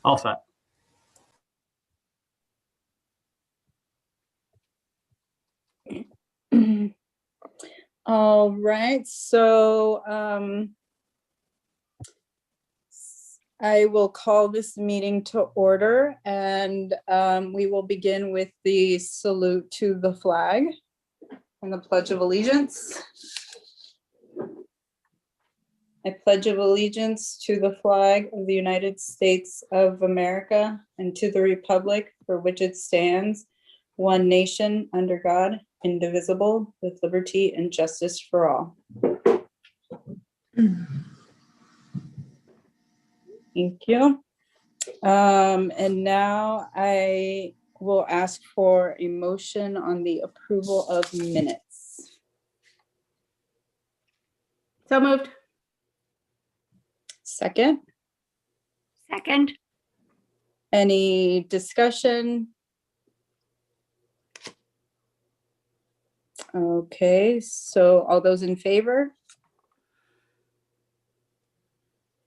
All set. All right, so I will call this meeting to order, and we will begin with the salute to the flag and the Pledge of Allegiance. I pledge of allegiance to the flag of the United States of America and to the republic for which it stands, one nation under God, indivisible, with liberty and justice for all. Thank you. And now I will ask for a motion on the approval of minutes. So moved. Second, Second. any discussion? Okay, so all those in favor?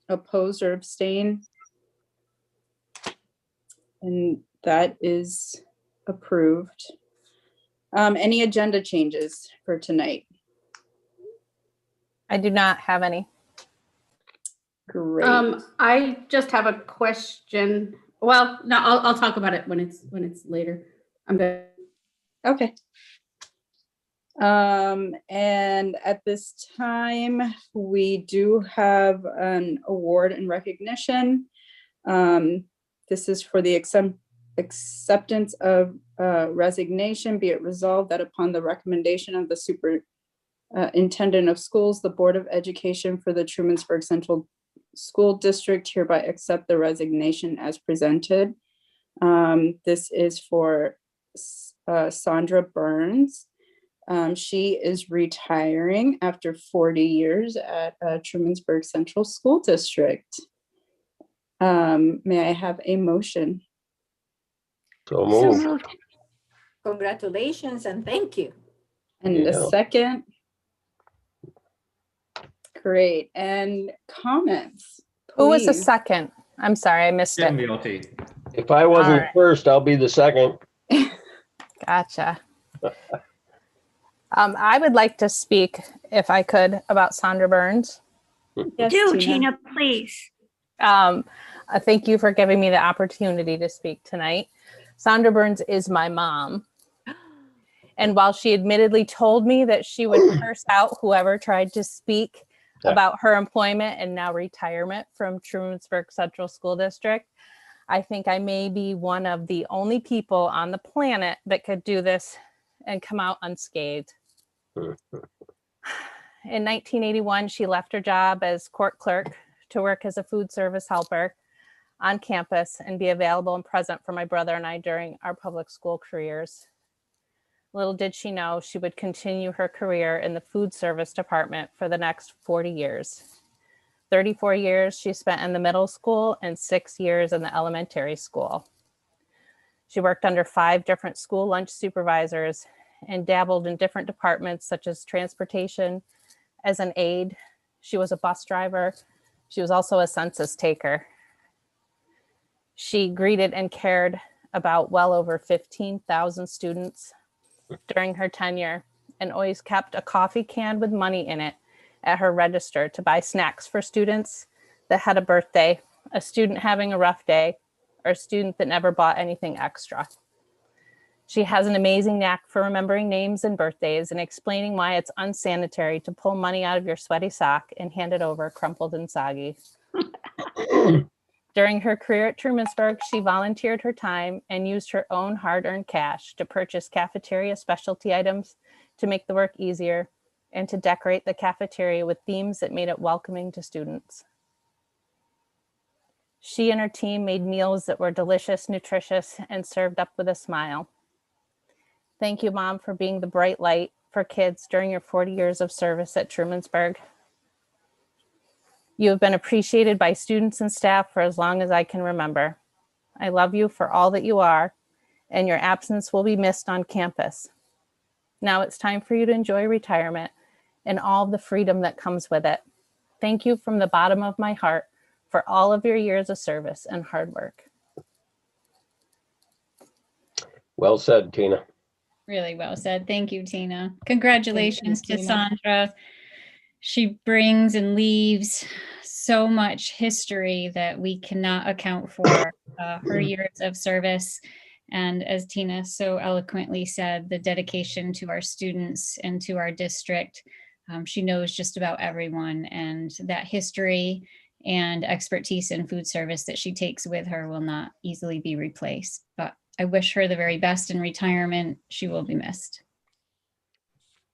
Oppose or abstain? And that is approved. Any agenda changes for tonight? I do not have any. Great. I just have a question. Well, no, I'll talk about it when it's later. I'm good. Okay. And at this time, we do have an award and recognition. This is for the acceptance of resignation. Be it resolved that upon the recommendation of the superintendent of schools, the Board of Education for the Trumansburg Central School District hereby accept the resignation as presented. This is for Sandra Burns. She is retiring after 40 years at Trumansburg Central School District. May I have a motion? So moved. Congratulations and thank you. And Yeah. a second? Great. And comments? Who was the please? second? I'm sorry, I missed Tim it. Multi. If I wasn't All right. first, I'll be the second. Gotcha. I would like to speak, if I could, about Sandra Burns. Yes, Do, Tina. Tina, please. Thank you for giving me the opportunity to speak tonight. Sandra Burns is my mom. And while she admittedly told me that she would curse out whoever tried to speak about her employment and now retirement from Trumansburg Central School District, I think I may be one of the only people on the planet that could do this and come out unscathed. In 1981, she left her job as court clerk to work as a food service helper on campus and be available and present for my brother and I during our public school careers. Little did she know she would continue her career in the food service department for the next 40 years. 34 years she spent in the middle school and 6 years in the elementary school. She worked under 5 different school lunch supervisors and dabbled in different departments such as transportation. As an aide, she was a bus driver. She was also a census taker. She greeted and cared about well over 15,000 students during her tenure and always kept a coffee can with money in it at her register to buy snacks for students that had a birthday, a student having a rough day, or a student that never bought anything extra. She has an amazing knack for remembering names and birthdays and explaining why it's unsanitary to pull money out of your sweaty sock and hand it over crumpled and soggy. During her career at Trumansburg, she volunteered her time and used her own hard-earned cash to purchase cafeteria specialty items to make the work easier and to decorate the cafeteria with themes that made it welcoming to students. She and her team made meals that were delicious, nutritious, and served up with a smile. Thank you, Mom, for being the bright light for kids during your 40 years of service at Trumansburg. You have been appreciated by students and staff for as long as I can remember. I love you for all that you are, and your absence will be missed on campus. Now it's time for you to enjoy retirement and all the freedom that comes with it. Thank you from the bottom of my heart for all of your years of service and hard work. Well said, Tina. Really well said. Thank you, Tina. Congratulations to Tina. Sandra. She brings and leaves so much history that we cannot account for. Her years of service, and as Tina so eloquently said, the dedication to our students and to our district. She knows just about everyone, and that history and expertise in food service that she takes with her will not easily be replaced. But I wish her the very best in retirement. She will be missed.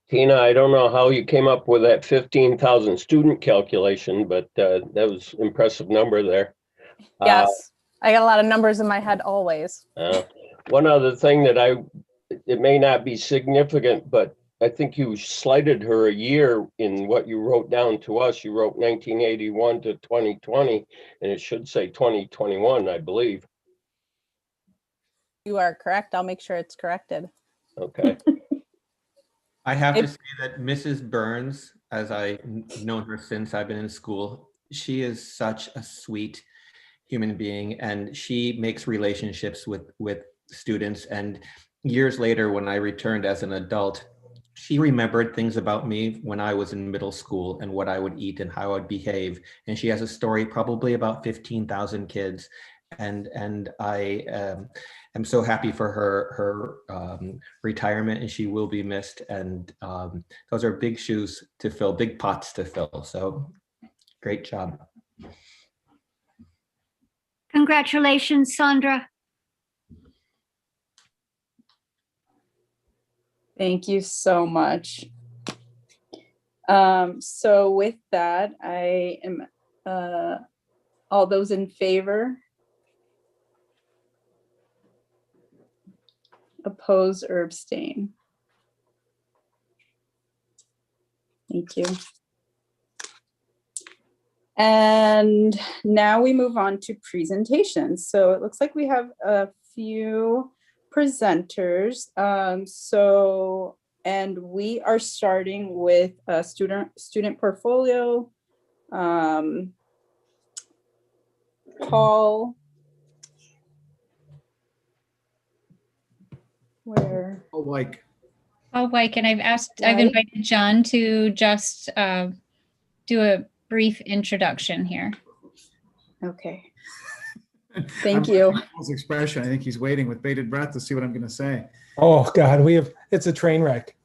Tina, I don't know how you came up with that 15,000 student calculation, but that was impressive number there. Yes, I got a lot of numbers in my head always. One other thing that it may not be significant, but I think you slighted her a year in what you wrote down to us. You wrote 1981 to 2020, and it should say 2021, I believe. You are correct. I'll make sure it's corrected. Okay. I have to say that Mrs. Burns, as I've known her since I've been in school, she is such a sweet human being, and she makes relationships with students. And years later, when I returned as an adult, she remembered things about me when I was in middle school and what I would eat and how I would behave. And she has a story probably about 15,000 kids. And I am so happy for her retirement, and she will be missed. And those are big shoes to fill, big pots to fill. So great job. Congratulations, Sandra. Thank you so much. So with that, I am, all those in favor? Oppose or abstain? Thank you. And now we move on to presentations. So it looks like we have a few presenters. And we are starting with a student portfolio. Paul. Where? Oh, like. Oh, Mike, and I've Right. invited John to just do a brief introduction here. Okay. Thank you. Paul's expression. I think he's waiting with bated breath to see what I'm going to say. Oh God, it's a train wreck.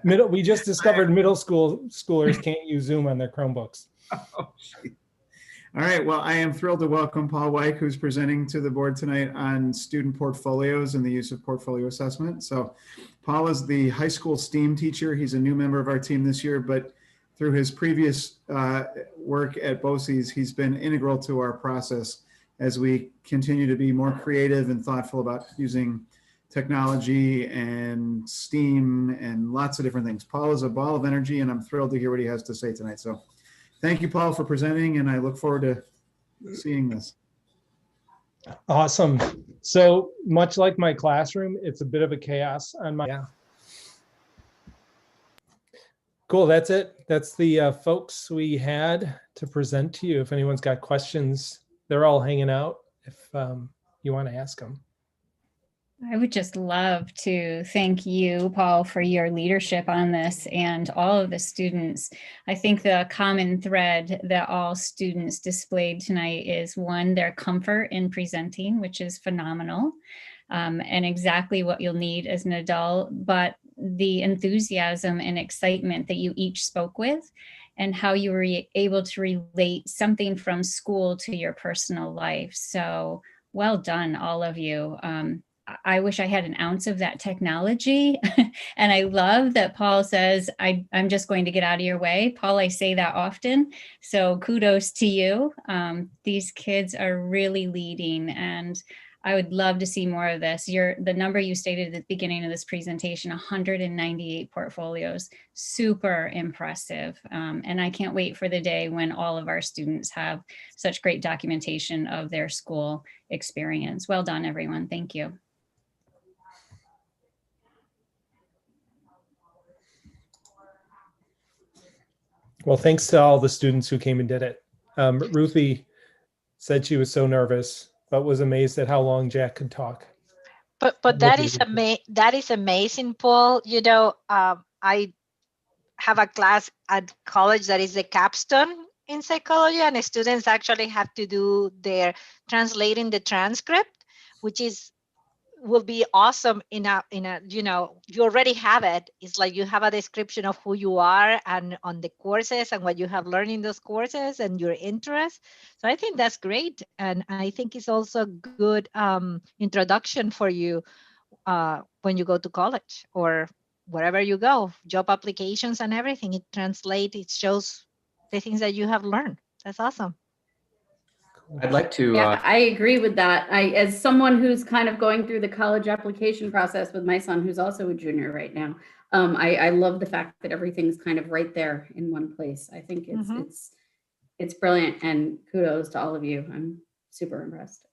We just discovered middle schoolers can't use Zoom on their Chromebooks. Oh, all right. Well, I am thrilled to welcome Paul Weick, who's presenting to the board tonight on student portfolios and the use of portfolio assessment. So Paul is the high school STEAM teacher. He's a new member of our team this year, but through his previous work at BOCES, he's been integral to our process as we continue to be more creative and thoughtful about using technology and STEAM and lots of different things. Paul is a ball of energy, and I'm thrilled to hear what he has to say tonight. So thank you, Paul, for presenting, and I look forward to seeing this. Awesome. So much like my classroom, it's a bit of a chaos on my, yeah. Cool, that's it. That's the folks we had to present to you. If anyone's got questions, they're all hanging out if you want to ask them. I would just love to thank you, Paul, for your leadership on this and all of the students. I think the common thread that all students displayed tonight is, one, their comfort in presenting, which is phenomenal, and exactly what you'll need as an adult, but the enthusiasm and excitement that you each spoke with, and how you were able to relate something from school to your personal life. So well done, all of you. I wish I had an ounce of that technology. And I love that Paul says, I'm just going to get out of your way. Paul, I say that often. So kudos to you. These kids are really leading, and I would love to see more of this. The number you stated at the beginning of this presentation, 198 portfolios, super impressive. And I can't wait for the day when all of our students have such great documentation of their school experience. Well done, everyone. Thank you. Well, thanks to all the students who came and did it. Ruthie said she was so nervous, but was amazed at how long Jack could talk. But that is amazing, Paul. You know, I have a class at college that is the capstone in psychology, and the students actually have to do their translating the transcript, which will be awesome in a you know, you already have it. It's like you have a description of who you are and on the courses and what you have learned in those courses and your interests. So I think that's great, and I think it's also a good introduction for you when you go to college or wherever you go, job applications and everything. It translates, it shows the things that you have learned. That's awesome. I'd like to. Yeah, I agree with that. As someone who's kind of going through the college application process with my son, who's also a junior right now, I love the fact that everything's kind of right there in one place. I think it's brilliant, and kudos to all of you. I'm super impressed.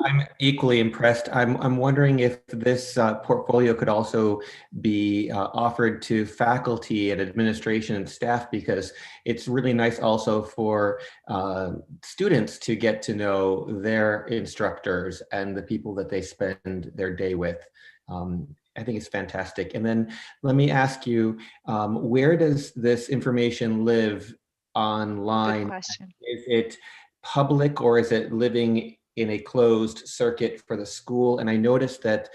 I'm equally impressed. I'm wondering if this portfolio could also be offered to faculty and administration and staff, because it's really nice also for students to get to know their instructors and the people that they spend their day with. I think it's fantastic. And then let me ask you, where does this information live online? Good question. Is it public, or is it living in a closed circuit for the school? And I noticed that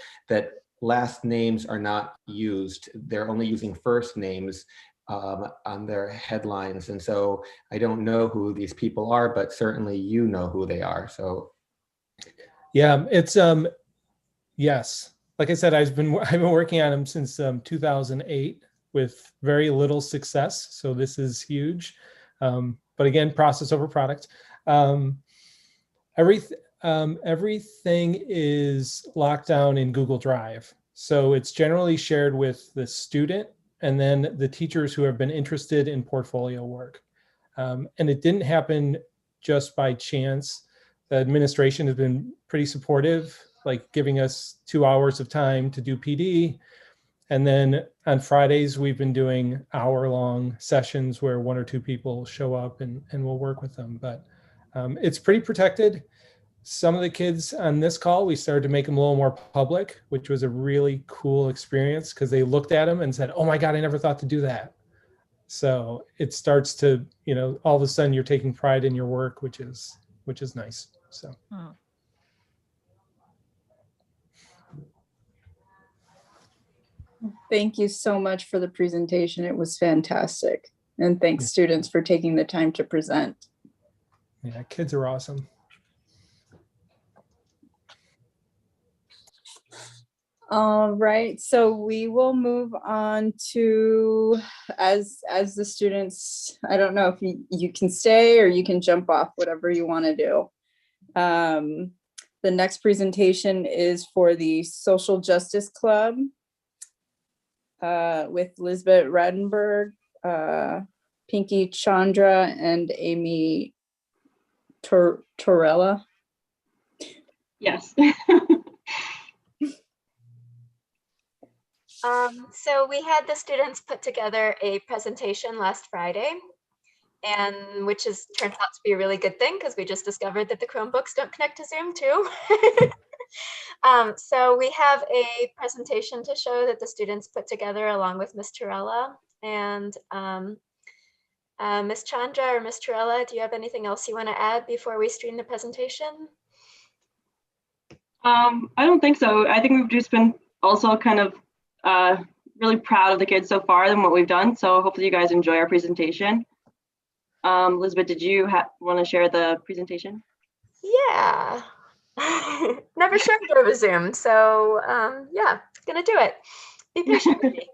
last names are not used. They're only using first names on their headlines. And so I don't know who these people are, but certainly you know who they are. So yeah, it's yes. Like I said, I've been working on them since 2008 with very little success. So this is huge. But again, process over product. Everything is locked down in Google Drive. So it's generally shared with the student and then the teachers who have been interested in portfolio work. And it didn't happen just by chance. The administration has been pretty supportive, like giving us 2 hours of time to do PD. And then on Fridays, we've been doing hour-long sessions where 1 or 2 people show up and we'll work with them. But it's pretty protected. Some of the kids on this call, we started to make them a little more public, which was a really cool experience because they looked at them and said, oh my God, I never thought to do that. So it starts to, you know, all of a sudden you're taking pride in your work, which is nice. So. Thank you so much for the presentation. It was fantastic. And thanks, students, for taking the time to present. Yeah, kids are awesome. All right, so we will move on to, as the students, I don't know if you can stay or you can jump off, whatever you want to do. The next presentation is for the Social Justice Club with Lisbeth Radenberg, Pinky Chandra, and Amy Torella. Yes. So we had the students put together a presentation last Friday, and which turns out to be a really good thing because we just discovered that the Chromebooks don't connect to Zoom too. So we have a presentation to show that the students put together along with Ms. Torella. And Ms. Chandra or Ms. Torella, do you have anything else you want to add before we stream the presentation? I don't think so. I think we've just been also kind of really proud of the kids so far and what we've done. So hopefully you guys enjoy our presentation. Elizabeth, did you want to share the presentation? Yeah. Never shared over Zoom. So yeah, gonna do it. Be patient with me.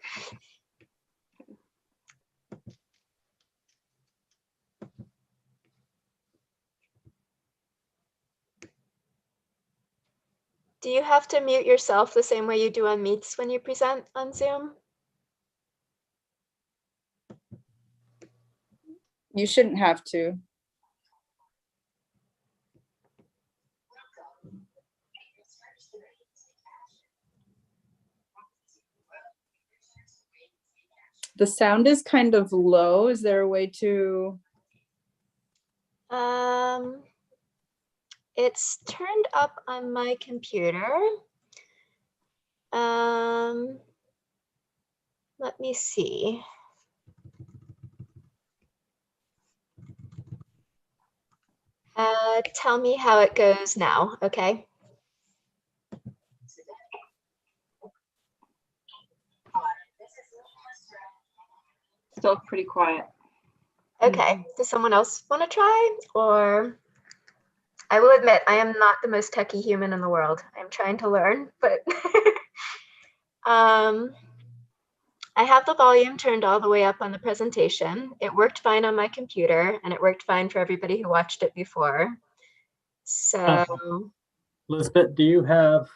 Do you have to mute yourself the same way you do on Meets when you present on Zoom? You shouldn't have to. The sound is kind of low. Is there a way to? It's turned up on my computer. Let me see. Tell me how it goes now, okay? Still pretty quiet. Okay, does someone else want to try? Or I will admit, I am not the most techie human in the world. I'm trying to learn, but I have the volume turned all the way up on the presentation. It worked fine on my computer, and it worked fine for everybody who watched it before. So, Lisbeth, do you have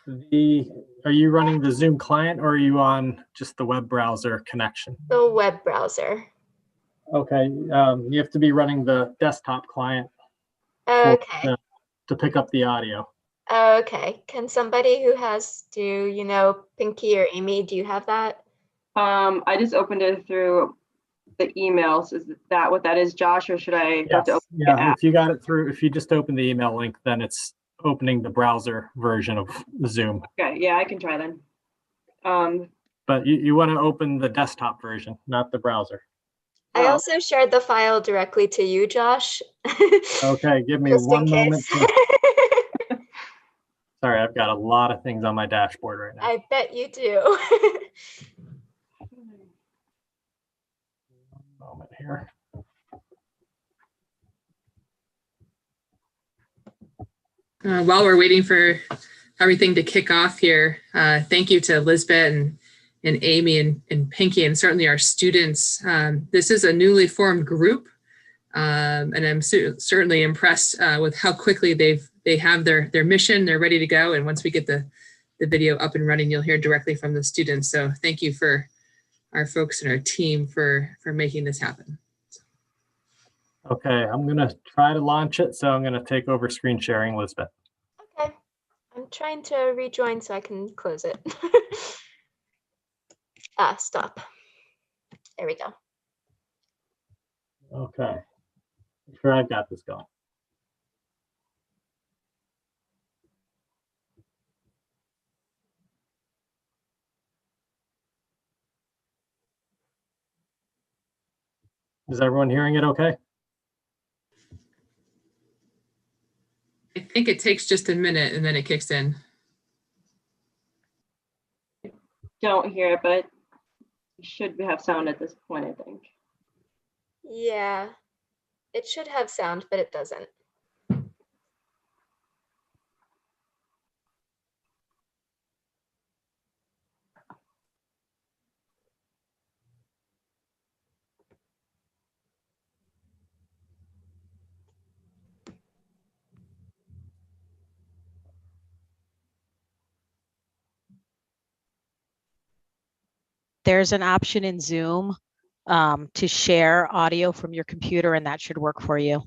are you running the Zoom client or are you on just the web browser connection? the web browser. Okay, you have to be running the desktop client Okay. to pick up the audio. Okay. Can somebody who has Pinky or Amy, do you have that? I just opened it through the emails. Is that what that is, Josh, or should I have to open the Yeah, app? if you got it through, if you just open the email link, then it's opening the browser version of Zoom. Okay, yeah, I can try then. But you want to open the desktop version, not the browser. I also shared the file directly to you, Josh. Okay, give me Just in one moment. case. Sorry, I've got a lot of things on my dashboard right now. I bet you do. Moment here. While we're waiting for everything to kick off here, thank you to Lisbeth and Amy and Pinky, and certainly our students. This is a newly formed group, and I'm certainly impressed with how quickly they have their mission. They're ready to go, and once we get the video up and running, you'll hear directly from the students. So thank you for our folks and our team for making this happen. Okay, I'm gonna try to launch it, so I'm gonna take over screen sharing, Lisbeth. Okay. I'm trying to rejoin so I can close it. Stop. There we go. Okay, I'm sure I've got this going. Is everyone hearing it okay? I think it takes just a minute and then it kicks in. Don't hear it, but you should have sound at this point, I think. Yeah. It should have sound, but it doesn't. There's an option in Zoom to share audio from your computer, and that should work for you.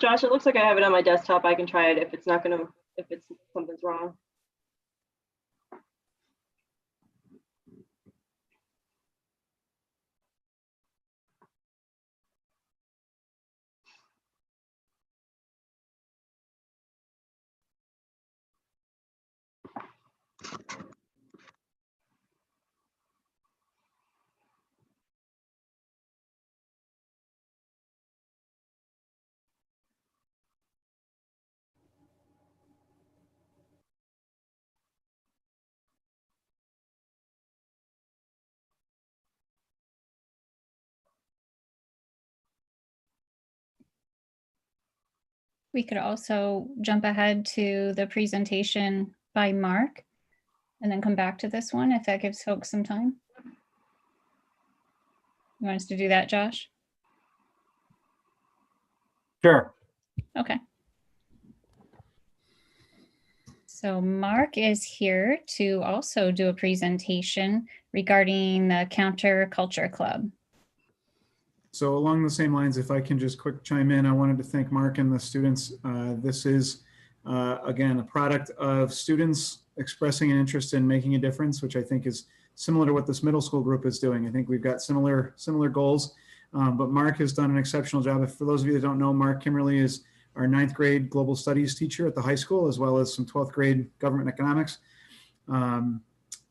Josh, it looks like I have it on my desktop. I can try it if it's not gonna, if it's something's wrong. We could also jump ahead to the presentation by Mark and then come back to this one if that gives folks some time. You want us to do that, Josh? Sure. Okay. So Mark is here to also do a presentation regarding the Counterculture Club. So along the same lines, if I can just quick chime in, I wanted to thank Mark and the students. This is, again, a product of students expressing an interest in making a difference, which I think is similar to what this middle school group is doing. I think we've got similar goals, but Mark has done an exceptional job. For those of you that don't know, Mark Kimmerly is our 9th grade global studies teacher at the high school, as well as some 12th grade government economics.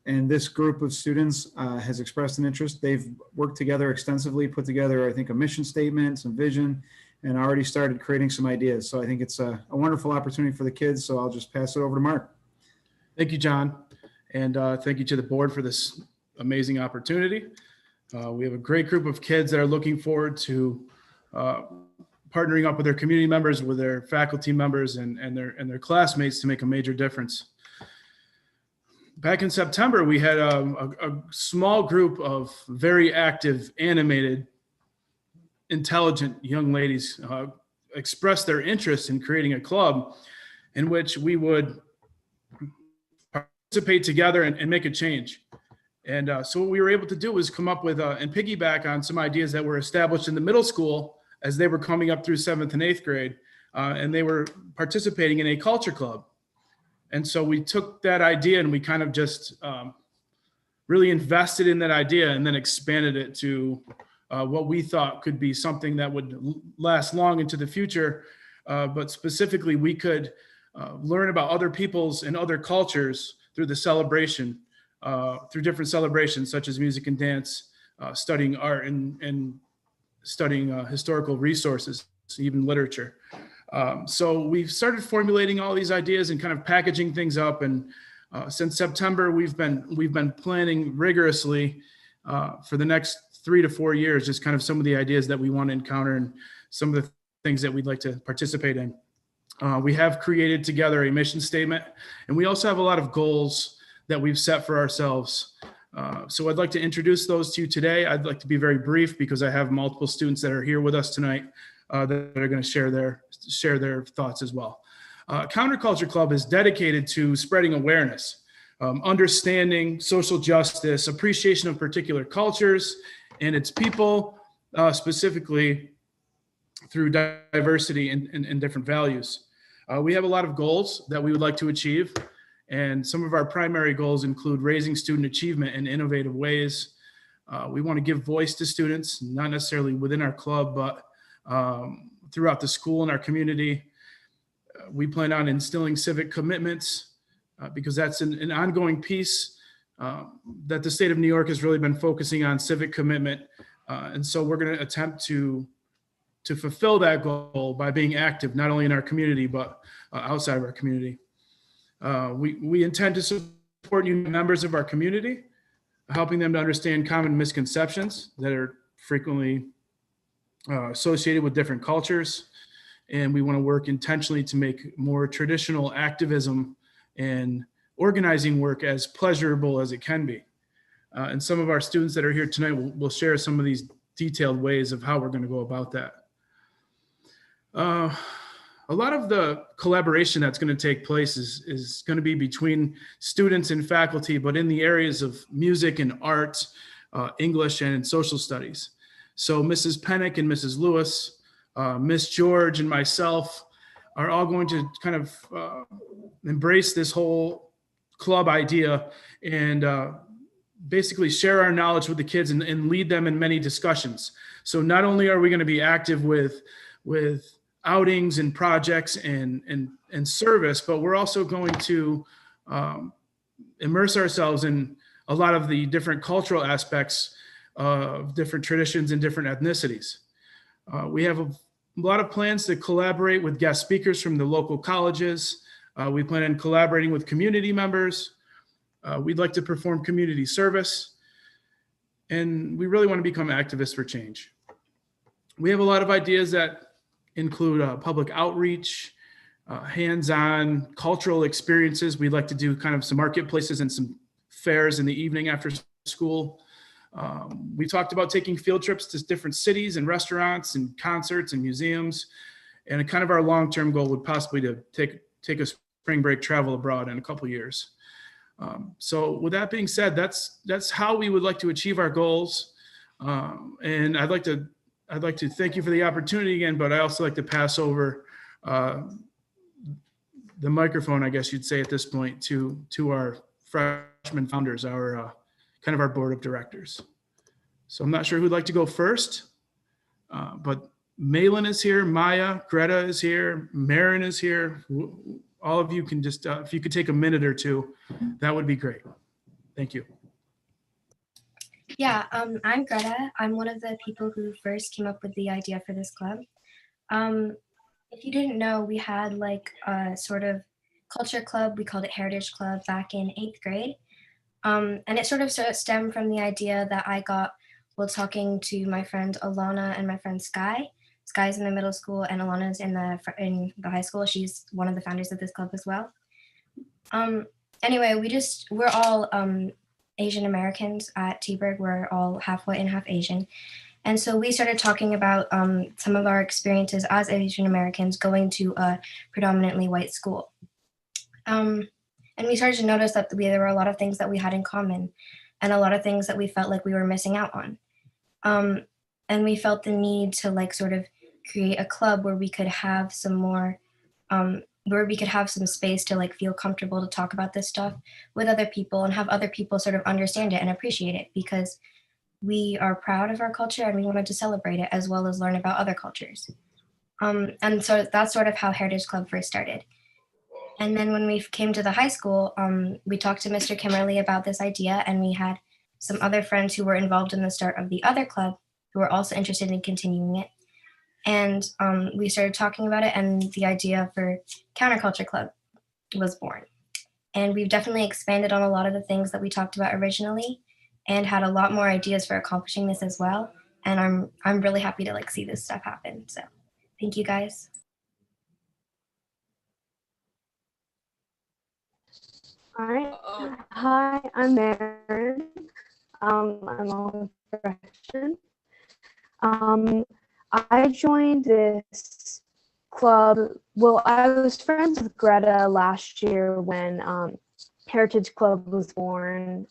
And this group of students has expressed an interest. They've worked together extensively, put together, I think, a mission statement, some vision, and already started creating some ideas. So I think it's a wonderful opportunity for the kids. So I'll just pass it over to Mark. Thank you, John. And thank you to the board for this amazing opportunity. We have a great group of kids that are looking forward to partnering up with their community members, with their faculty members and their classmates to make a major difference. Back in September, we had a small group of very active, animated, intelligent young ladies express their interest in creating a club in which we would participate together and make a change. And so what we were able to do was come up with and piggyback on some ideas that were established in the middle school as they were coming up through 7th and 8th grade, and they were participating in a culture club. And so we took that idea and we kind of just really invested in that idea and then expanded it to what we thought could be something that would last long into the future. But specifically, we could learn about other peoples and other cultures through the celebration, through different celebrations such as music and dance, studying art and studying historical resources, even literature. So we've started formulating all these ideas and kind of packaging things up. And since September, we've been planning rigorously for the next 3 to 4 years, just kind of some of the ideas that we want to encounter and some of the things that we'd like to participate in. We have created together a mission statement, and we also have a lot of goals that we've set for ourselves. So I'd like to introduce those to you today. I'd like to be very brief because I have multiple students that are here with us tonight that are going to share their thoughts as well. Counterculture Club is dedicated to spreading awareness, understanding social justice, appreciation of particular cultures and its people, specifically through diversity and different values. We have a lot of goals that we would like to achieve, and some of our primary goals include raising student achievement in innovative ways. We want to give voice to students, not necessarily within our club, but throughout the school and our community. We plan on instilling civic commitments because that's an ongoing piece that the state of New York has really been focusing on, civic commitment. And so we're going to attempt to fulfill that goal by being active, not only in our community, but outside of our community. We intend to support new members of our community, helping them to understand common misconceptions that are frequently associated with different cultures. And we want to work intentionally to make more traditional activism and organizing work as pleasurable as it can be. And some of our students that are here tonight will share some of these detailed ways of how we're going to go about that. A lot of the collaboration that's going to take place is going to be between students and faculty, but in the areas of music and art, English and social studies. So Mrs. Pennick and Mrs. Lewis, Miss George and myself are all going to kind of embrace this whole club idea and basically share our knowledge with the kids and lead them in many discussions. So not only are we going to be active with outings and projects and service, but we're also going to immerse ourselves in a lot of the different cultural aspects of different traditions and different ethnicities. We have a lot of plans to collaborate with guest speakers from the local colleges. We plan on collaborating with community members. We'd like to perform community service, and we really want to become activists for change. We have a lot of ideas that include public outreach, hands-on cultural experiences. We'd like to do kind of some marketplaces and some fairs in the evening after school. We talked about taking field trips to different cities and restaurants and concerts and museums. And kind of our long-term goal would possibly to take a spring break travel abroad in a couple of years. So with that being said, that's how we would like to achieve our goals. And I'd like to I'd like to thank you for the opportunity again, but I also like to pass over the microphone, I guess you'd say at this point, to our freshman founders, our kind of our board of directors. So I'm not sure who'd like to go first, but Malin is here, Maya, Greta is here, Marin is here. All of you can just, if you could take a minute or two, that would be great. Thank you. Yeah, I'm Greta. I'm one of the people who first came up with the idea for this club. If you didn't know, we had like a sort of culture club. We called it Heritage Club back in 8th grade. And it sort of stemmed from the idea that I got while talking to my friend Alana and my friend Sky. Sky's in the middle school and Alana's in the high school. She's one of the founders of this club as well. Anyway, we're all Asian Americans at T-Berg. We're all half white and half Asian. And so we started talking about some of our experiences as Asian Americans going to a predominantly white school. And we started to notice that there were a lot of things that we had in common and a lot of things that we felt like we were missing out on. And we felt the need to like sort of create a club where we could have some more, where we could have some space to like feel comfortable to talk about this stuff with other people and have other people sort of understand it and appreciate it, because we are proud of our culture and we wanted to celebrate it as well as learn about other cultures. And so that's sort of how Heritage Club first started. And then when we came to the high school, we talked to Mr. Kimmerly about this idea, and we had some other friends who were involved in the start of the other club who were also interested in continuing it. And we started talking about it, and the idea for Counterculture Club was born. And we've definitely expanded on a lot of the things that we talked about originally and had a lot more ideas for accomplishing this as well. And I'm really happy to like see this stuff happen. So thank you guys. All right. Hi, I'm Marin. I'm a freshman. I joined this club. Well, I was friends with Greta last year when Heritage Club was born.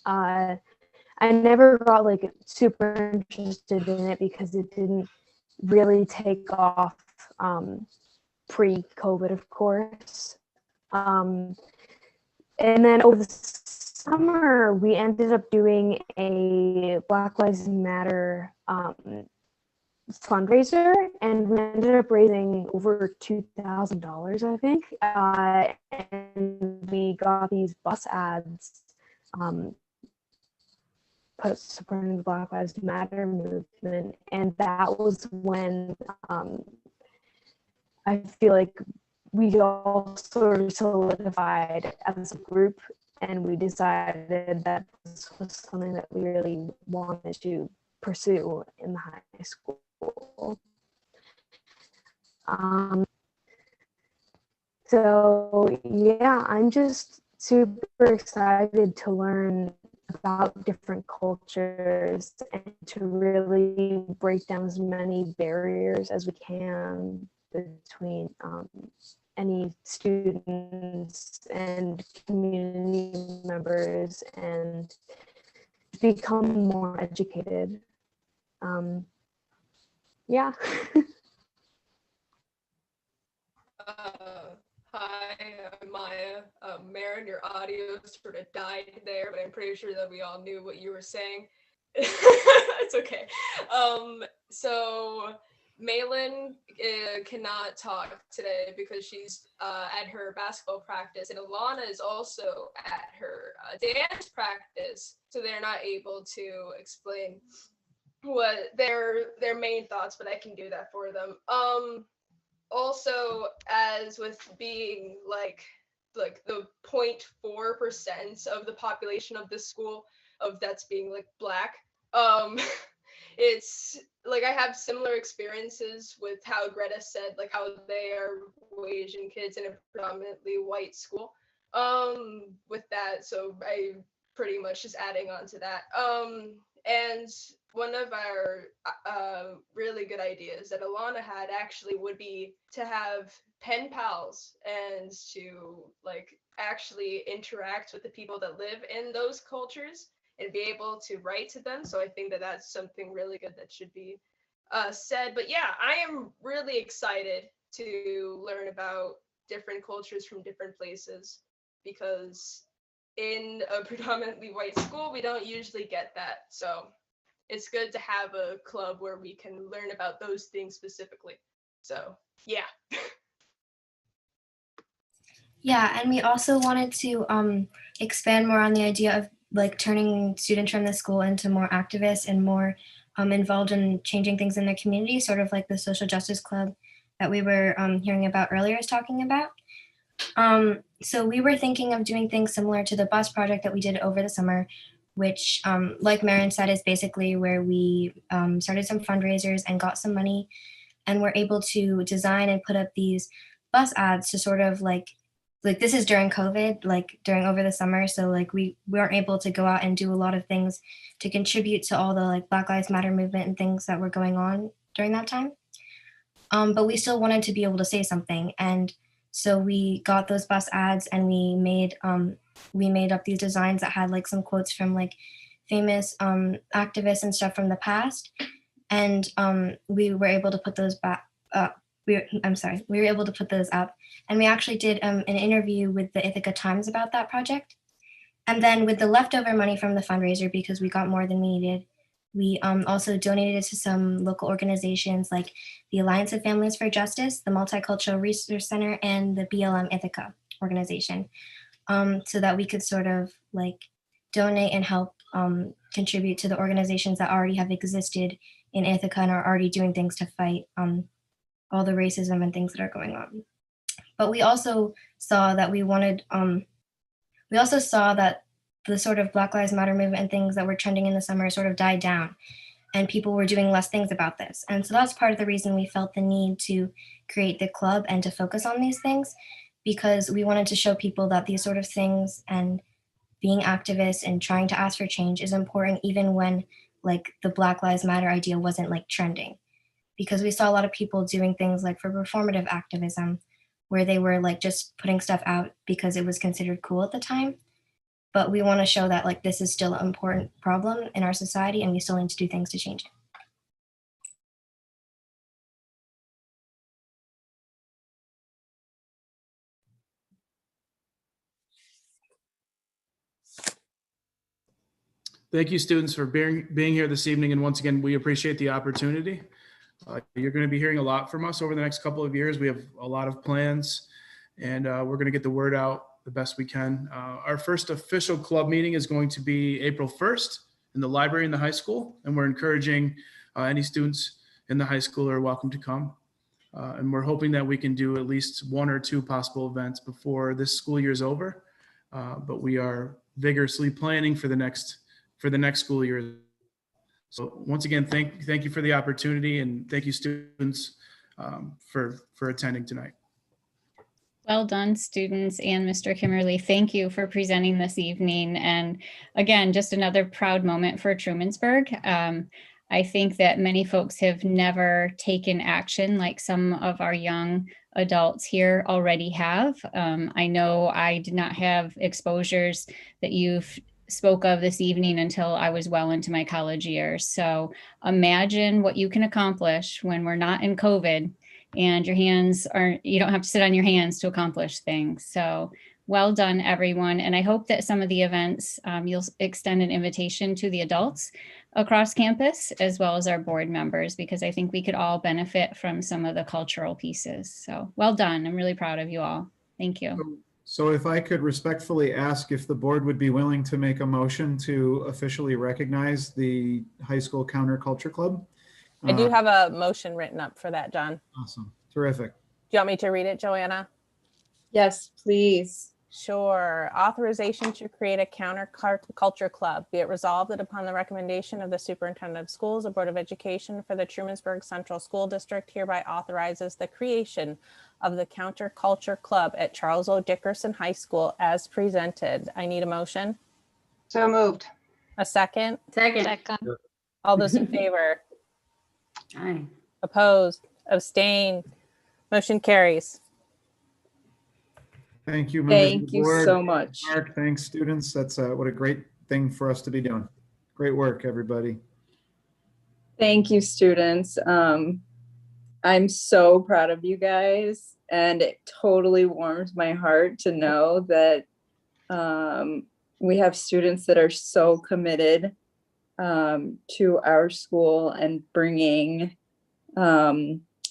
I never got like super interested in it because it didn't really take off pre-COVID, of course. And then over the summer, we ended up doing a Black Lives Matter fundraiser, and we ended up raising over $2,000, I think. And we got these bus ads supporting the Black Lives Matter movement, and that was when I feel like we all sort of solidified as a group, and we decided that this was something that we really wanted to pursue in the high school. So yeah, I'm just super excited to learn about different cultures and to really break down as many barriers as we can between any students and community members and become more educated. Yeah. Hi, I'm Maya. Marin, your audio sort of died there, but I'm pretty sure that we all knew what you were saying. It's okay. So Malin cannot talk today because she's at her basketball practice, and Alana is also at her dance practice, so they're not able to explain what their main thoughts, but I can do that for them. Also, as with being like the 0.4% of the population of this school, of that's being like Black, it's like I have similar experiences with how Greta said, like how they are Asian kids in a predominantly white school, with that. So I pretty much just adding on to that. And one of our really good ideas that Alana had actually would be to have pen pals and to like actually interact with the people that live in those cultures and be able to write to them. So I think that that's something really good that should be said. But yeah, I am really excited to learn about different cultures from different places, because in a predominantly white school, we don't usually get that. So it's good to have a club where we can learn about those things specifically. So yeah. Yeah, and we also wanted to expand more on the idea of like turning students from the school into more activists and more involved in changing things in their community, sort of like the social justice club that we were hearing about earlier is talking about. So we were thinking of doing things similar to the bus project that we did over the summer, which, like Marin said, is basically where we started some fundraisers and got some money, and we're able to design and put up these bus ads to sort of like this is during COVID, like during over the summer. So like we weren't able to go out and do a lot of things to contribute to all the like Black Lives Matter movement and things that were going on during that time. But we still wanted to be able to say something. And so we got those bus ads and we made up these designs that had like some quotes from like famous activists and stuff from the past. And we were able to put those back up. We were able to put those up. And we actually did an interview with the Ithaca Times about that project. And then with the leftover money from the fundraiser, because we got more than we needed, we also donated it to some local organizations like the Alliance of Families for Justice, the Multicultural Resource Center, and the BLM Ithaca organization, so that we could sort of like donate and help contribute to the organizations that already have existed in Ithaca and are already doing things to fight all the racism and things that are going on. But we also saw that the sort of Black Lives Matter movement and things that were trending in the summer sort of died down, and people were doing less things about this. And so that's part of the reason we felt the need to create the club and to focus on these things, because we wanted to show people that these sort of things and being activists and trying to ask for change is important, even when like the Black Lives Matter idea wasn't like trending. Because we saw a lot of people doing things like for performative activism, where they were like just putting stuff out because it was considered cool at the time. But we want to show that like this is still an important problem in our society and we still need to do things to change it. Thank you, students, for being here this evening. And once again, we appreciate the opportunity. You're going to be hearing a lot from us over the next couple of years. We have a lot of plans, and we're going to get the word out the best we can. Our first official club meeting is going to be April 1st in the library in the high school, and we're encouraging any students in the high school are welcome to come. And we're hoping that we can do at least one or two possible events before this school year is over. But we are vigorously planning for the next school year. So once again, thank you for the opportunity, and thank you, students, for attending tonight. Well done, students, and Mr. Kimmerly. Thank you for presenting this evening. And again, just another proud moment for Trumansburg. I think that many folks have never taken action like some of our young adults here already have. I know I did not have exposures that you've spoke of this evening until I was well into my college years. So imagine what you can accomplish when we're not in COVID and you don't have to sit on your hands to accomplish things. So well done, everyone. And I hope that some of the events, you'll extend an invitation to the adults across campus, as well as our board members, because I think we could all benefit from some of the cultural pieces. So well done. I'm really proud of you all. Thank you. So if I could respectfully ask if the board would be willing to make a motion to officially recognize the High School Counterculture Club. I do have a motion written up for that, John. Awesome. Terrific. Do you want me to read it, Joanna? Yes, please. Sure. Authorization to create a counterculture club. Be it resolved that upon the recommendation of the superintendent of schools, the Board of Education for the Trumansburg Central School District hereby authorizes the creation of the counterculture club at Charles O. Dickerson High School as presented. I need a motion. So moved. A second? Second. All those in favor? Aye. Opposed? Abstain? Motion carries. Thank you, members of Thank the you board. so much. Mark, thanks, students. That's what a great thing for us to be doing. Great work, everybody. Thank you, students. I'm so proud of you guys, and it totally warms my heart to know that we have students that are so committed to our school and bringing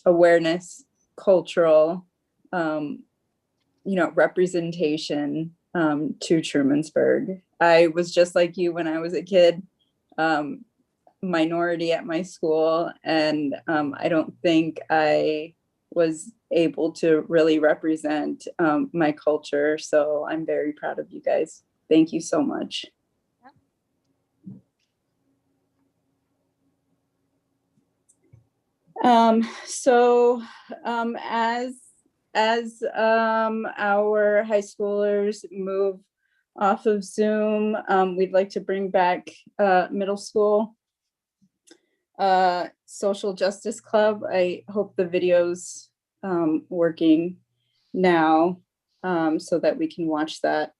awareness, cultural, representation to Trumansburg. I was just like you when I was a kid, minority at my school, and I don't think I was able to really represent my culture. So I'm very proud of you guys. Thank you so much. As our high schoolers move off of Zoom, we'd like to bring back middle school social justice club. I hope the video's working now so that we can watch that.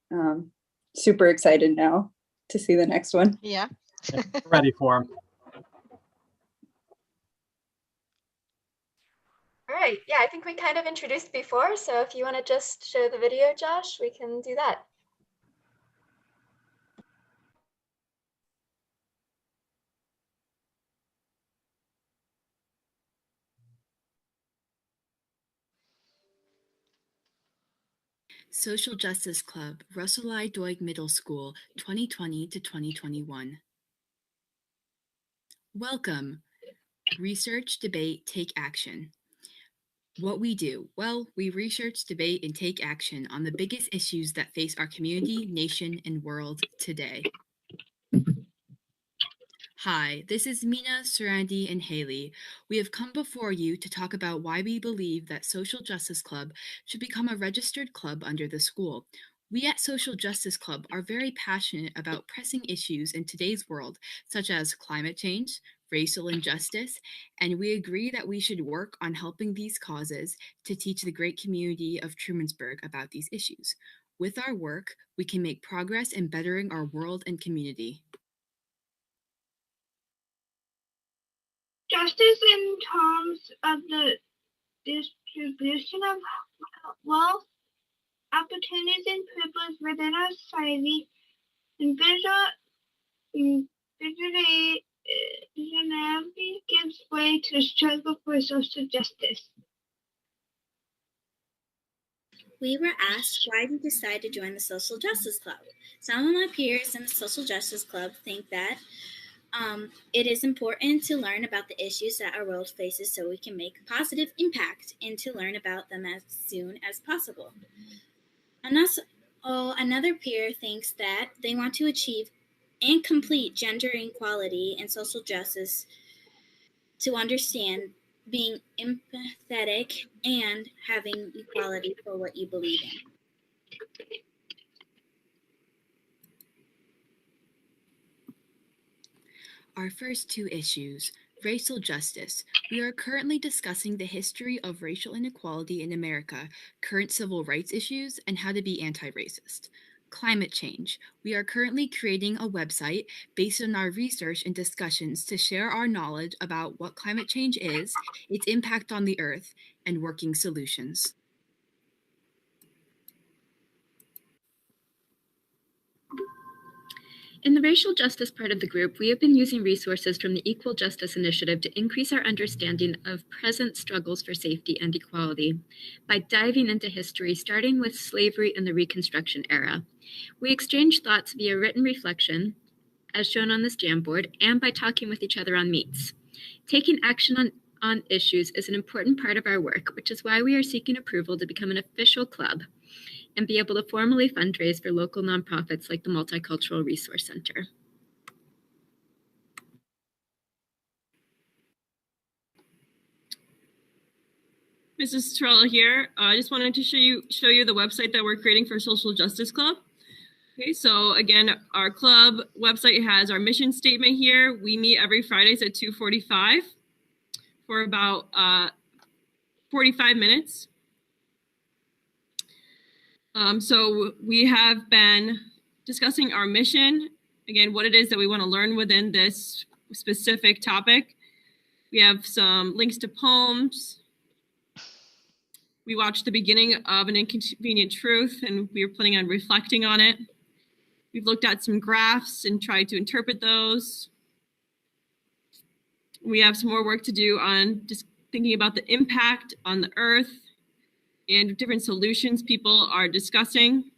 Super excited now to see the next one. Yeah. Ready for him. All right, yeah, I think we kind of introduced before, so if you want to just show the video, Josh, we can do that. Social Justice Club, Russell I. Doig Middle School, 2020 to 2021. Welcome. Research, debate, take action. What we do? Well, we research, debate, and take action on the biggest issues that face our community, nation, and world today. Hi, this is Mina, Surandi, and Haley. We have come before you to talk about why we believe that Social Justice Club should become a registered club under the school. We at Social Justice Club are very passionate about pressing issues in today's world, such as climate change, racial injustice, and we agree that we should work on helping these causes to teach the great community of Trumansburg about these issues. With our work, we can make progress in bettering our world and community. Justice in terms of the distribution of wealth, opportunities, and privilege within our society, and visually gives way to the struggle for social justice. We were asked why we decided to join the Social Justice Club. Some of my peers in the Social Justice Club think that it is important to learn about the issues that our world faces so we can make a positive impact and to learn about them as soon as possible. Another peer thinks that they want to achieve and complete gender equality and social justice to understand being empathetic and having equality for what you believe in. Our first two issues, racial justice. We are currently discussing the history of racial inequality in America, current civil rights issues, and how to be anti-racist. Climate change. We are currently creating a website based on our research and discussions to share our knowledge about what climate change is, its impact on the earth, and working solutions. In the racial justice part of the group, we have been using resources from the Equal Justice Initiative to increase our understanding of present struggles for safety and equality by diving into history, starting with slavery and the Reconstruction era. We exchange thoughts via written reflection, as shown on this Jamboard, and by talking with each other on meets. Taking action on issues is an important part of our work, which is why we are seeking approval to become an official club and be able to formally fundraise for local nonprofits like the Multicultural Resource Center. Mrs. Torella here. I just wanted to show you the website that we're creating for Social Justice Club. Okay, so again, our club website has our mission statement here. We meet every Fridays at 2:45 for about 45 minutes. So we have been discussing our mission, again, what it is that we want to learn within this specific topic. We have some links to poems. We watched the beginning of An Inconvenient Truth, and we were planning on reflecting on it. We've looked at some graphs and tried to interpret those. We have some more work to do on just thinking about the impact on the earth and different solutions people are discussing.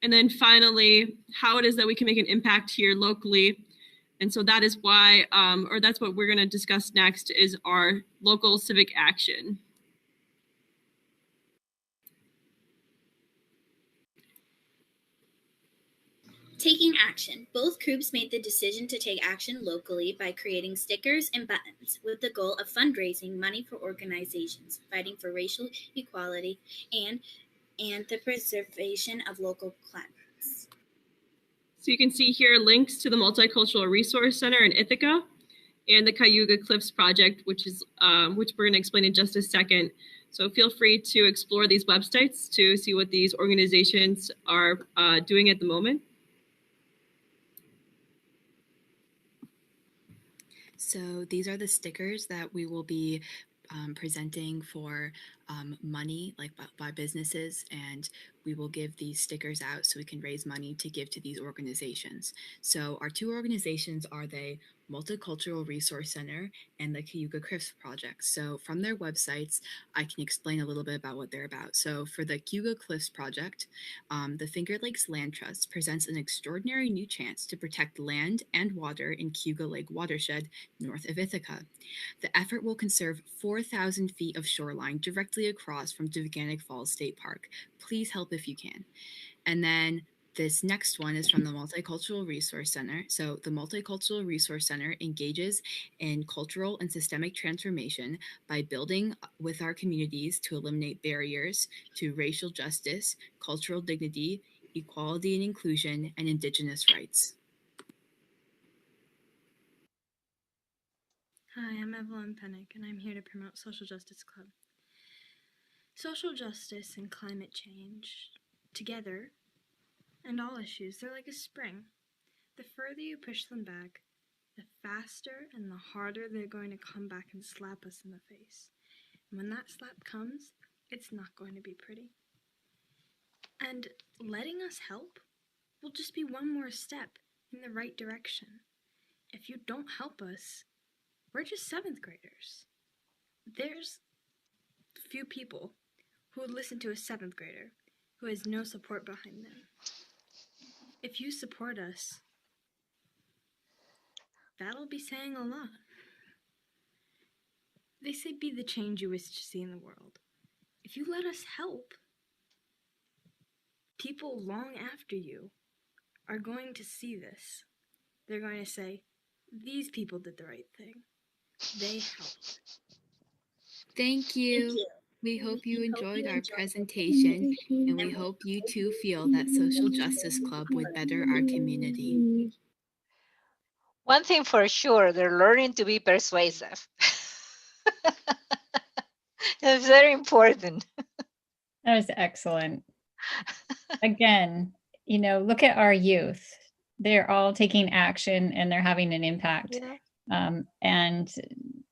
And then finally, how it is that we can make an impact here locally. And so that is why, or that's what we're going to discuss next, is our local civic action. Taking action. Both groups made the decision to take action locally by creating stickers and buttons with the goal of fundraising money for organizations fighting for racial equality and the preservation of local climates. So you can see here links to the Multicultural Resource Center in Ithaca and the Cayuga Cliffs Project, which we're going to explain in just a second. So feel free to explore these websites to see what these organizations are doing at the moment. So these are the stickers that we will be presenting for money, like by businesses, and we will give these stickers out so we can raise money to give to these organizations. So our two organizations are the Multicultural Resource Center and the Cayuga Cliffs Project. So from their websites, I can explain a little bit about what they're about. So for the Cayuga Cliffs Project, the Finger Lakes Land Trust presents an extraordinary new chance to protect land and water in Cayuga Lake watershed north of Ithaca. The effort will conserve 4,000 feet of shoreline directly across from Gigantic Falls State Park. Please help if you can. And then this next one is from the Multicultural Resource Center. So the Multicultural Resource Center engages in cultural and systemic transformation by building with our communities to eliminate barriers to racial justice, cultural dignity, equality and inclusion, and Indigenous rights. Hi, I'm Evelyn Pennick, and I'm here to promote Social Justice Club. Social justice and climate change, together, and all issues, they're like a spring. The further you push them back, the faster and the harder they're going to come back and slap us in the face. And when that slap comes, it's not going to be pretty. And letting us help will just be one more step in the right direction. If you don't help us, we're just 7th graders. There's few people who would listen to a 7th grader who has no support behind them. If you support us, that'll be saying a lot. They say be the change you wish to see in the world. If you let us help, people long after you are going to see this. They're going to say, these people did the right thing. They helped. Thank you. We hope you enjoyed our presentation, and we hope you too feel that Social Justice Club would better our community. One thing for sure, they're learning to be persuasive. It's very important. That was excellent. Again, look at our youth. They're all taking action and they're having an impact. Yeah. And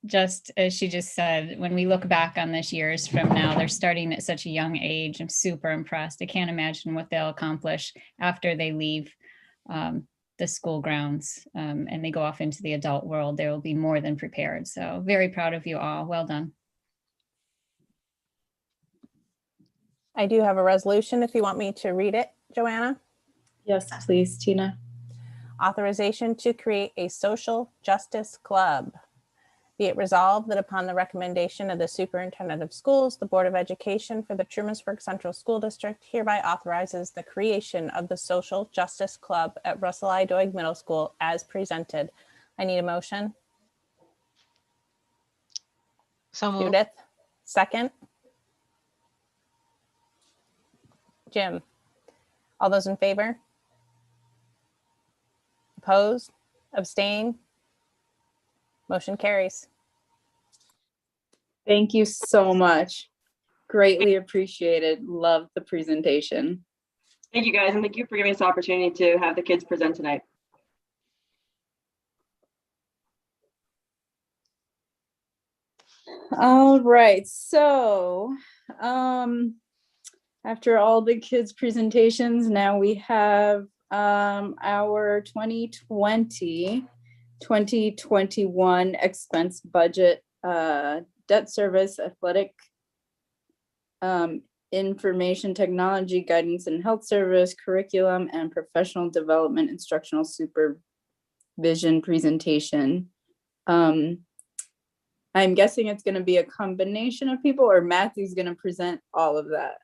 just as she just said, when we look back on this years from now, they're starting at such a young age. I'm super impressed. I can't imagine what they'll accomplish after they leave the school grounds and they go off into the adult world. They will be more than prepared. So very proud of you all. Well done. I do have a resolution if you want me to read it, Joanna. Yes, please, Tina. Authorization to create a social justice club. Be it resolved that upon the recommendation of the Superintendent of Schools, the Board of Education for the Trumansburg Central School District hereby authorizes the creation of the Social Justice Club at Russell I. Doig Middle School as presented. I need a motion. So moved. Judith, second. Jim, all those in favor? Opposed? Abstain? Motion carries. Thank you so much. Greatly appreciated. Love the presentation. Thank you guys, and thank you for giving us the opportunity to have the kids present tonight. All right, so after all the kids' presentations, now we have our 2020-2021 expense budget, debt service, athletic, information technology, guidance and health service, curriculum, and professional development instructional supervision presentation. I'm guessing it's going to be a combination of people, or Matthew's going to present all of that.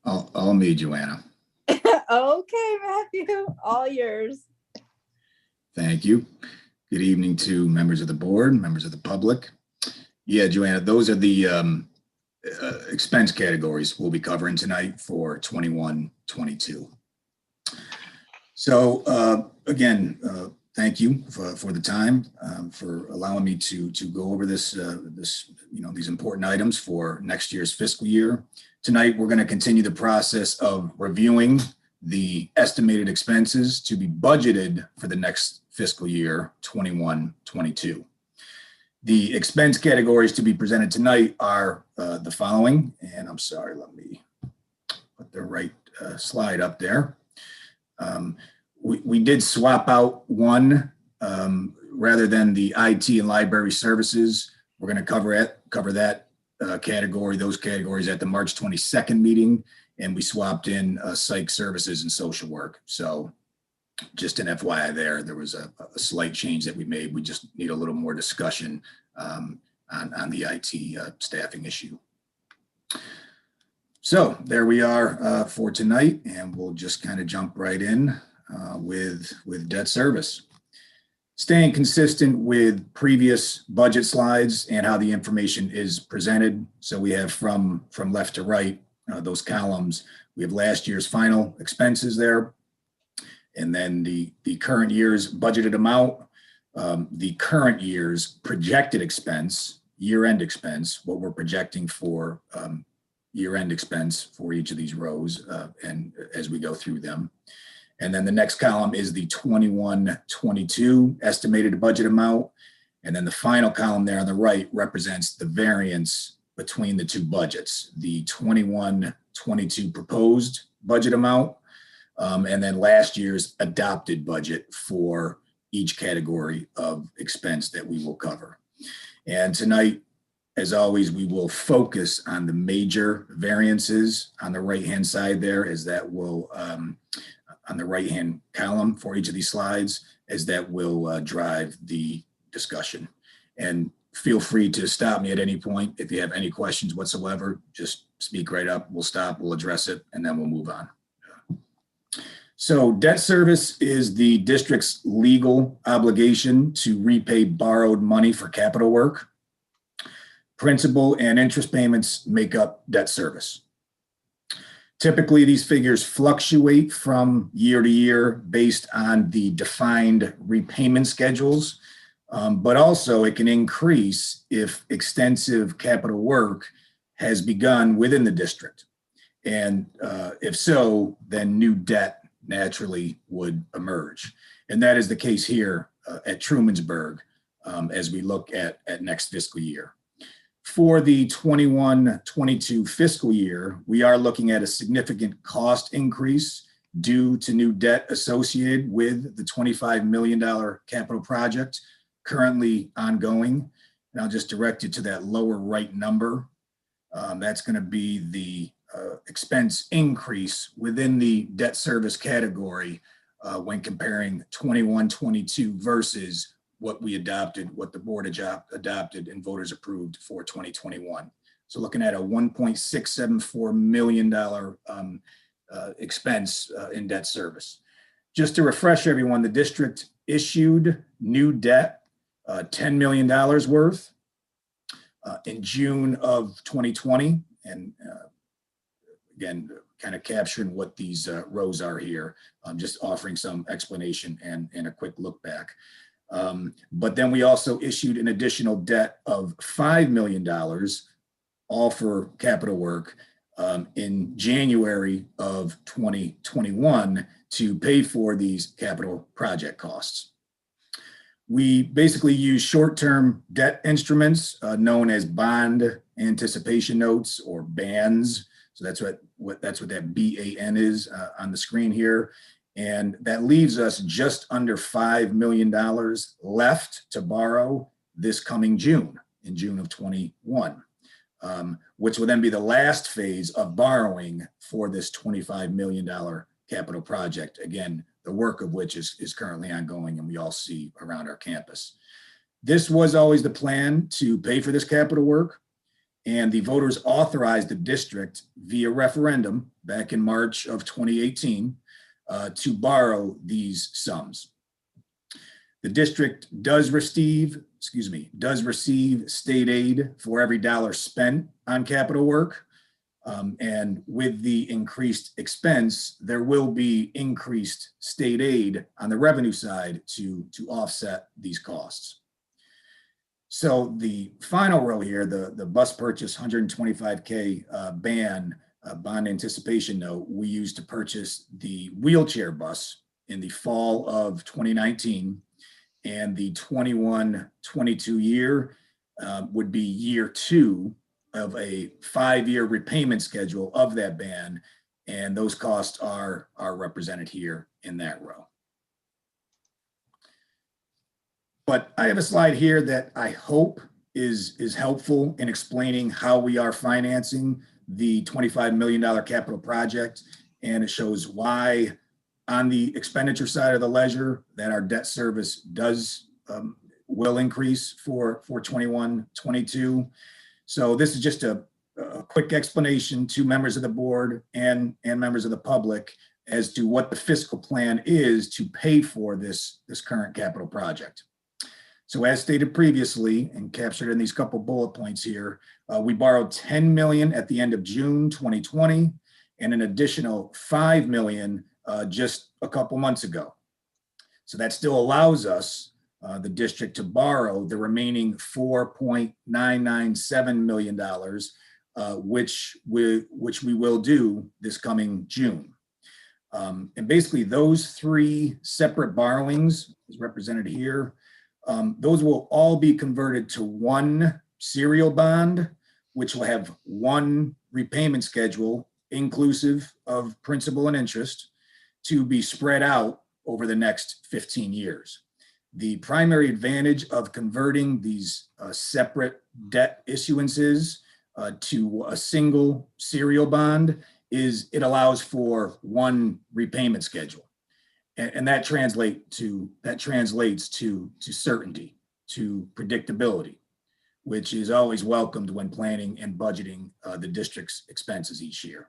All me, Joanna. Okay, Matthew, all yours. Thank you. Good evening to members of the board, members of the public. Yeah, Joanna, those are the expense categories we'll be covering tonight for 21-22. So again, thank you for the time, for allowing me to go over these important items for next year's fiscal year. Tonight, we're going to continue the process of reviewing the estimated expenses to be budgeted for the next fiscal year, 21-22. The expense categories to be presented tonight are the following, and I'm sorry, let me put the right slide up there. We did swap out one rather than the IT and library services. We're going to cover that category, those categories at the March 22nd meeting, and we swapped in psych services and social work. So just an FYI there was a slight change that we made. We just need a little more discussion on the IT staffing issue. So there we are for tonight, and we'll just kind of jump right in with debt service. Staying consistent with previous budget slides and how the information is presented. So we have from left to right, those columns. We have last year's final expenses there, and then the current year's budgeted amount, the current year's projected expense, year-end expense, what we're projecting for year-end expense for each of these rows, and as we go through them. And then the next column is the 21-22 estimated budget amount. And then the final column there on the right represents the variance between the two budgets, the 21-22 proposed budget amount, and then last year's adopted budget for each category of expense that we will cover. And tonight, as always, we will focus on the major variances on the right-hand side there, as that will, on the right-hand column for each of these slides, as that will drive the discussion. And feel free to stop me at any point. If you have any questions whatsoever, just speak right up. We'll stop, we'll address it, and then we'll move on. So debt service is the district's legal obligation to repay borrowed money for capital work. Principal and interest payments make up debt service. Typically, these figures fluctuate from year to year based on the defined repayment schedules, but also it can increase if extensive capital work has begun within the district. And if so, then new debt naturally would emerge. And that is the case here at Trumansburg as we look at next fiscal year. For the 21-22 fiscal year, we are looking at a significant cost increase due to new debt associated with the $25 million capital project currently ongoing. And I'll just direct you to that lower right number. That's going to be the expense increase within the debt service category when comparing 21-22 versus what we adopted, what the board adopted and voters approved for 2021. So looking at a $1.674 million expense in debt service. Just to refresh everyone, the district issued new debt, $10 million worth in June of 2020. And again, kind of capturing what these rows are here, just offering some explanation and a quick look back. But then we also issued an additional debt of $5 million, all for capital work, in January of 2021 to pay for these capital project costs. We basically use short-term debt instruments known as bond anticipation notes or BANs. So that's what that BAN is on the screen here. And that leaves us just under $5 million left to borrow this coming June, in June of 21, which will then be the last phase of borrowing for this $25 million capital project. Again, the work of which is currently ongoing and we all see around our campus. This was always the plan to pay for this capital work, and the voters authorized the district via referendum back in March of 2018 to borrow these sums. The district does receive state aid for every dollar spent on capital work. And with the increased expense, there will be increased state aid on the revenue side to offset these costs. So the final row here, the bus purchase 125K bond anticipation note, we used to purchase the wheelchair bus in the fall of 2019, and the 21-22 year would be year 2 of a 5-year repayment schedule of that ban, and those costs are represented here in that row. But I have a slide here that I hope is helpful in explaining how we are financing the $25 million capital project, and it shows why on the expenditure side of the ledger that our debt service will increase for 21-22. So this is just a quick explanation to members of the board and members of the public as to what the fiscal plan is to pay for this current capital project. So as stated previously and captured in these couple bullet points here, we borrowed $10 million at the end of June 2020 and an additional $5 million just a couple months ago. So that still allows us, the district, to borrow the remaining $4.997 million, which we will do this coming June. And basically those 3 separate borrowings, is represented here, those will all be converted to one serial bond, which will have one repayment schedule inclusive of principal and interest to be spread out over the next 15 years. The primary advantage of converting these separate debt issuances to a single serial bond is it allows for one repayment schedule. And that translates to certainty, to predictability, which is always welcomed when planning and budgeting the district's expenses each year.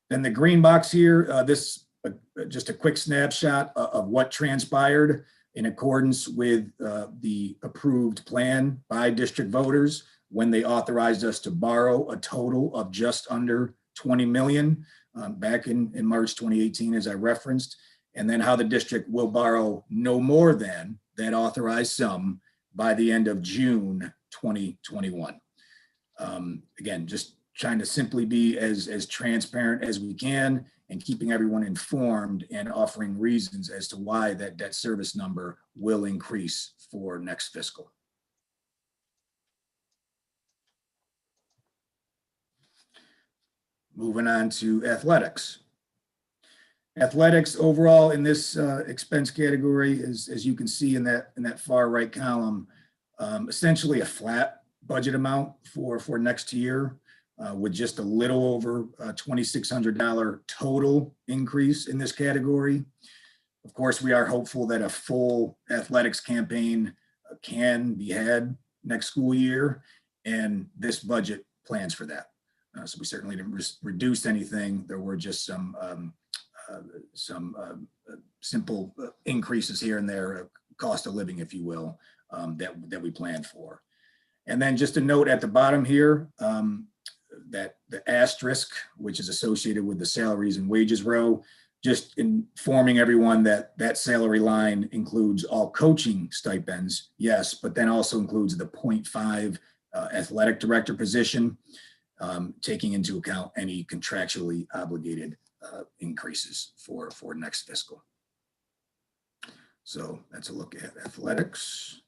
Then the green box here, just a quick snapshot of what transpired in accordance with the approved plan by district voters when they authorized us to borrow a total of just under 20 million back in March 2018, as I referenced, and then how the district will borrow no more than that authorized sum by the end of June 2021. Again, just trying to simply be as transparent as we can and keeping everyone informed and offering reasons as to why that debt service number will increase for next fiscal. Moving on to athletics. Athletics overall in this expense category is, as you can see in that far right column, essentially a flat budget amount for next year, with just a little over $2,600 total increase in this category. Of course, we are hopeful that a full athletics campaign can be had next school year, and this budget plans for that. So we certainly didn't reduce anything. There were just some simple increases here and there, cost of living, if you will, that we planned for. And then just a note at the bottom here, that the asterisk, which is associated with the salaries and wages row, just informing everyone that that salary line includes all coaching stipends, yes, but then also includes the 0.5 athletic director position, taking into account any contractually obligated increases for next fiscal. So that's a look at athletics.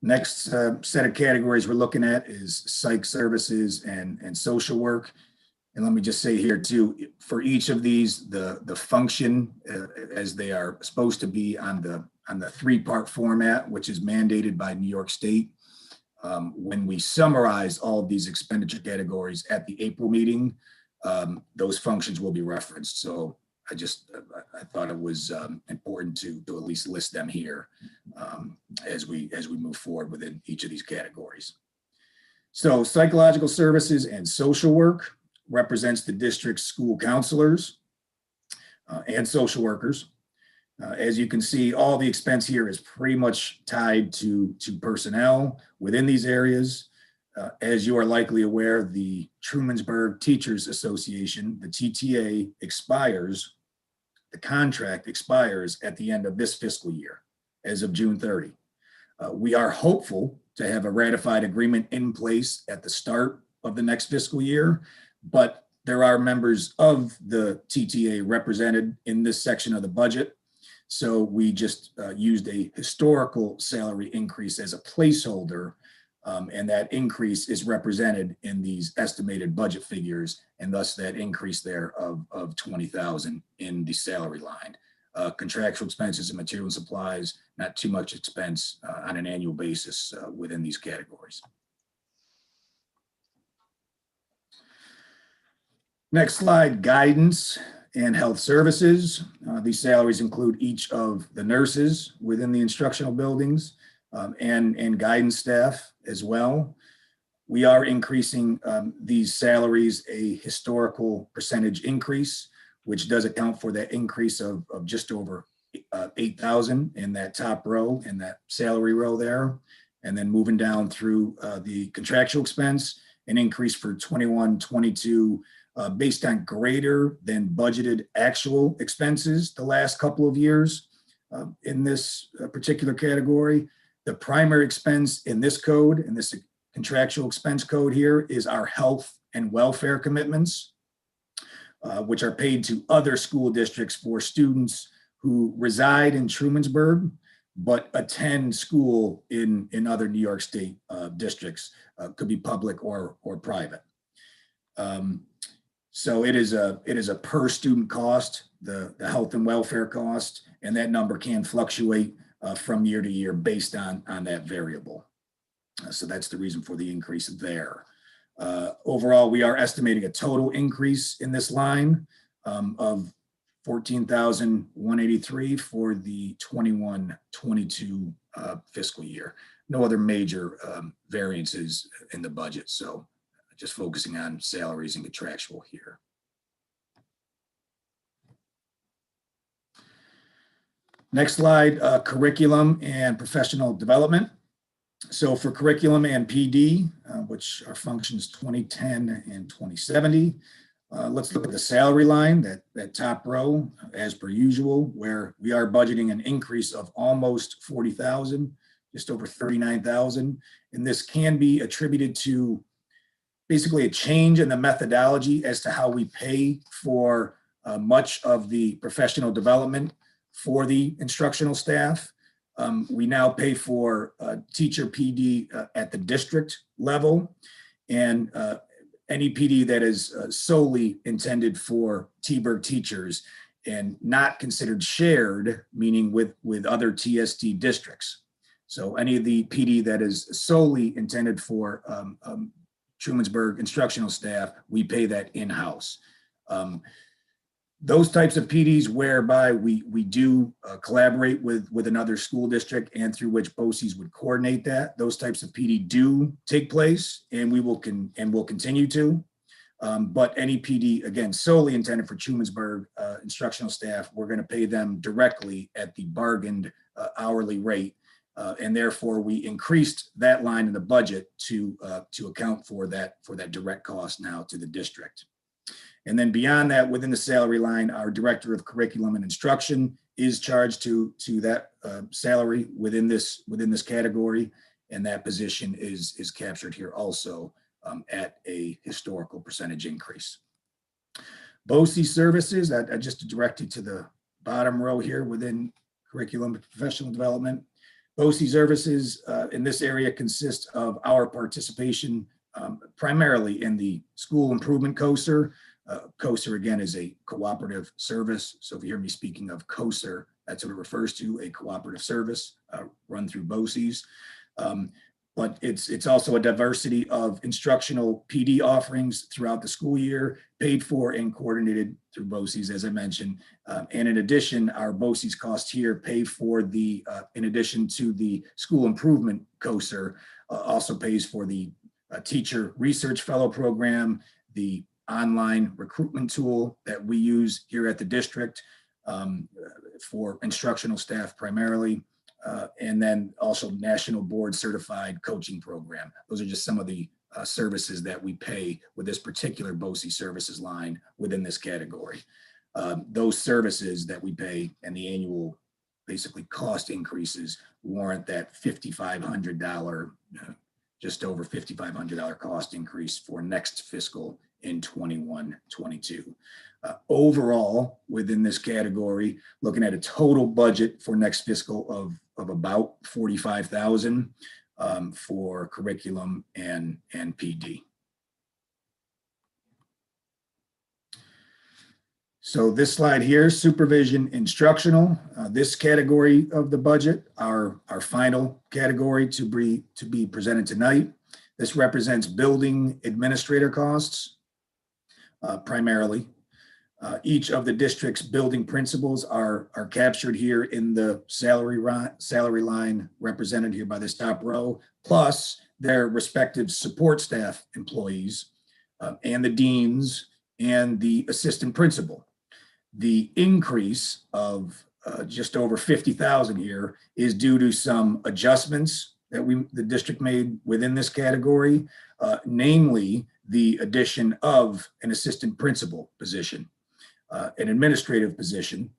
Next set of categories we're looking at is psych services and social work. And let me just say here too, for each of these, the function as they are supposed to be on the three-part format, which is mandated by New York State. When we summarize all of these expenditure categories at the April meeting, those functions will be referenced. So I thought it was important to at least list them here as we move forward within each of these categories. So psychological services and social work represents the district's school counselors and social workers. As you can see, all the expense here is pretty much tied to personnel within these areas. As you are likely aware, the Trumansburg Teachers Association, the TTA, expires. The contract expires at the end of this fiscal year, as of June 30. We are hopeful to have a ratified agreement in place at the start of the next fiscal year, but there are members of the TTA represented in this section of the budget. So we just used a historical salary increase as a placeholder, and that increase is represented in these estimated budget figures, and thus that increase there of 20,000 in the salary line. Contractual expenses and material and supplies, not too much expense on an annual basis within these categories. Next slide, guidance and health services. These salaries include each of the nurses within the instructional buildings and guidance staff as well. We are increasing these salaries a historical percentage increase, which does account for that increase of just over 8,000 in that top row, in that salary row there. And then moving down through the contractual expense, an increase for 21-22 based on greater than budgeted actual expenses the last couple of years in this particular category. The primary expense in this code, in this contractual expense code here, is our health and welfare commitments, which are paid to other school districts for students who reside in Trumansburg, but attend school in other New York State districts, could be public or private. So it is a per student cost, the health and welfare cost, and that number can fluctuate from year to year based on that variable. So that's the reason for the increase there. Overall, we are estimating a total increase in this line of 14,183 for the 21-22 fiscal year. No other major variances in the budget. So just focusing on salaries and contractual here. Next slide, curriculum and professional development. So for curriculum and PD, which are functions 2010 and 2070, let's look at the salary line, that top row, as per usual, where we are budgeting an increase of almost 40,000, just over 39,000. And this can be attributed to basically a change in the methodology as to how we pay for much of the professional development for the instructional staff. We now pay for teacher PD at the district level, and any PD that is solely intended for T-Berg teachers and not considered shared, meaning with other TSD districts. So any of the PD that is solely intended for Trumansburg instructional staff, we pay that in-house. Those types of PDs whereby we do collaborate with another school district and through which BOCES would coordinate that, those types of PD do take place, and we will continue to. But any PD, again, solely intended for Trumansburg instructional staff, we're going to pay them directly at the bargained hourly rate. And therefore, we increased that line in the budget to account for that direct cost now to the district. And then beyond that, within the salary line, our director of curriculum and instruction is charged to that salary within this category, and that position is captured here also at a historical percentage increase. BOCES services, I just directed to the bottom row here within curriculum and professional development. BOCE services in this area consist of our participation primarily in the school improvement COSER. COSER, again, is a cooperative service. So if you hear me speaking of COSER, that's what it refers to, a cooperative service run through BOCES. But it's also a diversity of instructional PD offerings throughout the school year, paid for and coordinated through BOCES, as I mentioned. And in addition, our BOCES cost here pay for the, in addition to the school improvement COSER, also pays for the teacher research fellow program, the online recruitment tool that we use here at the district for instructional staff primarily, and then also national board certified coaching program. Those are just some of the services that we pay with this particular BOCE services line within this category. Those services that we pay and the annual basically cost increases warrant that $5,500, just over $5,500 cost increase for next fiscal in 21-22. Overall, within this category, looking at a total budget for next fiscal of about $45,000 for curriculum and PD. So this slide here, supervision instructional, this category of the budget, our final category to be presented tonight. This represents building administrator costs primarily. Each of the district's building principals are captured here in the salary line represented here by this top row, plus their respective support staff employees and the deans and the assistant principal. The increase of just over 50,000 here is due to some adjustments that the district made within this category, namely the addition of an assistant principal position, an administrative position,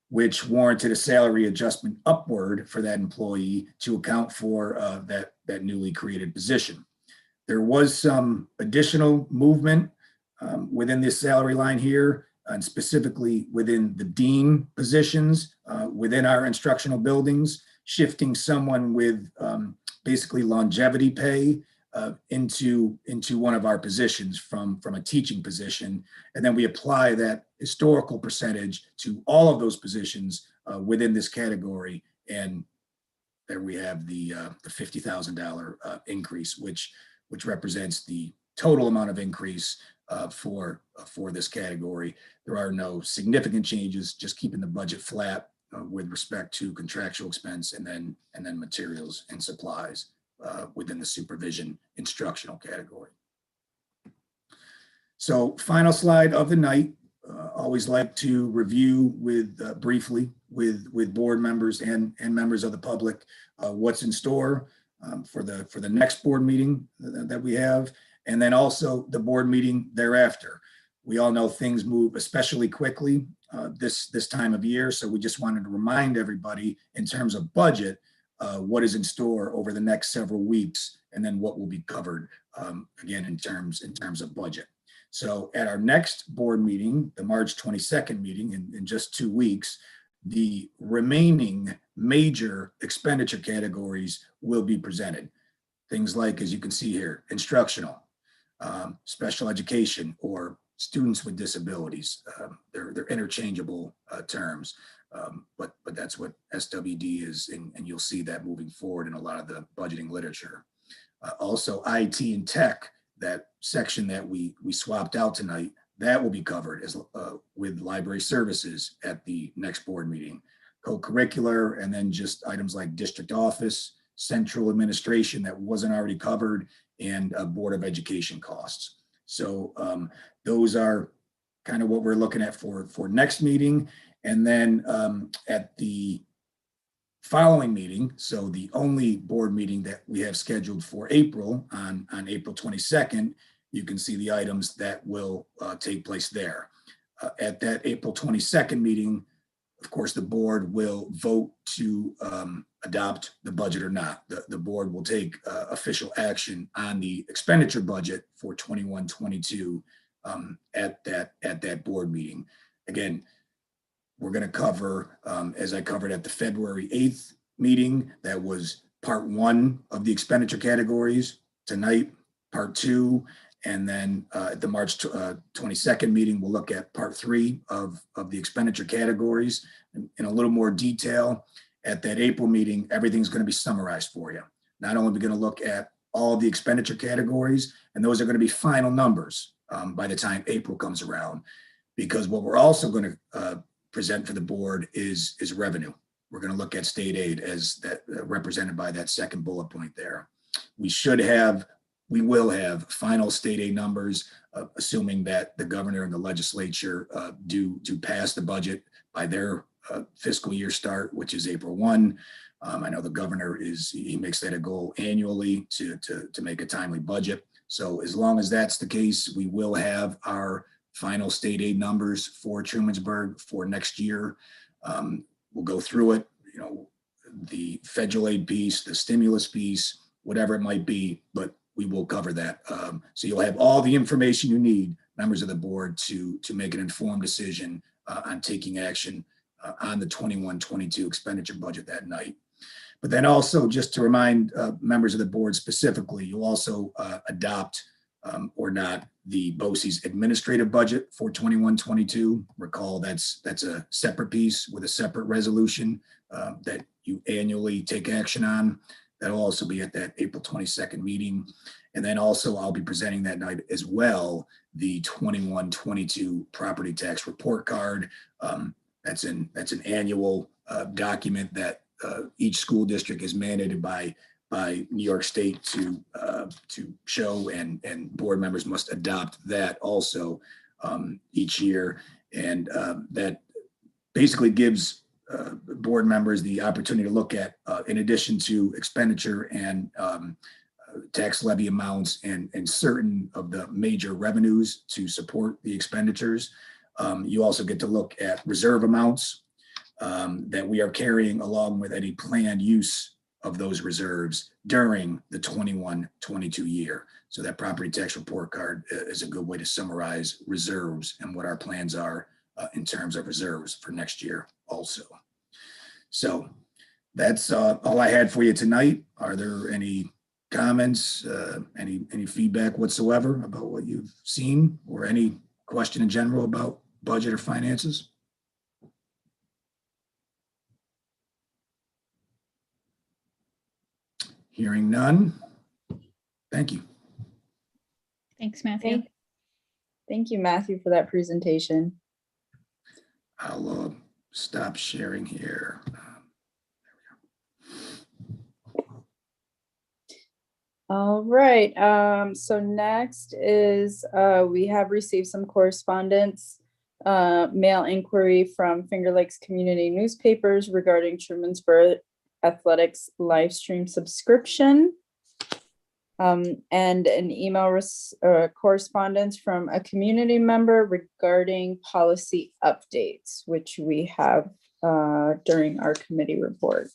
which warranted a salary adjustment upward for that employee to account for that newly created position. There was some additional movement within this salary line here, and specifically within the dean positions within our instructional buildings, shifting someone with basically longevity pay into one of our positions from a teaching position. And then we apply that historical percentage to all of those positions within this category. And there we have the $50,000 increase, which represents the total amount of increase for this category. There are no significant changes, just keeping the budget flat with respect to contractual expense and then materials and supplies within the supervision instructional category. So final slide of the night. Always like to review briefly with board members and members of the public what's in store for the next board meeting that we have, and then also the board meeting thereafter. We all know things move especially quickly this time of year, so we just wanted to remind everybody in terms of budget what is in store over the next several weeks, and then what will be covered again in terms of budget. So at our next board meeting, the March 22nd meeting in just 2 weeks, the remaining major expenditure categories will be presented. Things like, as you can see here, instructional, special education, or students with disabilities. They're interchangeable terms, but that's what SWD is, and you'll see that moving forward in a lot of the budgeting literature. Also, IT and tech, that section that we swapped out tonight, that will be covered as with library services at the next board meeting. Co-curricular, and then just items like district office, central administration that wasn't already covered, and Board of Education costs. So those are kind of what we're looking at for next meeting. And then at the following meeting, so the only board meeting that we have scheduled for April, on April 22nd, you can see the items that will take place there. At that April 22nd meeting, of course, the board will vote to adopt the budget or not. The board will take official action on the expenditure budget for 21-22 at that board meeting. Again, we're going to cover, as I covered at the February 8th meeting, that was part 1 of the expenditure categories. Tonight, part 2, and then at the March 22nd meeting, we'll look at part 3 of the expenditure categories in a little more detail. At that April meeting, everything's going to be summarized for you. Not only are we going to look at all the expenditure categories, and those are going to be final numbers by the time April comes around, because what we're also going to present for the board is revenue. We're going to look at state aid as that represented by that second bullet point there. We will have final state aid numbers, assuming that the governor and the legislature do pass the budget by their fiscal year start, which is April 1. I know the governor he makes that a goal annually to make a timely budget. So as long as that's the case, we will have our final state aid numbers for Trumansburg for next year. We'll go through it, the federal aid piece, the stimulus piece, whatever it might be, but we will cover that. So you'll have all the information you need, members of the board, to make an informed decision on taking action on the 21-22 expenditure budget that night. But then also, just to remind members of the board specifically, you'll also adopt or not the BOCES administrative budget for 21-22. Recall that's a separate piece with a separate resolution that you annually take action on. That'll also be at that April 22nd meeting. And then also I'll be presenting that night as well, the 21-22 property tax report card. That's an annual document that each school district is mandated by New York State to show, and board members must adopt that also each year. And that basically gives board members the opportunity to look at, in addition to expenditure and tax levy amounts and certain of the major revenues to support the expenditures, you also get to look at reserve amounts that we are carrying, along with any planned use of those reserves during the 21-22 year. So that property tax report card is a good way to summarize reserves and what our plans are in terms of reserves for next year also. So that's all I had for you tonight. Are there any comments, any feedback whatsoever about what you've seen, or any question in general about budget or finances? Hearing none. Thank you. Thanks, Matthew. Thank you, Matthew, for that presentation. I'll stop sharing here. All right. So next is we have received some correspondence, mail inquiry from Finger Lakes Community Newspapers regarding Trumansburg Athletics live stream subscription, and an email correspondence from a community member regarding policy updates, which we have during our committee report.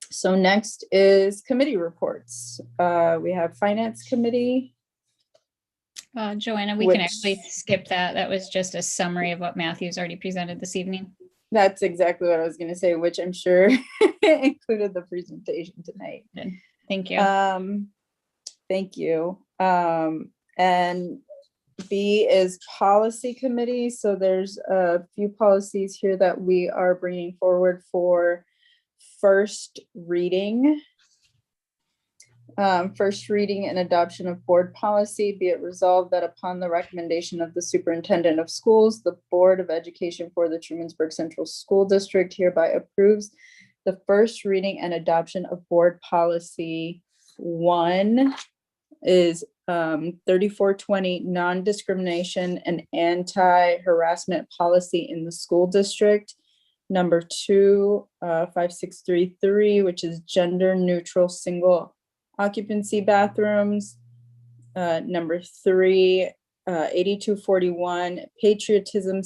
So next is committee reports. We have Finance Committee. Joanna, we can actually skip that. That was just a summary of what Matthew's already presented this evening. That's exactly what I was going to say, which I'm sure included the presentation tonight. Thank you. Thank you. And B is Policy Committee. So there's a few policies here that we are bringing forward for first reading. First reading and adoption of board policy. Be it resolved that upon the recommendation of the superintendent of schools, the Board of Education for the Trumansburg Central School District hereby approves the first reading and adoption of board policy. One is 3420, non-discrimination and anti-harassment policy in the school district. Number 2, 5633, which is gender neutral single occupancy bathrooms. Number 3, 8241, patriotism,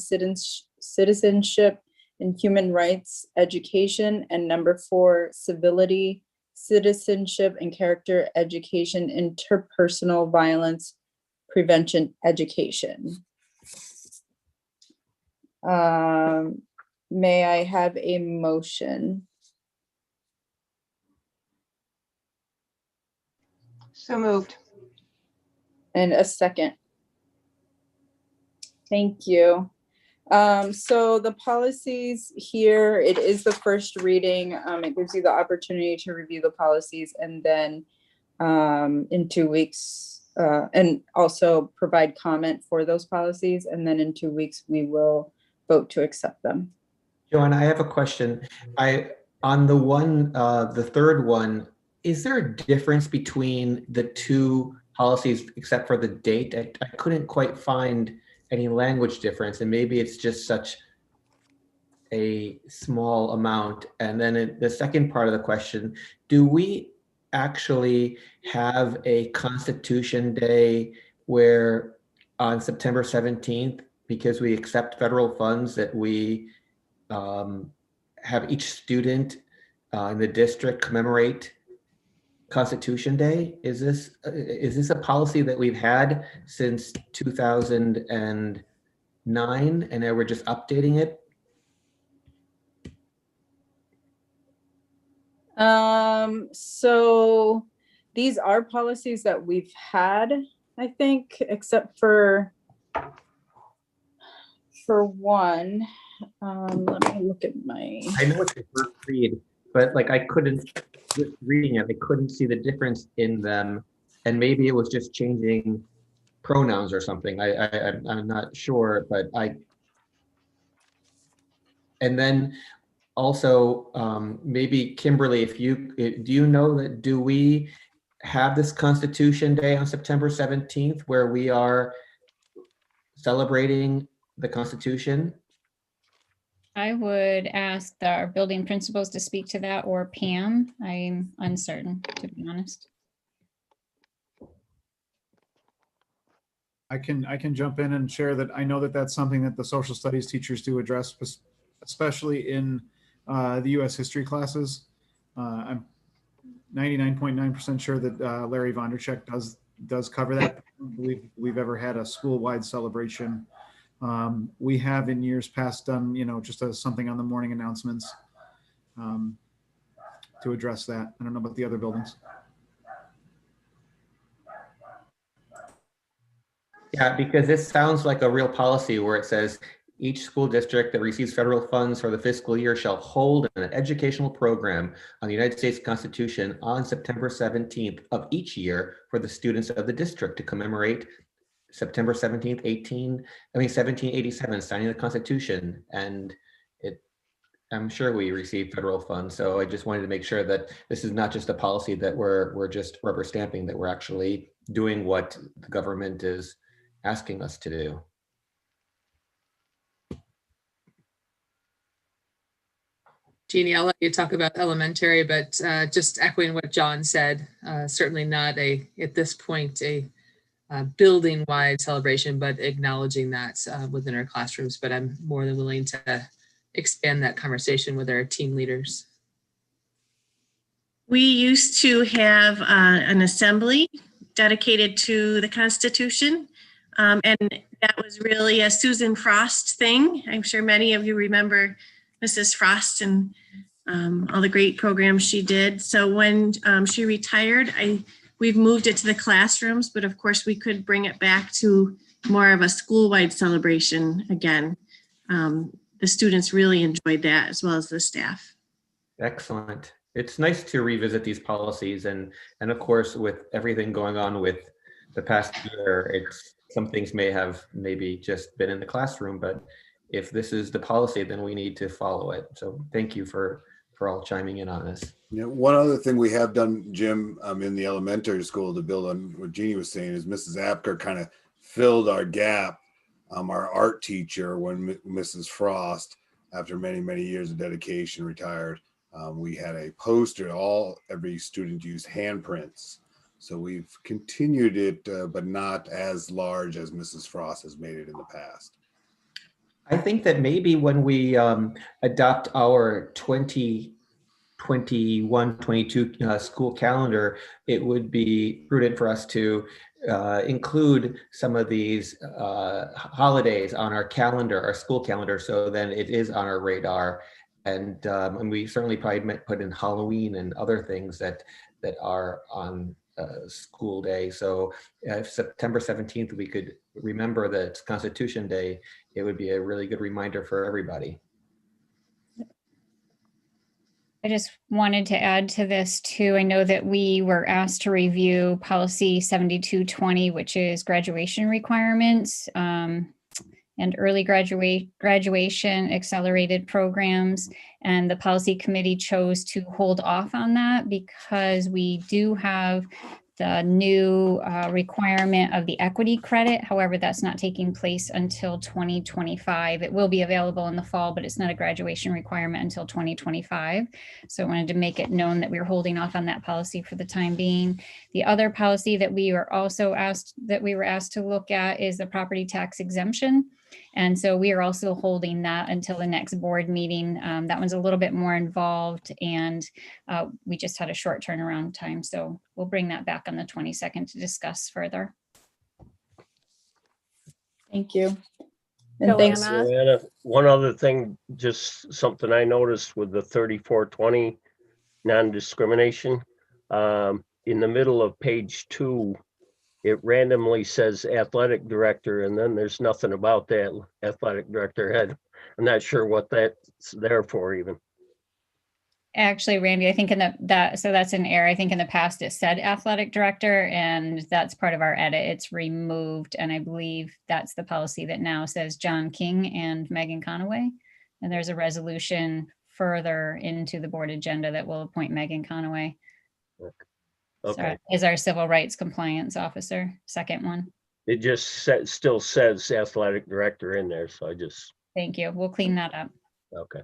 citizenship, and human rights education. And number 4, civility, citizenship, and character education, interpersonal violence prevention education. May I have a motion? So moved. And a second. Thank you. So the policies here, it is the first reading. It gives you the opportunity to review the policies and then in 2 weeks, and also provide comment for those policies. And then in 2 weeks, we will vote to accept them. Joanna, I have a question. On the third one, is there a difference between the two policies except for the date? I couldn't quite find any language difference, and maybe it's just such a small amount. And then the second part of the question, do we actually have a Constitution Day where on September 17th, because we accept federal funds, that we have each student in the district commemorate Constitution Day? Is this a policy that we've had since 2009 and now we're just updating it? So these are policies that we've had, I think, except for one. Let me look at my. I know it's the first read, but like I couldn't, just reading it, I couldn't see the difference in them, and maybe it was just changing pronouns or something. I'm not sure, but and then also maybe Kimberly, do you know that, do we have this Constitution Day on September 17th where we are celebrating the Constitution? I would ask our building principals to speak to that, or Pam. I'm uncertain, to be honest. I can jump in and share that I know that that's something that the social studies teachers do address, especially in the U.S. history classes. I'm 99.9% sure that Larry Vondercheck does cover that. I don't believe we've ever had a school-wide celebration. We have in years past done, just something on the morning announcements to address that. I don't know about the other buildings. Yeah, because this sounds like a real policy where it says each school district that receives federal funds for the fiscal year shall hold an educational program on the United States Constitution on September 17th of each year for the students of the district to commemorate September 17th, 1787, signing the Constitution. And I'm sure we receive federal funds. So I just wanted to make sure that this is not just a policy that we're just rubber stamping, that we're actually doing what the government is asking us to do. Jeannie, I'll let you talk about elementary, but just echoing what John said, certainly not at this point, a building-wide celebration, but acknowledging that within our classrooms. But I'm more than willing to expand that conversation with our team leaders. We used to have an assembly dedicated to the Constitution, and that was really a Susan Frost thing. I'm sure many of you remember Mrs. Frost and all the great programs she did. So when she retired, we've moved it to the classrooms, but of course we could bring it back to more of a school-wide celebration again. The students really enjoyed that, as well as the staff. Excellent. It's nice to revisit these policies, and of course, with everything going on with the past year, some things may have maybe just been in the classroom, but if this is the policy, then we need to follow it. So thank you for all chiming in on this. Yeah, one other thing we have done, Jim, in the elementary school, to build on what Jeannie was saying, is Mrs. Apker kind of filled our gap. Our art teacher, when Mrs. Frost, after many, many years of dedication, retired, we had a poster. Every student used handprints. So we've continued it, but not as large as Mrs. Frost has made it in the past. I think that maybe when we adopt our 2021-22 school calendar, it would be prudent for us to include some of these holidays on our calendar, our school calendar, so then it is on our radar. And we certainly probably put in Halloween and other things that are on school day. So if September 17th, we could remember that it's Constitution Day, it would be a really good reminder for everybody. I just wanted to add to this too. I know that we were asked to review policy 7220, which is graduation requirements and early graduation accelerated programs. And the policy committee chose to hold off on that because we do have the new requirement of the equity credit. However, that's not taking place until 2025. It will be available in the fall, but it's not a graduation requirement until 2025. So I wanted to make it known that we were holding off on that policy for the time being. The other policy that we were asked to look at is the property tax exemption. And so we are also holding that until the next board meeting. That one's a little bit more involved, and we just had a short turnaround time. So we'll bring that back on the 22nd to discuss further. Thank you. And thanks. Joanna, one other thing, just something I noticed with the 3420 non-discrimination. In the middle of page 2, it randomly says athletic director, and then there's nothing about that athletic director head. I'm not sure what that's there for even. Actually, Randy, I think so that's an error. I think in the past it said athletic director, and that's part of our edit. It's removed, and I believe that's the policy that now says John King and Megan Conaway. And there's a resolution further into the board agenda that will appoint Megan Conaway. Okay. As our civil rights compliance officer, second one. It just still says athletic director in there, so I just. Thank you. We'll clean that up. Okay.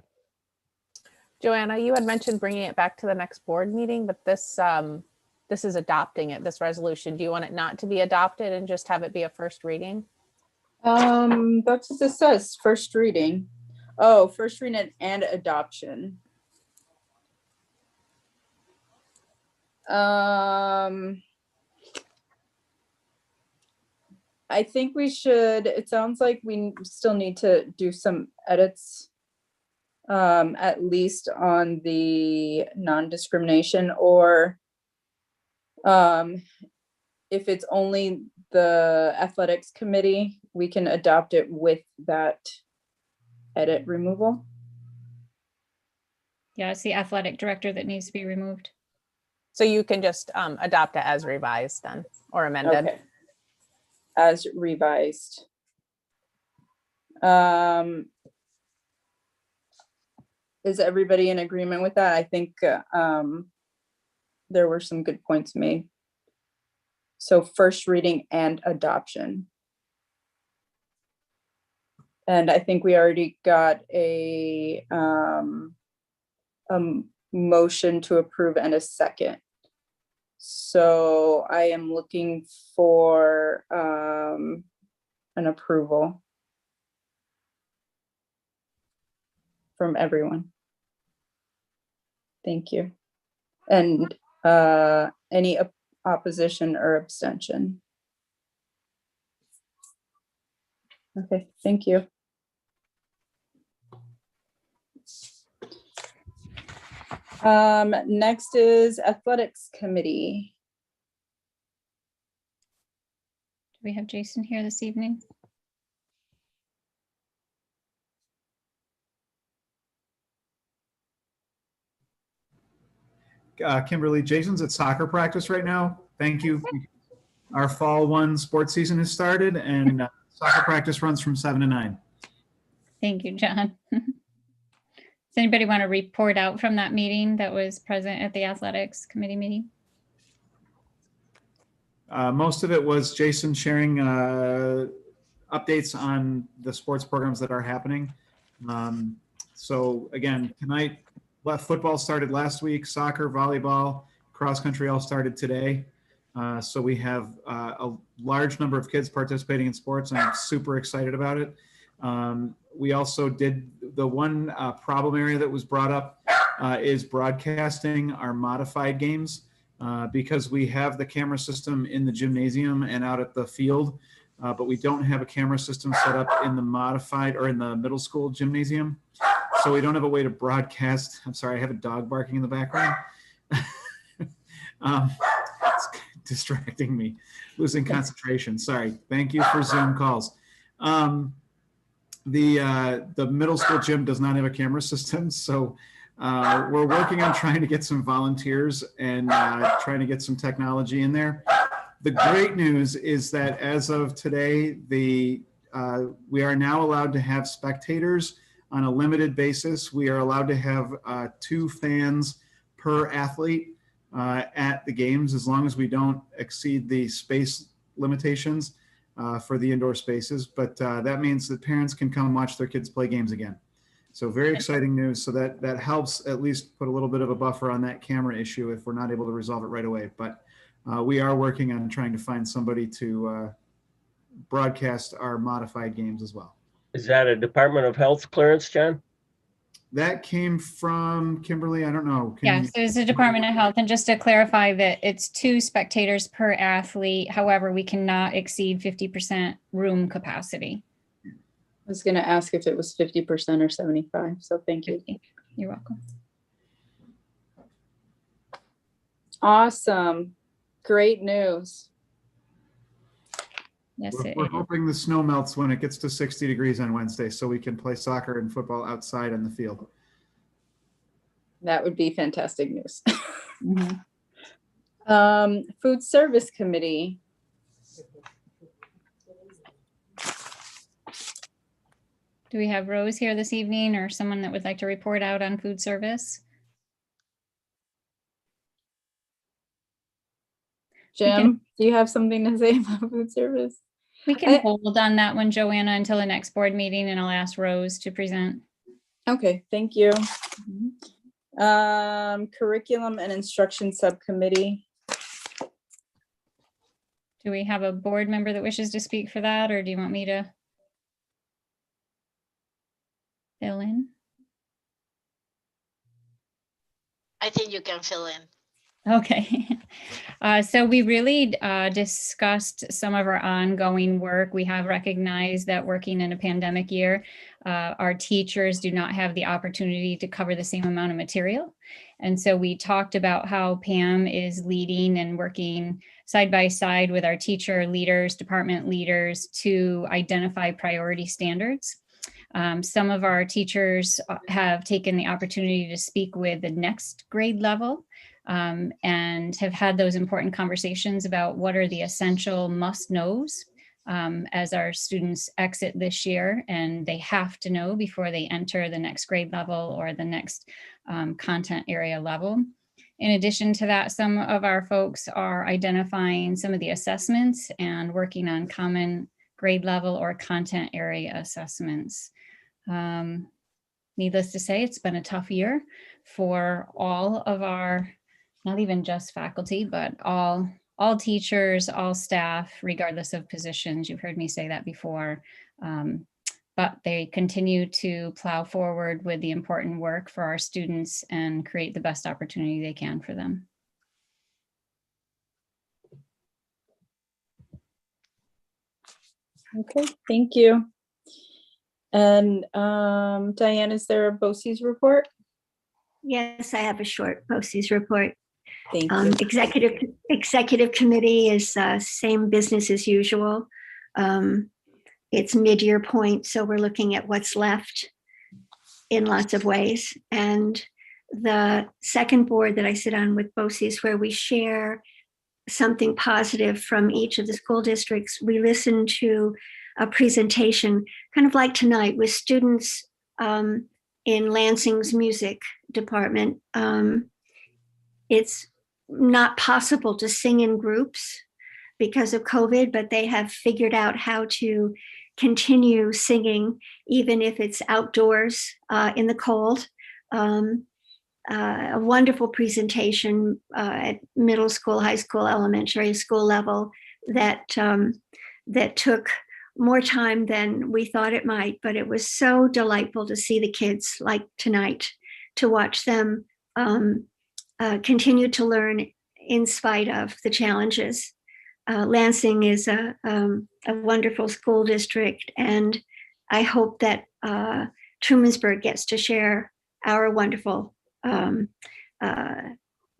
Joanna, you had mentioned bringing it back to the next board meeting, but this is adopting it, this resolution. Do you want it not to be adopted and just have it be a first reading? That's what this says, first reading. Oh, first reading and adoption. I think we should, it sounds like we still need to do some edits, at least on the non-discrimination, or if it's only the athletics committee, we can adopt it with that edit removal. Yeah, it's the athletic director that needs to be removed. So you can just adopt it as revised then, or amended. Okay. As revised. Is everybody in agreement with that? I think there were some good points made. So first reading and adoption. And I think we already got a motion to approve and a second. So I am looking for an approval from everyone. Thank you. And any opposition or abstention? Okay, thank you. Next is athletics committee. Do we have Jason here this evening? Kimberly, Jason's at soccer practice right now. Thank you. Our fall 1 sports season has started, and soccer practice runs from 7 to 9. Thank you, John. Does anybody want to report out from that meeting that was present at the athletics committee meeting? Most of it was Jason sharing updates on the sports programs that are happening. So again, tonight, football started last week, soccer, volleyball, cross country all started today. So we have a large number of kids participating in sports, and I'm super excited about it. We also did the one problem area that was brought up is broadcasting our modified games. because we have the camera system in the gymnasium and out at the field, but we don't have a camera system set up in the modified or in the middle school gymnasium. So we don't have a way to broadcast. I'm sorry, I have a dog barking in the background. It's distracting me, losing concentration. Sorry. Thank you for Zoom calls. The middle school gym does not have a camera system, so we're working on trying to get some volunteers and trying to get some technology in there. The great news is that as of today, we are now allowed to have spectators on a limited basis. We are allowed to have 2 fans per athlete at the games, as long as we don't exceed the space limitations for the indoor spaces. But that means that parents can come and watch their kids play games again. So very exciting news. So that helps at least put a little bit of a buffer on that camera issue if we're not able to resolve it right away. But we are working on trying to find somebody to broadcast our modified games as well. Is that a Department of Health clearance, John? That came from Kimberly. I don't know. Yes, there's a Department of Health. And just to clarify that it's 2 spectators per athlete. However, we cannot exceed 50% room capacity. I was going to ask if it was 50% or 75. So thank you. You're welcome. Awesome. Great news. Yes, we're hoping the snow melts when it gets to 60 degrees on Wednesday so we can play soccer and football outside on the field. That would be fantastic news. Mm-hmm. Food Service Committee. Do we have Rose here this evening or someone that would like to report out on food service? Jim, do you have something to say about food service? We can hold on that one, Joanna, until the next board meeting, and I'll ask Rose to present. Okay, thank you. Curriculum and Instruction Subcommittee. Do we have a board member that wishes to speak for that, or do you want me to fill in? I think you can fill in. Okay. So we really discussed some of our ongoing work. We have recognized that working in a pandemic year, our teachers do not have the opportunity to cover the same amount of material. And so we talked about how Pam is leading and working side by side with our teacher leaders, department leaders to identify priority standards. Some of our teachers have taken the opportunity to speak with the next grade level and have had those important conversations about what are the essential must-knows as our students exit this year, and they have to know before they enter the next grade level or the next content area level. In addition to that, some of our folks are identifying some of the assessments and working on common grade level or content area assessments. Needless to say, it's been a tough year for all of our, not even just faculty, but all teachers, all staff, regardless of positions. You've heard me say that before. But they continue to plow forward with the important work for our students and create the best opportunity they can for them. Okay, thank you. And Diane, is there a BOCES report? Yes, I have a short BOCES report. Thank you. Executive committee is same business as usual. It's mid-year point, so we're looking at what's left in lots of ways. And the second board that I sit on with BOCES, where we share something positive from each of the school districts, we listen to a presentation, kind of like tonight, with students in Lansing's music department. It's not possible to sing in groups because of COVID, but they have figured out how to continue singing, even if it's outdoors in the cold. A wonderful presentation at middle school, high school, elementary school level that took more time than we thought it might, but it was so delightful to see the kids like tonight, to watch them continue to learn in spite of the challenges. Lansing is a wonderful school district, and I hope that Trumansburg gets to share our wonderful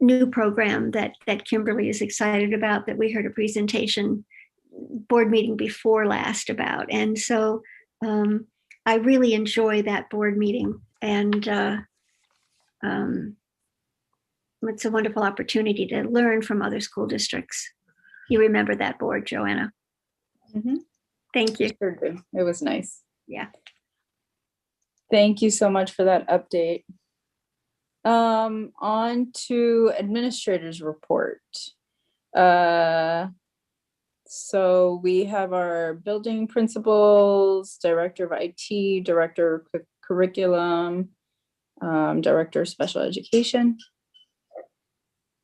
new program that Kimberly is excited about, that we heard a presentation board meeting before last about. And so I really enjoy that board meeting, and it's a wonderful opportunity to learn from other school districts. You remember that board, Joanna? Mm-hmm. Thank you. Sure do. It was nice. Yeah. Thank you so much for that update. On to administrator's report. So we have our building principals, director of IT, director of curriculum, director of special education.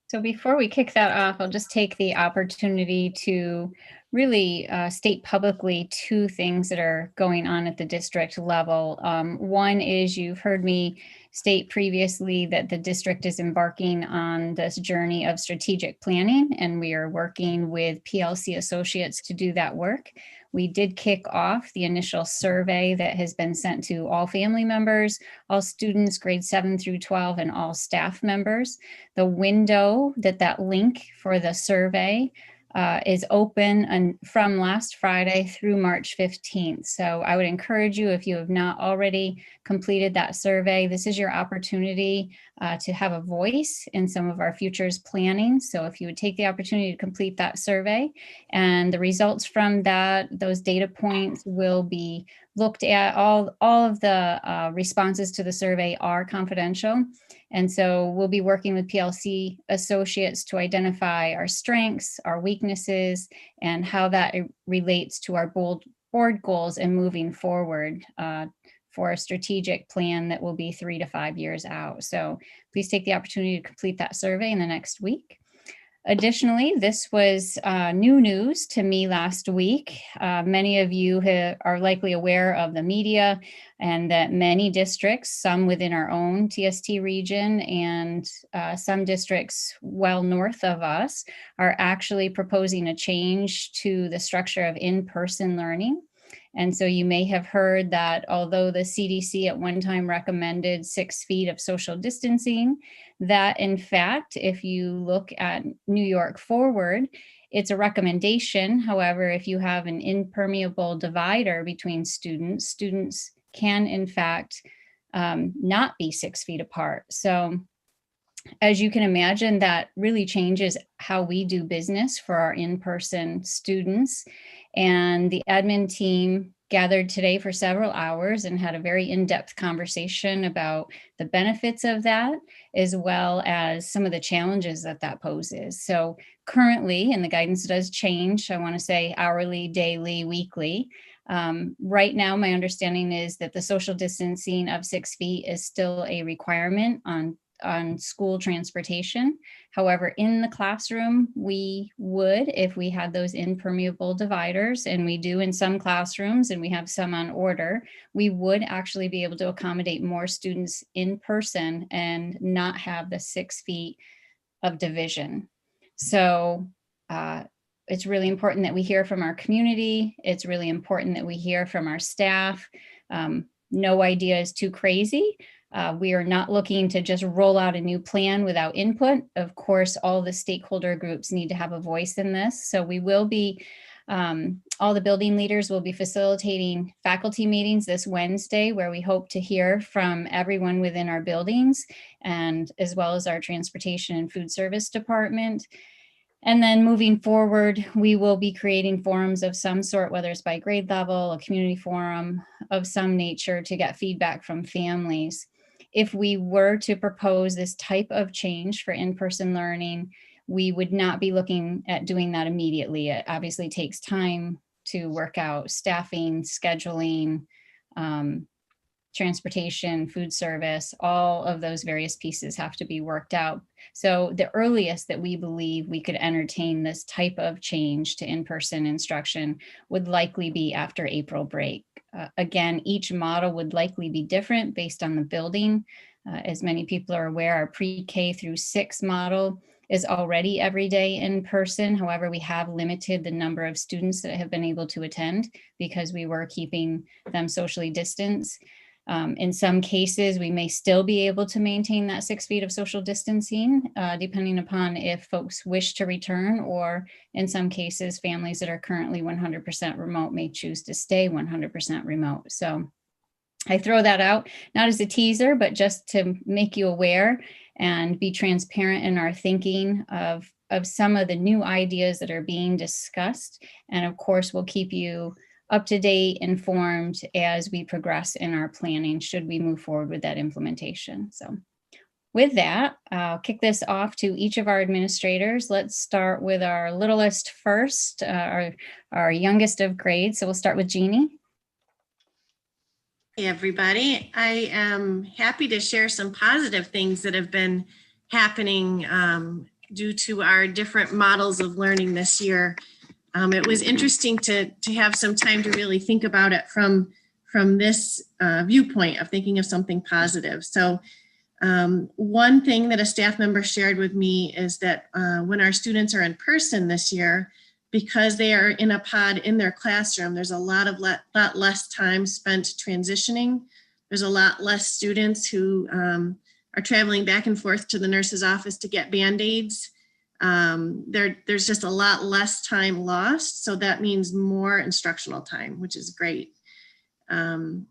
So before we kick that off, I'll just take the opportunity to really state publicly two things that are going on at the district level. One is, you've heard me state previously that the district is embarking on this journey of strategic planning, and we are working with PLC associates to do that work. We did kick off the initial survey that has been sent to all family members, all students grades 7 through 12, and all staff members. The window that link for the survey is open from last Friday through March 15th. So I would encourage you, if you have not already completed that survey, this is your opportunity to have a voice in some of our futures planning. So if you would take the opportunity to complete that survey, and the results from those data points will be looked at. All of the responses to the survey are confidential. And so we'll be working with PLC associates to identify our strengths, our weaknesses, and how that relates to our board goals and moving forward for a strategic plan that will be 3 to 5 years out. So please take the opportunity to complete that survey in the next week. Additionally, this was new news to me last week. Many of you are likely aware of the media, and that many districts, some within our own TST region and some districts well north of us, are actually proposing a change to the structure of in-person learning. And so you may have heard that although the CDC at one time recommended 6 feet of social distancing, that in fact, if you look at New York Forward, it's a recommendation. However, if you have an impermeable divider between students can in fact not be 6 feet apart. So as you can imagine, that really changes how we do business for our in-person students. And the admin team gathered today for several hours and had a very in-depth conversation about the benefits of that, as well as some of the challenges that poses. So currently, and the guidance does change, I want to say hourly, daily, weekly. Right now, my understanding is that the social distancing of 6 feet is still a requirement on school transportation. However, in the classroom, we would, if we had those impermeable dividers, and we do in some classrooms, and we have some on order, we would actually be able to accommodate more students in person and not have the 6 feet of division. So it's really important that we hear from our community. It's really important that we hear from our staff. No idea is too crazy. We are not looking to just roll out a new plan without input. Of course, all the stakeholder groups need to have a voice in this. So we will be, all the building leaders will be facilitating faculty meetings this Wednesday, where we hope to hear from everyone within our buildings, and as well as our transportation and food service department. And then moving forward, we will be creating forums of some sort, whether it's by grade level, a community forum of some nature, to get feedback from families. If we were to propose this type of change for in-person learning, we would not be looking at doing that immediately. It obviously takes time to work out staffing, scheduling, transportation, food service, all of those various pieces have to be worked out. So the earliest that we believe we could entertain this type of change to in-person instruction would likely be after April break. Again, each model would likely be different based on the building. As many people are aware, our pre-K through 6 model is already every day in person. However, we have limited the number of students that have been able to attend because we were keeping them socially distanced. In some cases, we may still be able to maintain that 6 feet of social distancing, depending upon if folks wish to return, or in some cases, families that are currently 100% remote may choose to stay 100% remote. So I throw that out, not as a teaser, but just to make you aware and be transparent in our thinking of some of the new ideas that are being discussed. And of course, we'll keep you up to date, informed as we progress in our planning, should we move forward with that implementation. So with that, I'll kick this off to each of our administrators. Let's start with our littlest first, our youngest of grades. So we'll start with Jeannie. Hey everybody, I am happy to share some positive things that have been happening due to our different models of learning this year. It was interesting to have some time to really think about it from this viewpoint of thinking of something positive. So one thing that a staff member shared with me is that when our students are in person this year, because they are in a pod in their classroom, there's a lot less time spent transitioning. There's a lot less students who are traveling back and forth to the nurse's office to get Band-Aids. There's just a lot less time lost. So that means more instructional time, which is great. The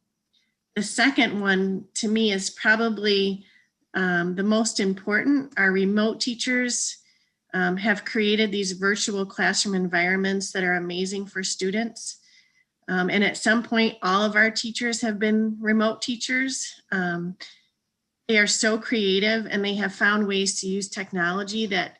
second one to me is probably the most important. Our remote teachers have created these virtual classroom environments that are amazing for students. And at some point, all of our teachers have been remote teachers. They are so creative and they have found ways to use technology that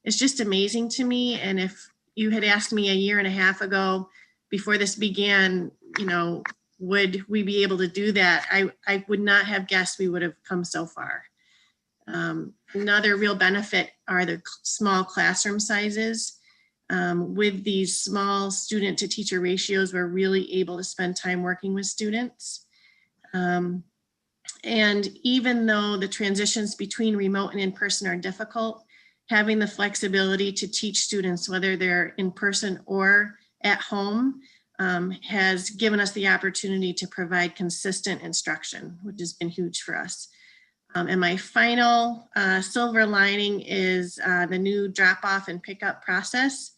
is just amazing to me. And if you had asked me a year and a half ago before this began, you know, would we be able to do that? I would not have guessed we would have come so far. Another real benefit are the small classroom sizes. With these small student to teacher ratios, we're really able to spend time working with students. And even though the transitions between remote and in-person are difficult, having the flexibility to teach students, whether they're in person or at home, has given us the opportunity to provide consistent instruction, which has been huge for us. And my final silver lining is the new drop-off and pickup process.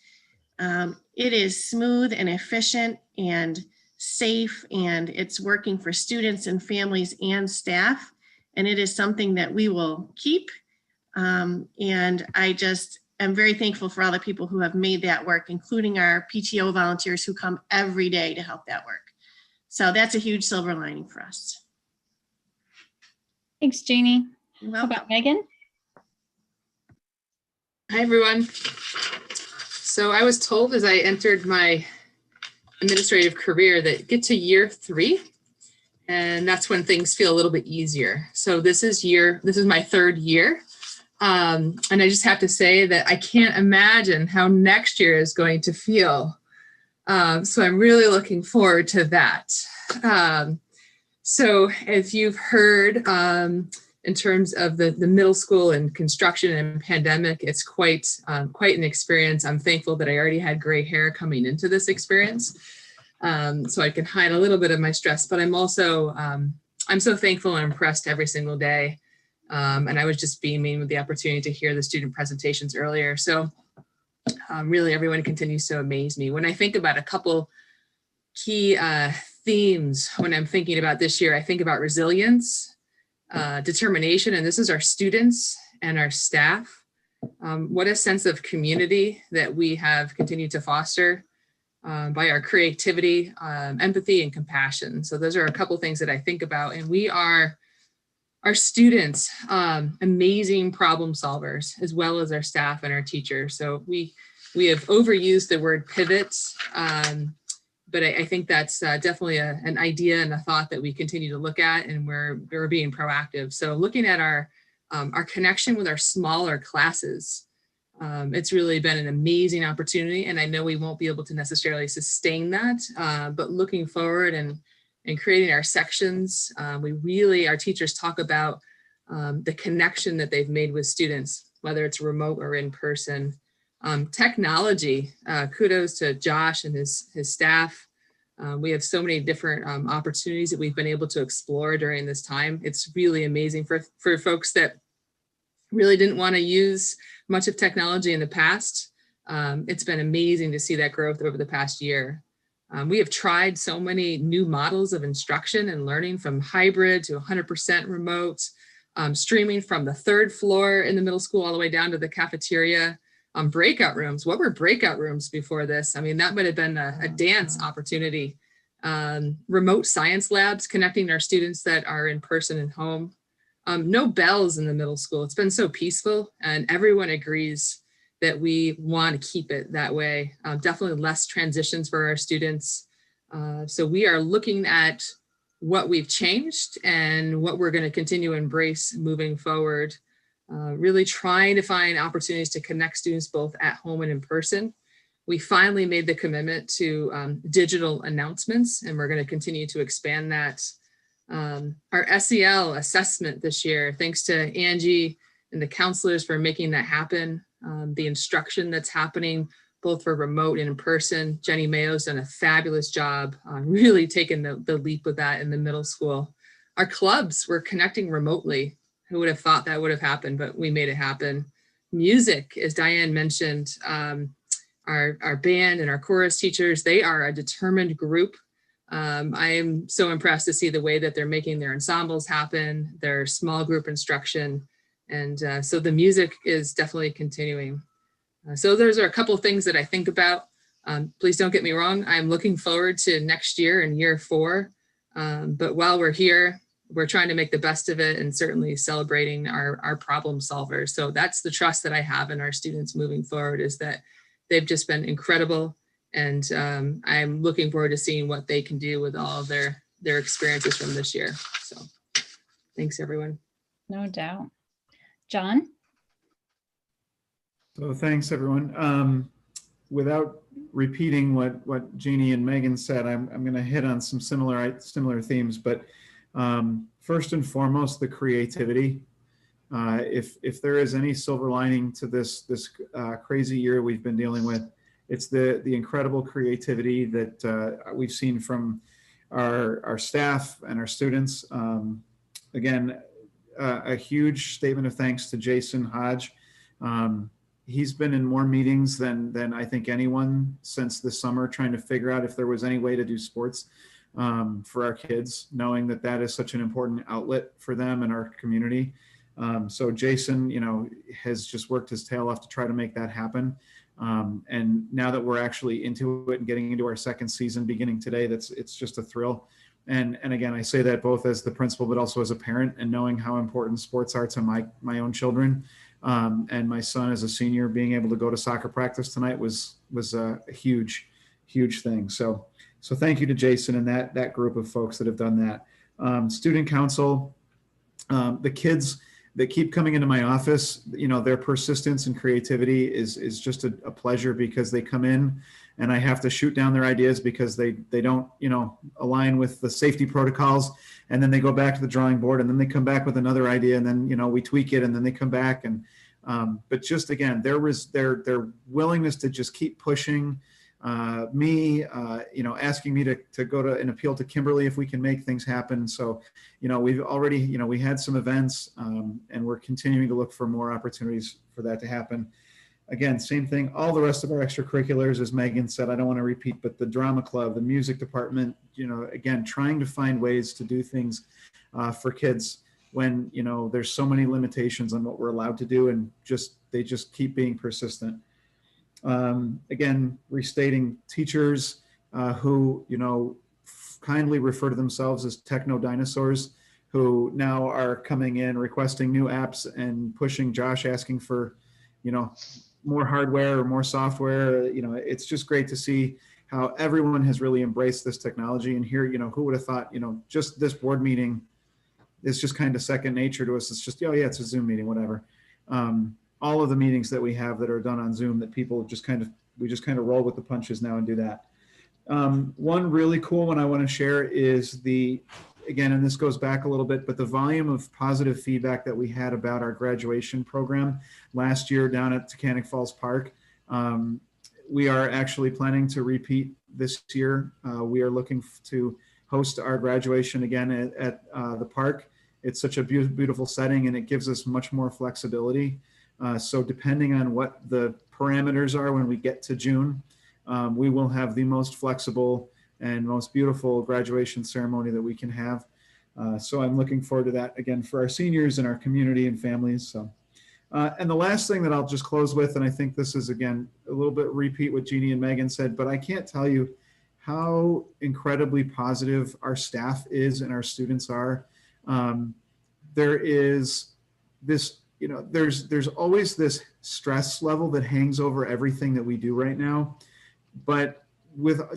It is smooth and efficient and safe, and it's working for students and families and staff. And it is something that we will keep. And I just am very thankful for all the people who have made that work, including our PTO volunteers who come every day to help that work. So that's a huge silver lining for us. Thanks, Jeannie. How about Megan? Hi, everyone. So I was told as I entered my administrative career that get to year 3, and that's when things feel a little bit easier. So this is my 3rd year. And I just have to say that I can't imagine how next year is going to feel. So I'm really looking forward to that. So as you've heard, in terms of the middle school and construction and pandemic, it's quite an experience. I'm thankful that I already had gray hair coming into this experience, so I can hide a little bit of my stress. But I'm also I'm so thankful and impressed every single day. And I was just beaming with the opportunity to hear the student presentations earlier. So really, everyone continues to amaze me. When I think about a couple key themes when I'm thinking about this year, I think about resilience, determination, and this is our students and our staff. What a sense of community that we have continued to foster by our creativity, empathy, and compassion. So those are a couple things that I think about. And we are, our students, amazing problem solvers, as well as our staff and our teachers. So we have overused the word pivot, but I think that's definitely an idea and a thought that we continue to look at, and we're being proactive. So looking at our connection with our smaller classes, it's really been an amazing opportunity, and I know we won't be able to necessarily sustain that, but looking forward and creating our sections, our teachers talk about the connection that they've made with students. whether it's remote or in person. Technology, kudos to Josh and his staff. We have so many different opportunities that we've been able to explore during this time. It's really amazing for folks that really didn't want to use much of technology in the past. It's been amazing to see that growth over the past year. We have tried so many new models of instruction and learning, from hybrid to 100% remote, streaming from the third floor in the middle school all the way down to the cafeteria. Breakout rooms. What were breakout rooms before this? I mean, that might have been a dance opportunity. Remote science labs, connecting our students that are in person and home. No bells in the middle school. It's been so peaceful, and everyone agrees that we want to keep it that way. Definitely less transitions for our students. So we are looking at what we've changed and what we're going to continue to embrace moving forward. Really trying to find opportunities to connect students both at home and in person. We finally made the commitment to digital announcements, and we're going to continue to expand that. Our SEL assessment this year, thanks to Angie and the counselors for making that happen. The instruction that's happening both for remote and in person. Jenny Mayo's done a fabulous job really taking the leap with that in the middle school. Our clubs were connecting remotely. Who would have thought that would have happened, but we made it happen. Music, as Diane mentioned, our band and our chorus teachers, they are a determined group. I am so impressed to see the way that they're making their ensembles happen, their small group instruction. And so the music is definitely continuing. So those are a couple of things that I think about. Please don't get me wrong. I'm looking forward to next year and year 4. But while we're here, we're trying to make the best of it and certainly celebrating our problem solvers. So that's the trust that I have in our students moving forward, is that they've just been incredible. And I'm looking forward to seeing what they can do with all of their experiences from this year. So thanks, everyone. No doubt. John? So thanks, everyone. Without repeating what Jeannie and Megan said, I'm going to hit on some similar themes, but first and foremost, the creativity. If there is any silver lining to this crazy year we've been dealing with, it's the incredible creativity that we've seen from our staff and our students. Again, a huge statement of thanks to Jason Hodge. He's been in more meetings than I think anyone since the summer, trying to figure out if there was any way to do sports for our kids, knowing that is such an important outlet for them and our community. So Jason, has just worked his tail off to try to make that happen. And now that we're actually into it and getting into our second season beginning today, it's just a thrill. And again, I say that both as the principal, but also as a parent, and knowing how important sports are to my own children. And my son, as a senior, being able to go to soccer practice tonight was a huge thing. So thank you to Jason and that group of folks that have done that. Student council, the kids that keep coming into my office, their persistence and creativity is just a pleasure, because they come in and I have to shoot down their ideas because they don't, align with the safety protocols. And then they go back to the drawing board, and then they come back with another idea, and then, we tweak it, and then they come back. And, but just again, their willingness to just keep pushing me, asking me to go to an appeal to Kimberly if we can make things happen. So, we've already, we had some events, and we're continuing to look for more opportunities for that to happen. Again, same thing, all the rest of our extracurriculars, as Megan said, I don't want to repeat, but the drama club, the music department, again, trying to find ways to do things for kids when, there's so many limitations on what we're allowed to do, and they just keep being persistent. Again, restating teachers who, kindly refer to themselves as techno dinosaurs, who now are coming in requesting new apps and pushing Josh, asking for, more hardware or more software. It's just great to see how everyone has really embraced this technology. And here, who would have thought, just this board meeting is just kind of second nature to us. It's just, oh yeah, it's a Zoom meeting, whatever. All of the meetings that we have that are done on Zoom, that people we just kind of roll with the punches now and do that. One really cool one I want to share is the again, and this goes back a little bit, but the volume of positive feedback that we had about our graduation program last year down at Taconic Falls Park, we are actually planning to repeat this year. We are looking to host our graduation again at the park. It's such a beautiful setting, and it gives us much more flexibility. So depending on what the parameters are when we get to June, we will have the most flexible and most beautiful graduation ceremony that we can have. So I'm looking forward to that again for our seniors and our community and families. So, and the last thing that I'll just close with, and I think this is again a little bit repeat what Jeannie and Megan said, but I can't tell you how incredibly positive our staff is and our students are. There is this, you know, there's always this stress level that hangs over everything that we do right now, but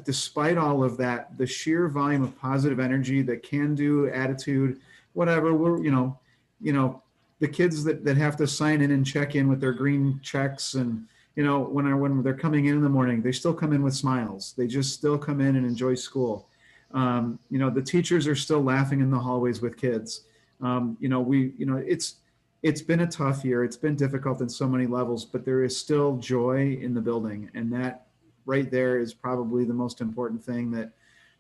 despite all of that, the sheer volume of positive energy, the can-do attitude, whatever, we're, you know, the kids that have to sign in and check in with their green checks, and, you know, when they're coming in the morning, they still come in with smiles. They just still come in and enjoy school. You know, the teachers are still laughing in the hallways with kids. You know, it's been a tough year. It's been difficult in so many levels, but there is still joy in the building, and that right there is probably the most important thing. That,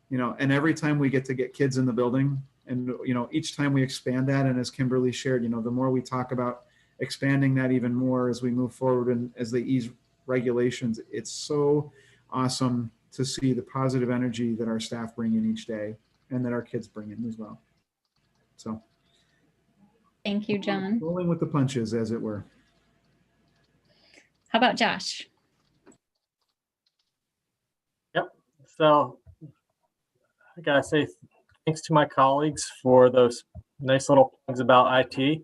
you know, and every time we get to get kids in the building, and, you know, each time we expand that, and as Kimberly shared, you know, the more we talk about expanding that even more as we move forward and as they ease regulations, it's so awesome to see the positive energy that our staff bring in each day and that our kids bring in as well. So thank you, John. Rolling with the punches, as it were. How about Josh? Yep. So I gotta say thanks to my colleagues for those nice little plugs about IT.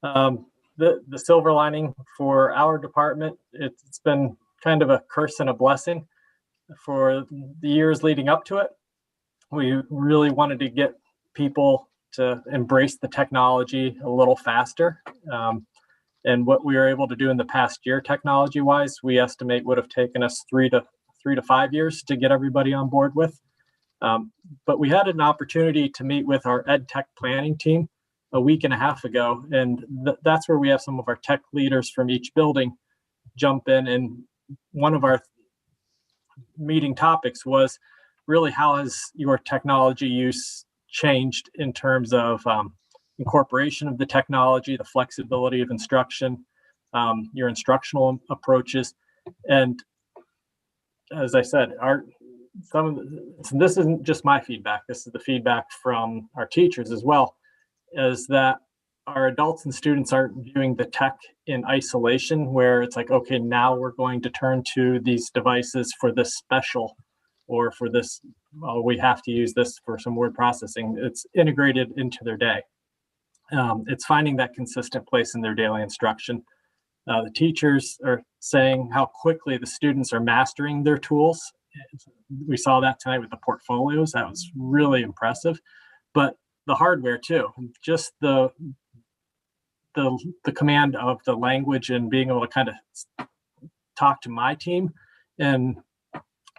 The silver lining for our department, it's been kind of a curse and a blessing for the years leading up to it. We really wanted to get people to embrace the technology a little faster. And what we were able to do in the past year, technology-wise, we estimate would have taken us 3 to 5 years to get everybody on board with. But we had an opportunity to meet with our ed tech planning team a week and a half ago, and that's where we have some of our tech leaders from each building jump in. And one of our meeting topics was really, how has your technology use changed in terms of incorporation of the technology, the flexibility of instruction, your instructional approaches. And as I said, this isn't just my feedback, this is the feedback from our teachers as well, is that our adults and students aren't viewing the tech in isolation, where it's like, okay, now we're going to turn to these devices for this special, or for this, we have to use this for some word processing. It's integrated into their day. It's finding that consistent place in their daily instruction. The teachers are saying how quickly the students are mastering their tools. We saw that tonight with the portfolios. That was really impressive. But the hardware too, just the command of the language and being able to kind of talk to my team and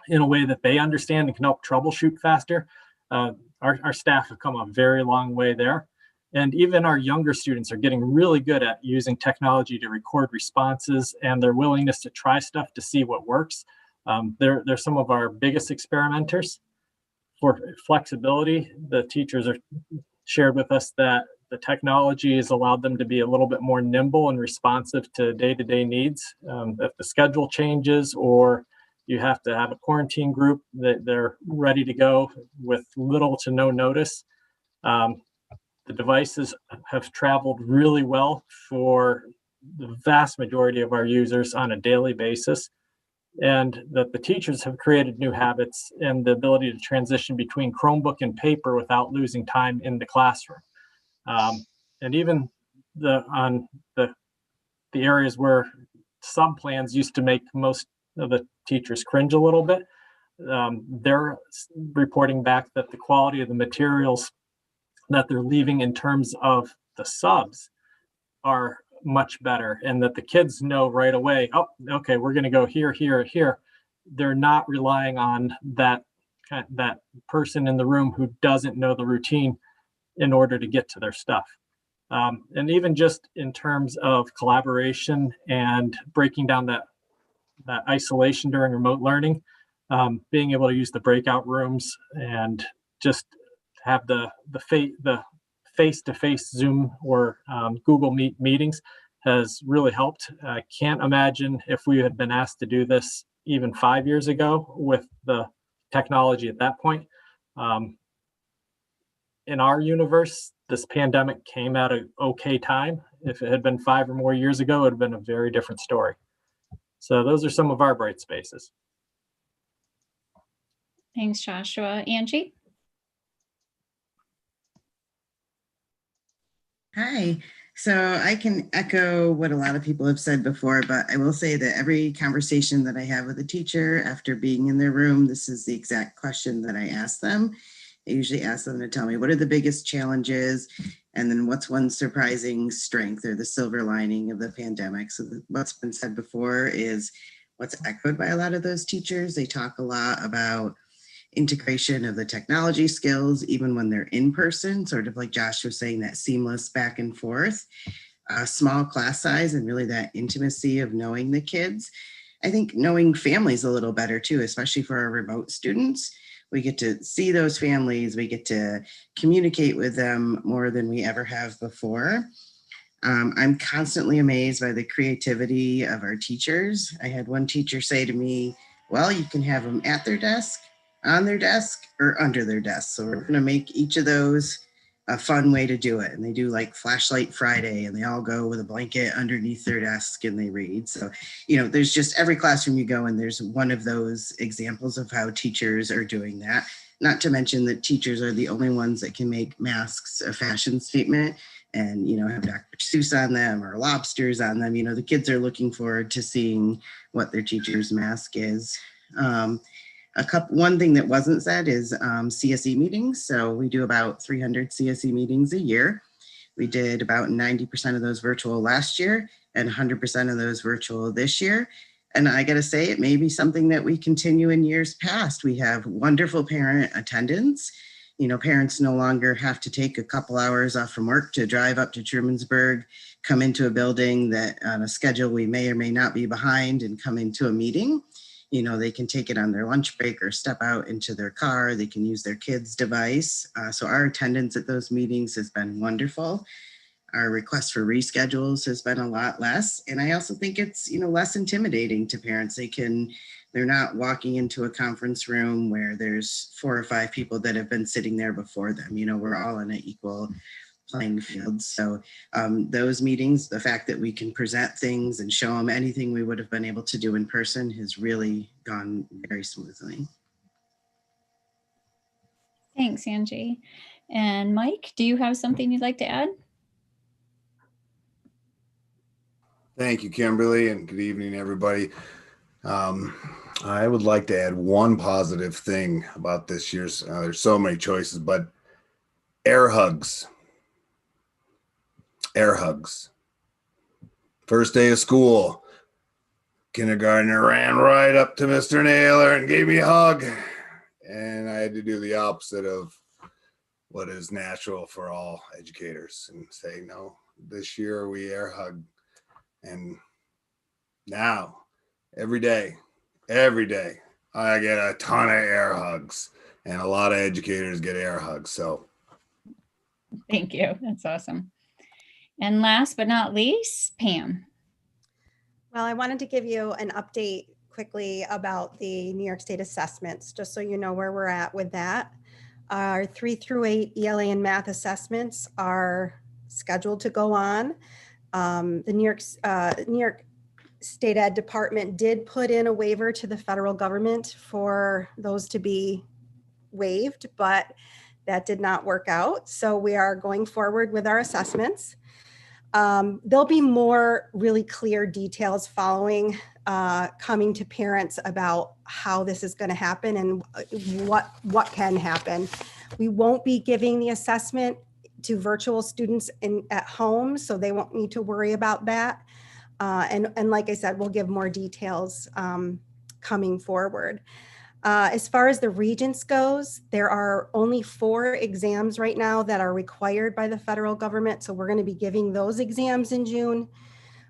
in a way that they understand and can help troubleshoot faster. Our staff have come a very long way there. And even our younger students are getting really good at using technology to record responses, and their willingness to try stuff to see what works. They're some of our biggest experimenters. For flexibility, the teachers are shared with us that the technology has allowed them to be a little bit more nimble and responsive to day-to-day needs. If the schedule changes, or you have to have a quarantine group, that they're ready to go with little to no notice. The devices have traveled really well for the vast majority of our users on a daily basis, and that the teachers have created new habits and the ability to transition between Chromebook and paper without losing time in the classroom. And even on the areas where sub plans used to make most of the teachers cringe a little bit, they're reporting back that the quality of the materials that they're leaving in terms of the subs are much better, and that the kids know right away, oh, okay, we're going to go here, here, here. They're not relying on that person in the room who doesn't know the routine in order to get to their stuff. And even just in terms of collaboration and breaking down that isolation during remote learning, being able to use the breakout rooms and just have the face-to-face Zoom or Google Meet meetings has really helped. I can't imagine if we had been asked to do this even 5 years ago with the technology at that point. In our universe, this pandemic came at an okay time. If it had been 5 or more years ago, it would have been a very different story. So those are some of our bright spaces. Thanks, Joshua. Angie? Hi. So I can echo what a lot of people have said before, but I will say that every conversation that I have with a teacher after being in their room, this is the exact question that I ask them. I usually ask them to tell me what are the biggest challenges and then what's one surprising strength or the silver lining of the pandemic. So what's been said before is what's echoed by a lot of those teachers. They talk a lot about integration of the technology skills, even when they're in person, sort of like Josh was saying, that seamless back and forth, small class size, and really that intimacy of knowing the kids. I think knowing families a little better too, especially for our remote students. We get to see those families, we get to communicate with them more than we ever have before. I'm constantly amazed by the creativity of our teachers. I had one teacher say to me, well, you can have them at their desk, on their desk, or under their desk. So we're going to make each of those a fun way to do it. And they do like Flashlight Friday, and they all go with a blanket underneath their desk and they read. So, you know, there's just every classroom you go and there's one of those examples of how teachers are doing that. Not to mention that teachers are the only ones that can make masks a fashion statement and, you know, have Dr. Seuss on them or lobsters on them. You know, the kids are looking forward to seeing what their teacher's mask is. One thing that wasn't said is CSE meetings. So we do about 300 CSE meetings a year. We did about 90% of those virtual last year and 100% of those virtual this year. And I got to say, it may be something that we continue in years past. We have wonderful parent attendance. You know, parents no longer have to take a couple hours off from work to drive up to Trumansburg, come into a building that on a schedule we may or may not be behind and come into a meeting. You know, they can take it on their lunch break or step out into their car. They can use their kid's device. So our attendance at those meetings has been wonderful. Our request for reschedules has been a lot less. And I also think it's, you know, less intimidating to parents. They're not walking into a conference room where there's 4 or 5 people that have been sitting there before them. You know, we're all in an equal playing field. So those meetings, the fact that we can present things and show them anything we would have been able to do in person has really gone very smoothly. Thanks, Angie. And Mike, do you have something you'd like to add? Thank you, Kimberly, and good evening, everybody. I would like to add one positive thing about this year's, there's so many choices, but air hugs. Air hugs. First day of school, kindergartner ran right up to Mr. Naylor and gave me a hug. And I had to do the opposite of what is natural for all educators and say, no, this year we air hug. And now, every day, I get a ton of air hugs, and a lot of educators get air hugs. So Thank you. That's awesome. And last but not least, Pam. Well, I wanted to give you an update quickly about the New York State assessments, just so you know where we're at with that. Our 3 through 8 ELA and math assessments are scheduled to go on. The New York State Ed Department did put in a waiver to the federal government for those to be waived, but that did not work out. So we are going forward with our assessments. There'll be more really clear details following coming to parents about how this is going to happen and what can happen. We won't be giving the assessment to virtual students at home, so they won't need to worry about that. And like I said, we'll give more details coming forward. As far as the Regents goes, there are only 4 exams right now that are required by the federal government. So we're going to be giving those exams in June.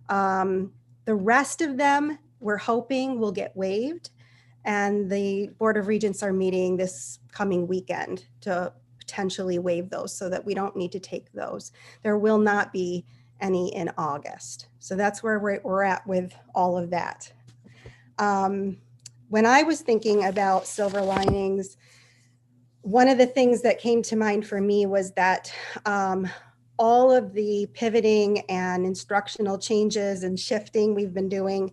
The rest of them, we're hoping will get waived. And the Board of Regents are meeting this coming weekend to potentially waive those so that we don't need to take those. There will not be any in August. So that's where we're at with all of that. When I was thinking about silver linings, one of the things that came to mind for me was that all of the pivoting and instructional changes and shifting we've been doing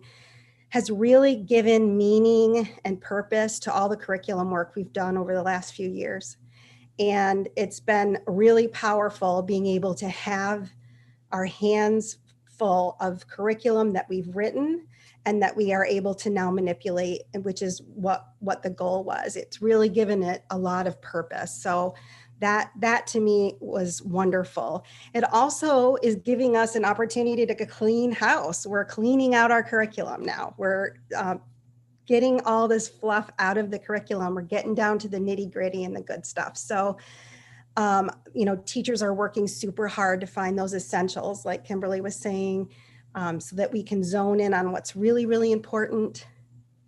has really given meaning and purpose to all the curriculum work we've done over the last few years. And it's been really powerful being able to have our hands full of curriculum that we've written and that we are able to now manipulate, which is what the goal was. It's really given it a lot of purpose. So that to me was wonderful. It also is giving us an opportunity to clean house. We're cleaning out our curriculum now. We're getting all this fluff out of the curriculum. We're getting down to the nitty gritty and the good stuff. So teachers are working super hard to find those essentials, like Kimberly was saying, so that we can zone in on what's really, really important.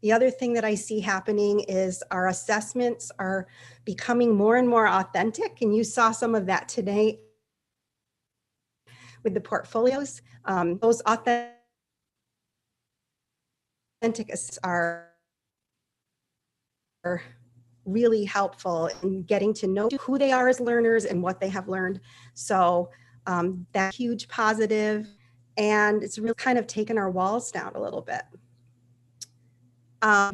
The other thing that I see happening is our assessments are becoming more and more authentic. And you saw some of that today with the portfolios. Those authentic are really helpful in getting to know who they are as learners and what they have learned. So that's a huge positive, and it's really kind of taken our walls down a little bit. I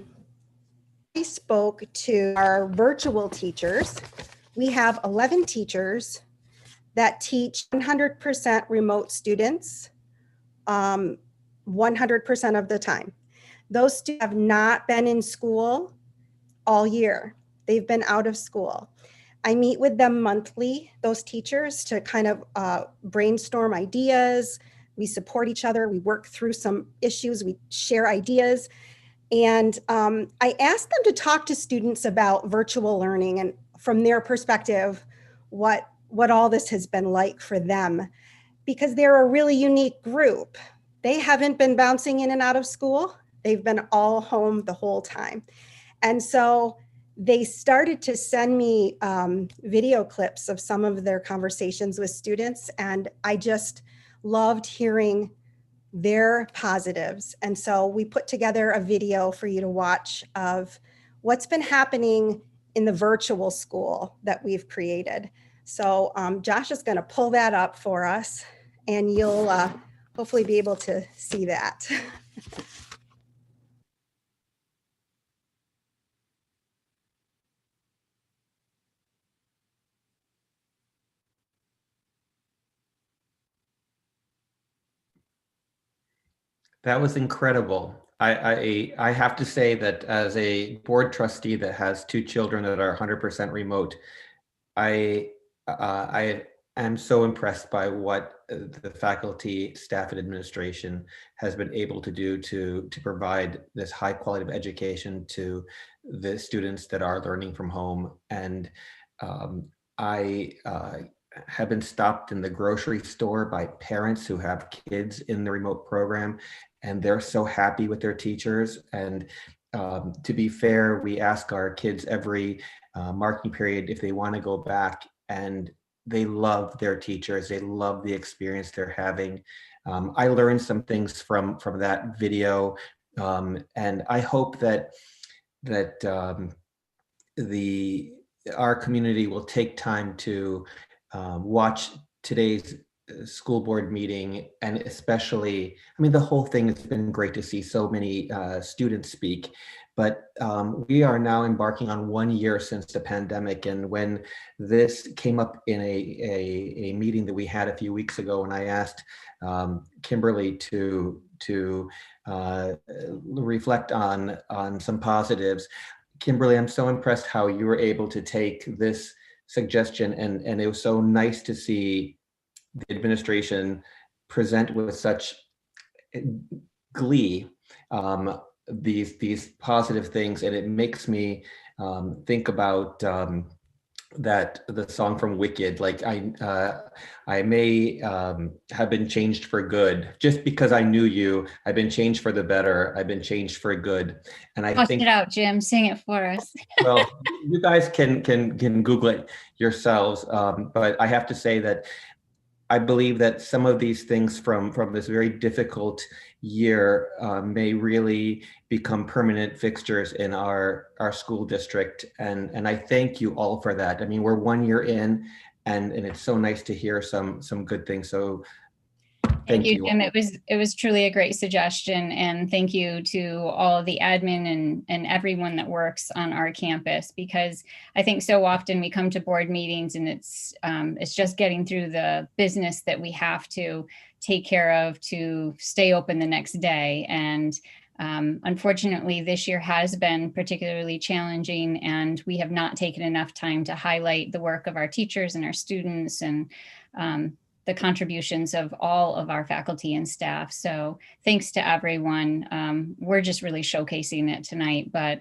spoke to our virtual teachers. We have 11 teachers that teach 100% remote students 100% of the time. Those students have not been in school all year. They've been out of school. I meet with them monthly, those teachers, to kind of brainstorm ideas. We support each other. We work through some issues. We share ideas. And I asked them to talk to students about virtual learning and from their perspective, what all this has been like for them, because they're a really unique group. They haven't been bouncing in and out of school. They've been all home the whole time. And so they started to send me video clips of some of their conversations with students. And I just loved hearing their positives. And so we put together a video for you to watch of what's been happening in the virtual school that we've created. So Josh is going to pull that up for us, and you'll hopefully be able to see that. That was incredible. I have to say that as a board trustee that has 2 children that are 100% remote, I am so impressed by what the faculty, staff, and administration has been able to do to provide this high quality of education to the students that are learning from home. And I have been stopped in the grocery store by parents who have kids in the remote program, and they're so happy with their teachers. And to be fair, we ask our kids every marking period if they want to go back, and they love their teachers. They love the experience they're having. I learned some things from that video, and I hope that our community will take time to watch today's school board meeting, and especially, I mean, the whole thing has been great to see so many students speak, but we are now embarking on 1 year since the pandemic. And when this came up in a meeting that we had a few weeks ago, and I asked Kimberly to reflect on some positives. Kimberly, I'm so impressed how you were able to take this suggestion, and it was so nice to see the administration present with such glee these positive things, and it makes me think about that the song from Wicked, like I may have been changed for good. Just because I knew you, I've been changed for the better. I've been changed for good. And I Bust think, it out, Jim. Sing it for us. well, you guys can Google it yourselves. But I have to say that I believe that some of these things from this very difficult year may really become permanent fixtures in our school district. And I thank you all for that. I mean, we're 1 year in, and it's so nice to hear some good things. So Thank you, Jim. all. It was truly a great suggestion, and thank you to all of the admin and everyone that works on our campus, because I think so often we come to board meetings and it's just getting through the business that we have to take care of to stay open the next day. And unfortunately, this year has been particularly challenging, and we have not taken enough time to highlight the work of our teachers and our students and the contributions of all of our faculty and staff. So thanks to everyone. We're just really showcasing it tonight. But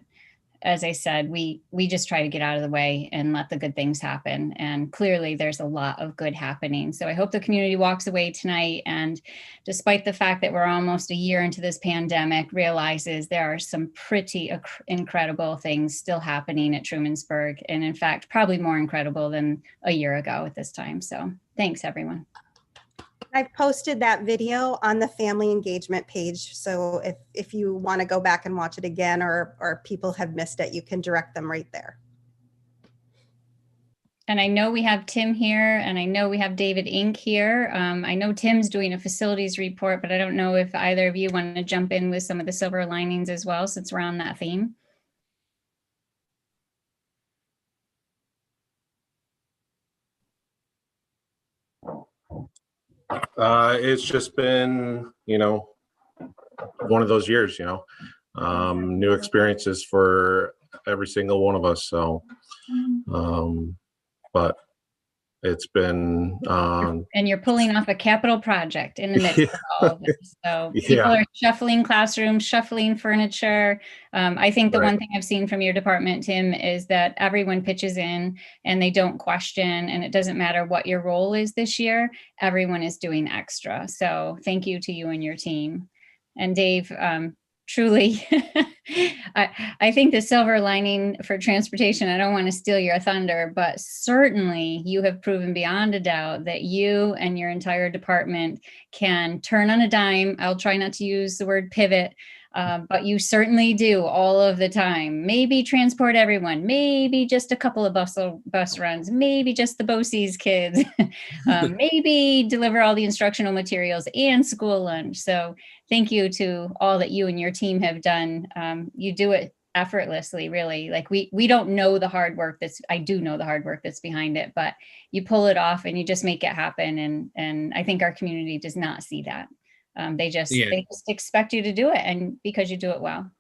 as I said, we just try to get out of the way and let the good things happen. And clearly there's a lot of good happening. So I hope the community walks away tonight, and despite the fact that we're almost a year into this pandemic, realizes there are some pretty incredible things still happening at Trumansburg. And in fact, probably more incredible than a year ago at this time. So thanks, everyone. I've posted that video on the family engagement page. So if you want to go back and watch it again, or people have missed it, you can direct them right there. And I know we have Tim here, and I know we have David Ink here. I know Tim's doing a facilities report, but I don't know if either of you want to jump in with some of the silver linings as well, since we're on that theme. It's just been, one of those years, new experiences for every single one of us. So, but it's been. And you're pulling off a capital project in the midst of all of this. So people are shuffling classrooms, shuffling furniture. I think the one thing I've seen from your department, Tim, is that everyone pitches in and they don't question, and it doesn't matter what your role is this year, everyone is doing extra. So thank you to you and your team. And Dave, truly, I think the silver lining for transportation, I don't want to steal your thunder, but certainly you have proven beyond a doubt that you and your entire department can turn on a dime. I'll try not to use the word pivot, but you certainly do all of the time. Maybe transport everyone, maybe just a couple of bus runs, maybe just the BOCES kids, maybe deliver all the instructional materials and school lunch. So thank you to all that you and your team have done. You do it effortlessly, really. Like we don't know the hard work I do know the hard work that's behind it, but you pull it off and you just make it happen. And I think our community does not see that. They just expect you to do it, and because you do it well.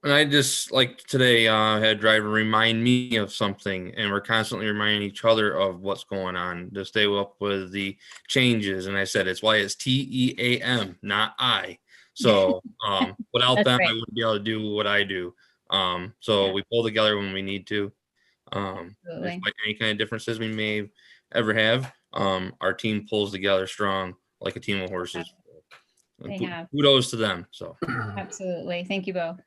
And I just, like today, had driver remind me of something, and we're constantly reminding each other of what's going on to stay up with the changes. And I said, it's why it's TEAM, not I. So without them, I wouldn't be able to do what I do. So we pull together when we need to. Despite any kind of differences we may ever have, our team pulls together strong like a team of horses. They have. Kudos to them. So absolutely. Thank you both.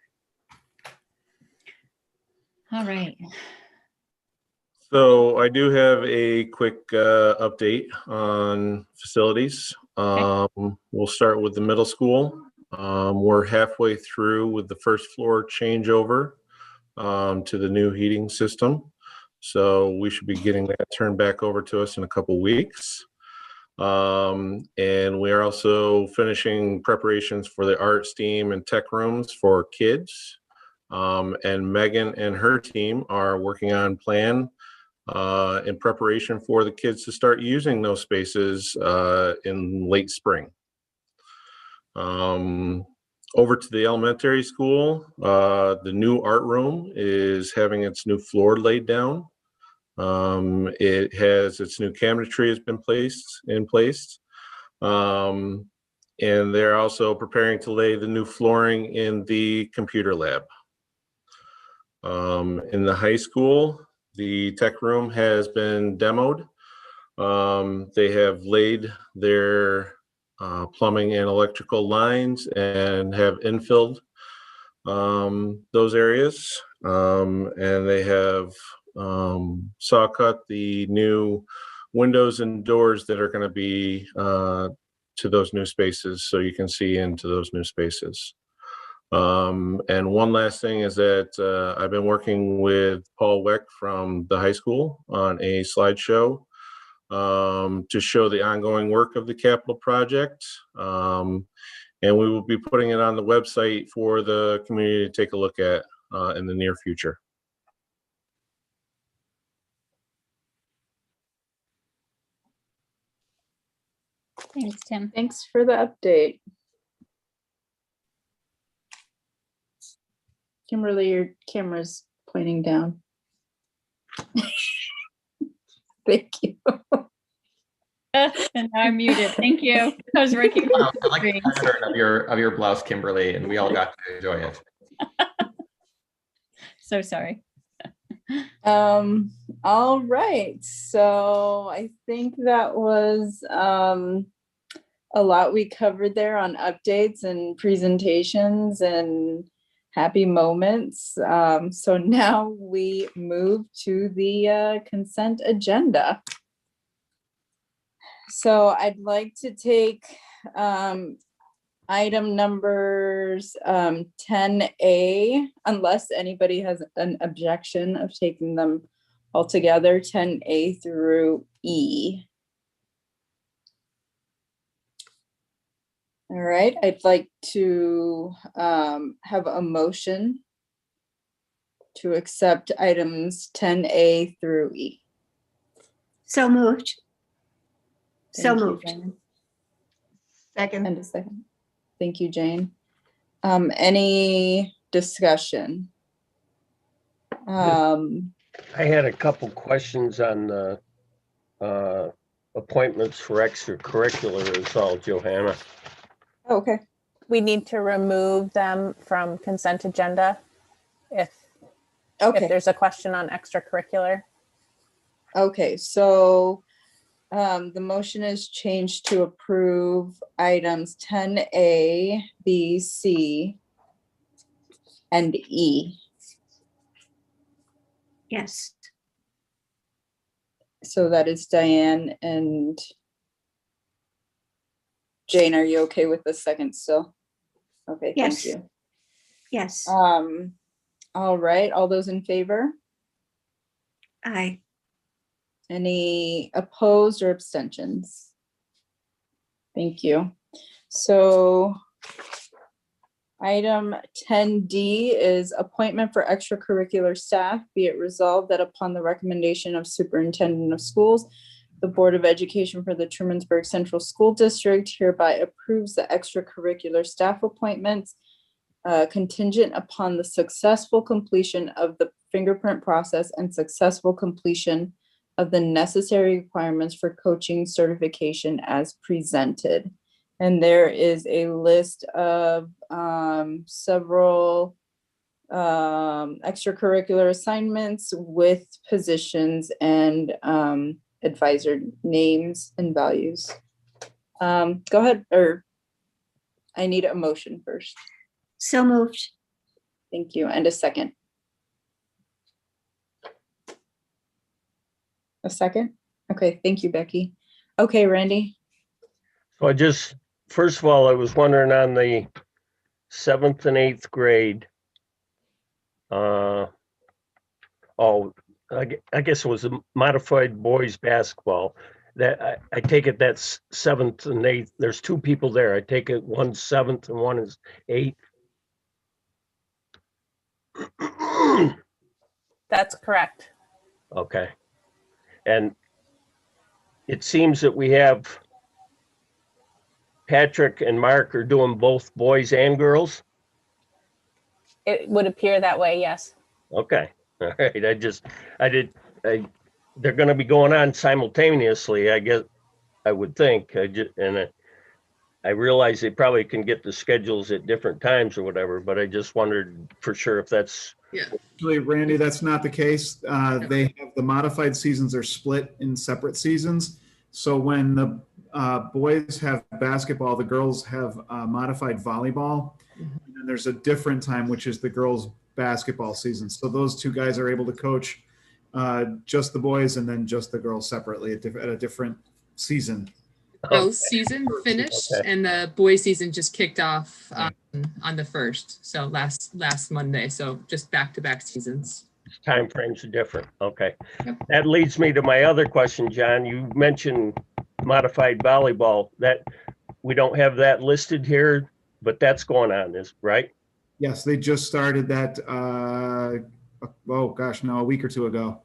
All right. So I do have a quick update on facilities. We'll start with the middle school. We're halfway through with the first floor changeover to the new heating system. So we should be getting that turned back over to us in a couple weeks. And we are also finishing preparations for the art, STEAM, and tech rooms for kids. And Megan and her team are working on plan in preparation for the kids to start using those spaces in late spring. Over to the elementary school, the new art room is having its new floor laid down. It has its new cabinetry has been placed in place. And they're also preparing to lay the new flooring in the computer lab. In the high school, the tech room has been demoed. They have laid their plumbing and electrical lines and have infilled those areas. And they have saw cut the new windows and doors that are going to be to those new spaces, so you can see into those new spaces. And one last thing is that I've been working with Paul Weck from the high school on a slideshow to show the ongoing work of the capital project. And we will be putting it on the website for the community to take a look at in the near future. Thanks, Tim. Thanks for the update. Kimberly, your camera's pointing down. Thank you. And now I'm muted. Thank you. I was working. I like the pattern of your blouse, Kimberly, and we all got to enjoy it. So sorry. All right. So I think that was a lot we covered there on updates and presentations and happy moments. So now we move to the consent agenda. So I'd like to take item numbers 10A, unless anybody has an objection of taking them all together, 10A through E. All right, I'd like to have a motion to accept items 10A through E. So moved. So Thank you, moved. Jane. Second. And a second. Thank you, Jane. Any discussion? I had a couple questions on the appointments for extracurricular is all, Johanna. Okay. We need to remove them from consent agenda if there's a question on extracurricular. Okay, so the motion is changed to approve items 10A, B, C, and E. Yes. So that is Diane and Jane. Are you okay with the second still? Okay, Yes. thank you. Yes. All right, all those in favor? Aye. Any opposed or abstentions? Thank you. So item 10D is appointment for extracurricular staff. Be it resolved that upon the recommendation of Superintendent of Schools, the Board of Education for the Trumansburg Central School District hereby approves the extracurricular staff appointments contingent upon the successful completion of the fingerprint process and successful completion of the necessary requirements for coaching certification as presented. And there is a list of several extracurricular assignments with positions and advisor names and values. Go ahead, or I need a motion first. So moved. Thank you, and a second. A second? Okay, thank you, Becky. Okay, Randy. So first of all, I was wondering on the 7th and 8th grade. I guess it was a modified boys basketball. That I take it that's 7th and 8th. There's two people there. I take it one's 7th and one is 8th. That's correct. Okay. And it seems that we have Patrick and Mark are doing both boys and girls. It would appear that way, yes. Okay. All right. They're going to be going on simultaneously, I guess, I would think. I realize they probably can get the schedules at different times or whatever, but I just wondered for sure if that's. Yeah. Actually, Randy, that's not the case. They have the modified seasons are split in separate seasons. So when the boys have basketball, the girls have modified volleyball. And there's a different time, which is the girls' basketball season. So those two guys are able to coach just the boys and then just the girls separately at a different season. Girls' season finished and the boys' season just kicked off on the 1st. So last Monday. So just back-to-back seasons. Time frames are different. Okay. That leads me to my other question, John. You mentioned modified volleyball. That we don't have that listed here, but that's going on, is right? Yes, they just started that. Oh gosh, no, a week or two ago.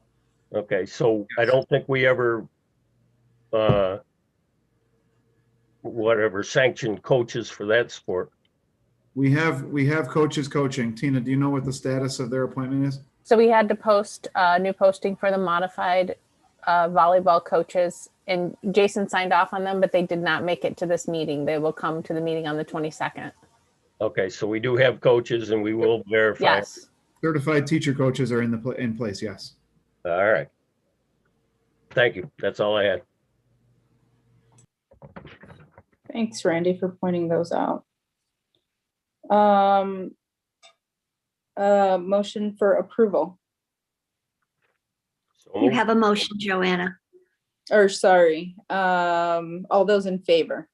Okay, so I don't think we ever sanctioned coaches for that sport. We have coaches coaching. Tina, do you know what the status of their appointment is? So we had to post a new posting for the modified volleyball coaches, and Jason signed off on them, but they did not make it to this meeting. They will come to the meeting on the 22nd. Okay, so we do have coaches and we will verify. Yes. Certified teacher coaches are in place, yes. All right. Thank you. That's all I had. Thanks, Randy, for pointing those out. Motion for approval. You have a motion, Joanna. Or sorry, all those in favor?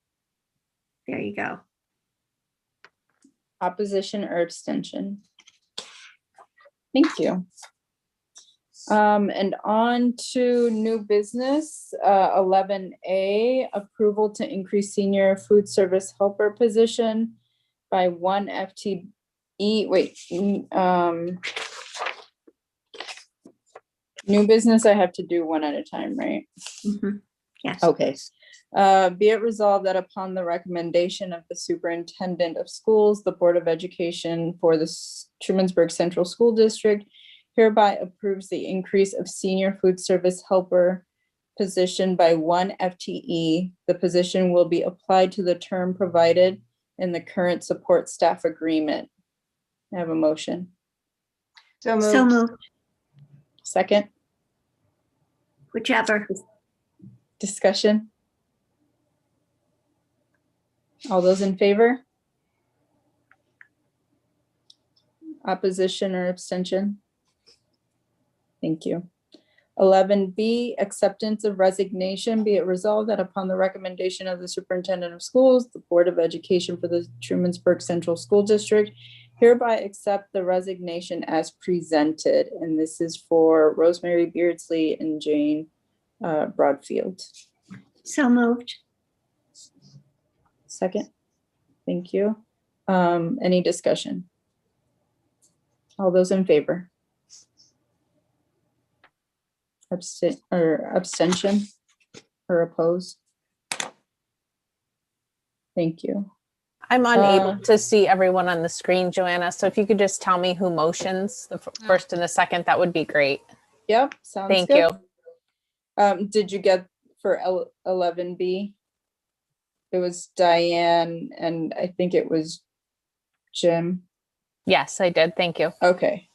There you go. Opposition or abstention? Thank you. And on to new business, 11A, approval to increase senior food service helper position by 1 FTE. Wait, new business, I have to do one at a time, right? Mm-hmm. Yes. Okay. Be it resolved that upon the recommendation of the superintendent of schools, the Board of Education for the Trumansburg Central School District hereby approves the increase of senior food service helper position by 1 FTE. The position will be applied to the term provided in the current support staff agreement. I have a motion. So moved. So moved. Second. Whichever. Discussion. All those in favor? Opposition or abstention? Thank you. 11B, acceptance of resignation. Be it resolved that upon the recommendation of the superintendent of schools, the Board of Education for the Trumansburg Central School District hereby accept the resignation as presented. And this is for Rosemary Beardsley and Jane Broadfield. So moved. Second. Thank you. Any discussion? All those in favor? Abstention or opposed? Thank you. I'm unable to see everyone on the screen, Joanna. So if you could just tell me who motions, the first and the second, that would be great. Yep, sounds Thank good. you. Did you get for 11B? It was Diane and I think it was Jim. Yes, I did. Thank you. Okay.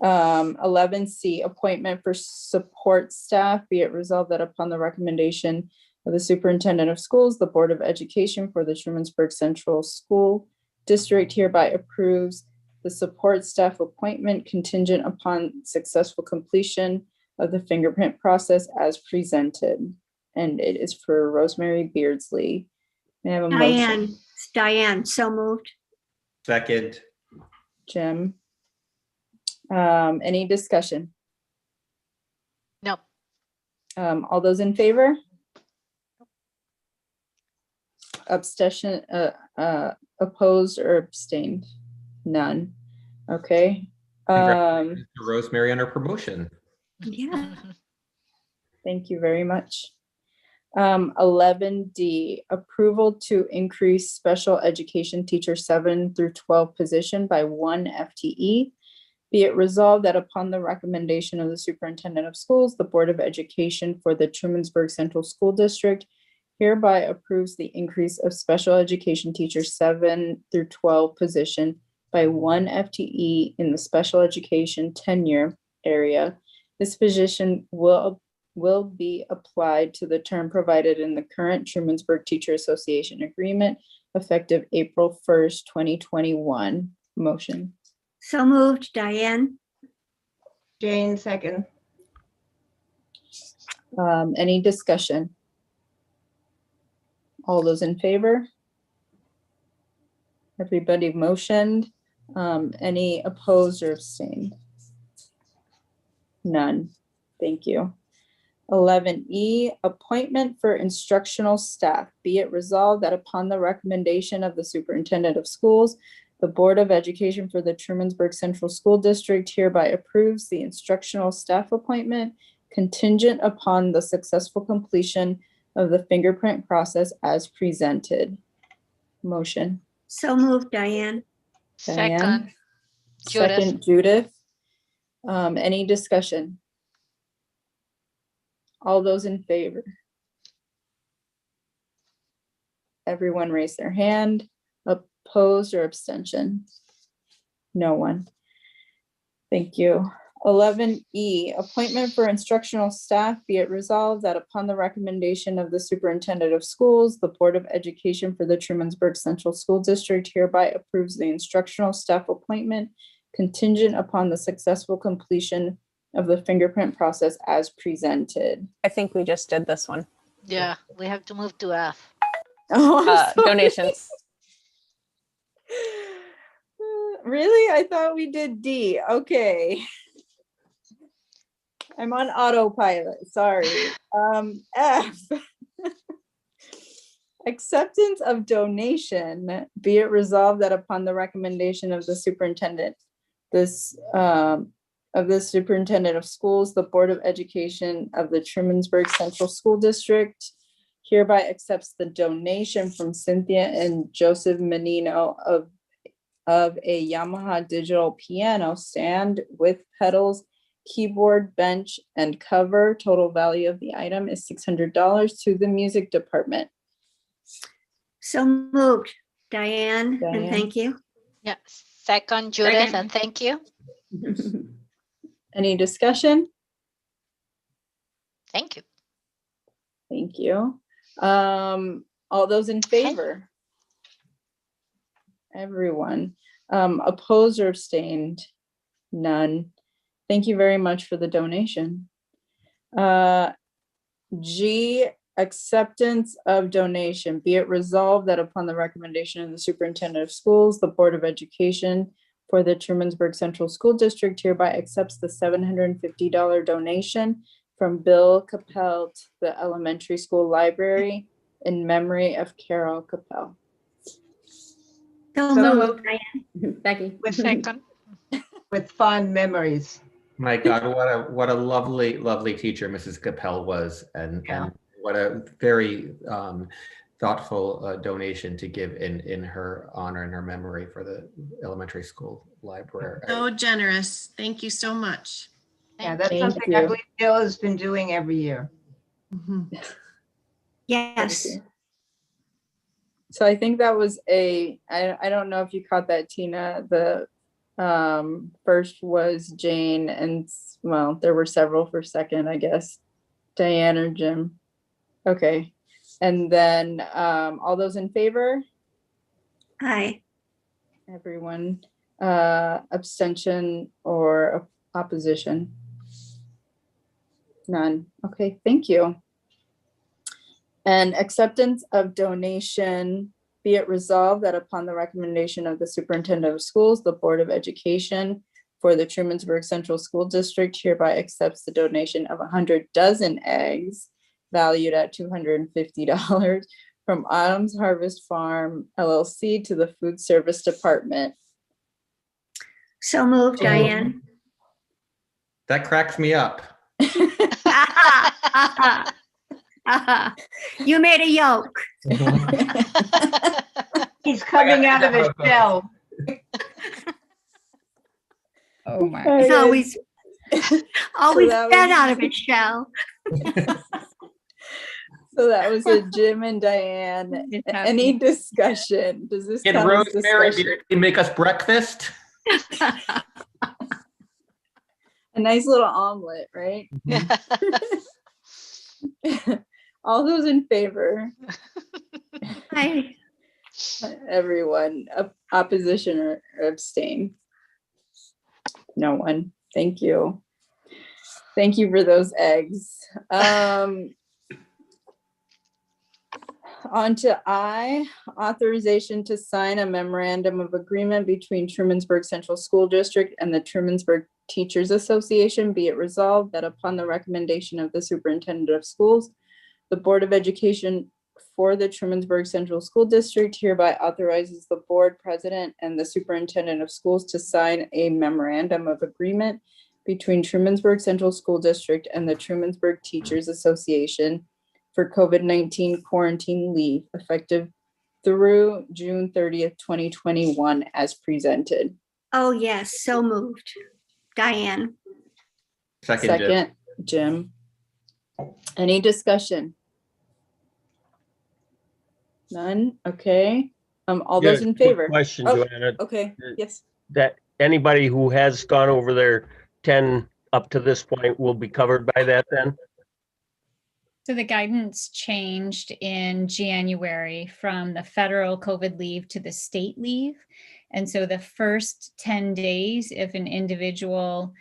11C, appointment for support staff. Be it resolved that upon the recommendation of the superintendent of schools, the Board of Education for the Trumansburg Central School District hereby approves the support staff appointment contingent upon successful completion of the fingerprint process as presented. And it is for Rosemary Beardsley. May I have a motion? Diane, so moved. Second. Jim. Any discussion? No. All those in favor? Abstention, opposed or abstained? None. Okay. Congratulations to Rosemary on her promotion. Yeah. Thank you very much. 11D, approval to increase special education teacher 7 through 12 position by 1 FTE. Be it resolved that upon the recommendation of the superintendent of schools, the Board of Education for the Trumansburg Central School District hereby approves the increase of special education teacher 7 through 12 position by 1 FTE in the special education tenure area. This position will be applied to the term provided in the current Trumansburg Teacher Association agreement effective April 1st, 2021. Motion. So moved, Diane. Jane, second. Any discussion? All those in favor? Everybody motioned. Any opposed or abstained? None. Thank you. 11E, appointment for instructional staff. Be it resolved that upon the recommendation of the superintendent of schools, the Board of Education for the Trumansburg Central School District hereby approves the instructional staff appointment contingent upon the successful completion of the fingerprint process as presented. Motion. So moved, Diane. Diane. Second, Judith. Second, Judith. Any discussion? All those in favor? Everyone raise their hand. Opposed or abstention? No one. Thank you. 11E, appointment for instructional staff. Be it resolved that upon the recommendation of the superintendent of schools, the Board of Education for the Trumansburg Central School District hereby approves the instructional staff appointment contingent upon the successful completion of the fingerprint process as presented. I think we just did this one. Yeah, we have to move to F. Oh, I'm sorry. Donations. Really? I thought we did D. Okay. I'm on autopilot. Sorry. F. Acceptance of donation. Be it resolved that upon the recommendation of the superintendent, of the superintendent of schools, the Board of Education of the Trumansburg Central School District hereby accepts the donation from Cynthia and Joseph Menino of a Yamaha digital piano stand with pedals, keyboard, bench, and cover. Total value of the item is $600 to the music department. So moved, Diane, Diane. and thank you. Yeah, second, Judith, Second. and thank you. Any discussion? Thank you. Thank you. All those in favor? Everyone. Opposed or abstained? None. Thank you very much for the donation. G, acceptance of donation. Be it resolved that upon the recommendation of the superintendent of schools, the Board of Education for the Trumansburg Central School District hereby accepts the $750 donation from Bill Capel to the elementary school library in memory of Carol Capel. So moved, Diane. Becky. Second. With fond memories. My God, what a lovely teacher Mrs. Capel was, and what a very thoughtful donation to give in her honor and her memory for the elementary school library. So generous. Thank you so much. Yeah, that's Thank something you. I believe Jill has been doing every year. Yes. So I think that was I don't know if you caught that, Tina. The first was Jane, and well, there were several for second, I guess. Diane or Jim. Okay. And then all those in favor? Aye. Everyone. Abstention or opposition? None. Okay, thank you. And acceptance of donation. Be it resolved that upon the recommendation of the superintendent of schools, the Board of Education for the Trumansburg Central School District hereby accepts the donation of 100 dozen eggs valued at $250 from Autumn's Harvest Farm LLC to the Food Service Department. So moved, Diane. That cracks me up. You made a yoke. He's coming out of his shell. Oh my. He's always So always that fed was- out of his shell. So that was a Jim and Diane. Any discussion? Does this Get count as Rosemary discussion? to make us breakfast. A nice little omelet, right? All those in favor? Aye. Everyone, opposition or abstain? No one. Thank you. Thank you for those eggs. On to I, authorization to sign a memorandum of agreement between Trumansburg Central School District and the Trumansburg Teachers Association. Be it resolved that upon the recommendation of the Superintendent of Schools, the Board of Education for the Trumansburg Central School District hereby authorizes the board president and the superintendent of schools to sign a memorandum of agreement between Trumansburg Central School District and the Trumansburg Teachers Association for COVID-19 quarantine leave effective through June 30th, 2021 as presented. Oh, yes, so moved. Diane. Second, Jim. Any discussion? None? Okay. All those in favor? Question, Oh, Joanna. okay, yes. That anybody who has gone over their 10 up to this point will be covered by that then? So the guidance changed in January from the federal COVID leave to the state leave. And so the first 10 days, if an individual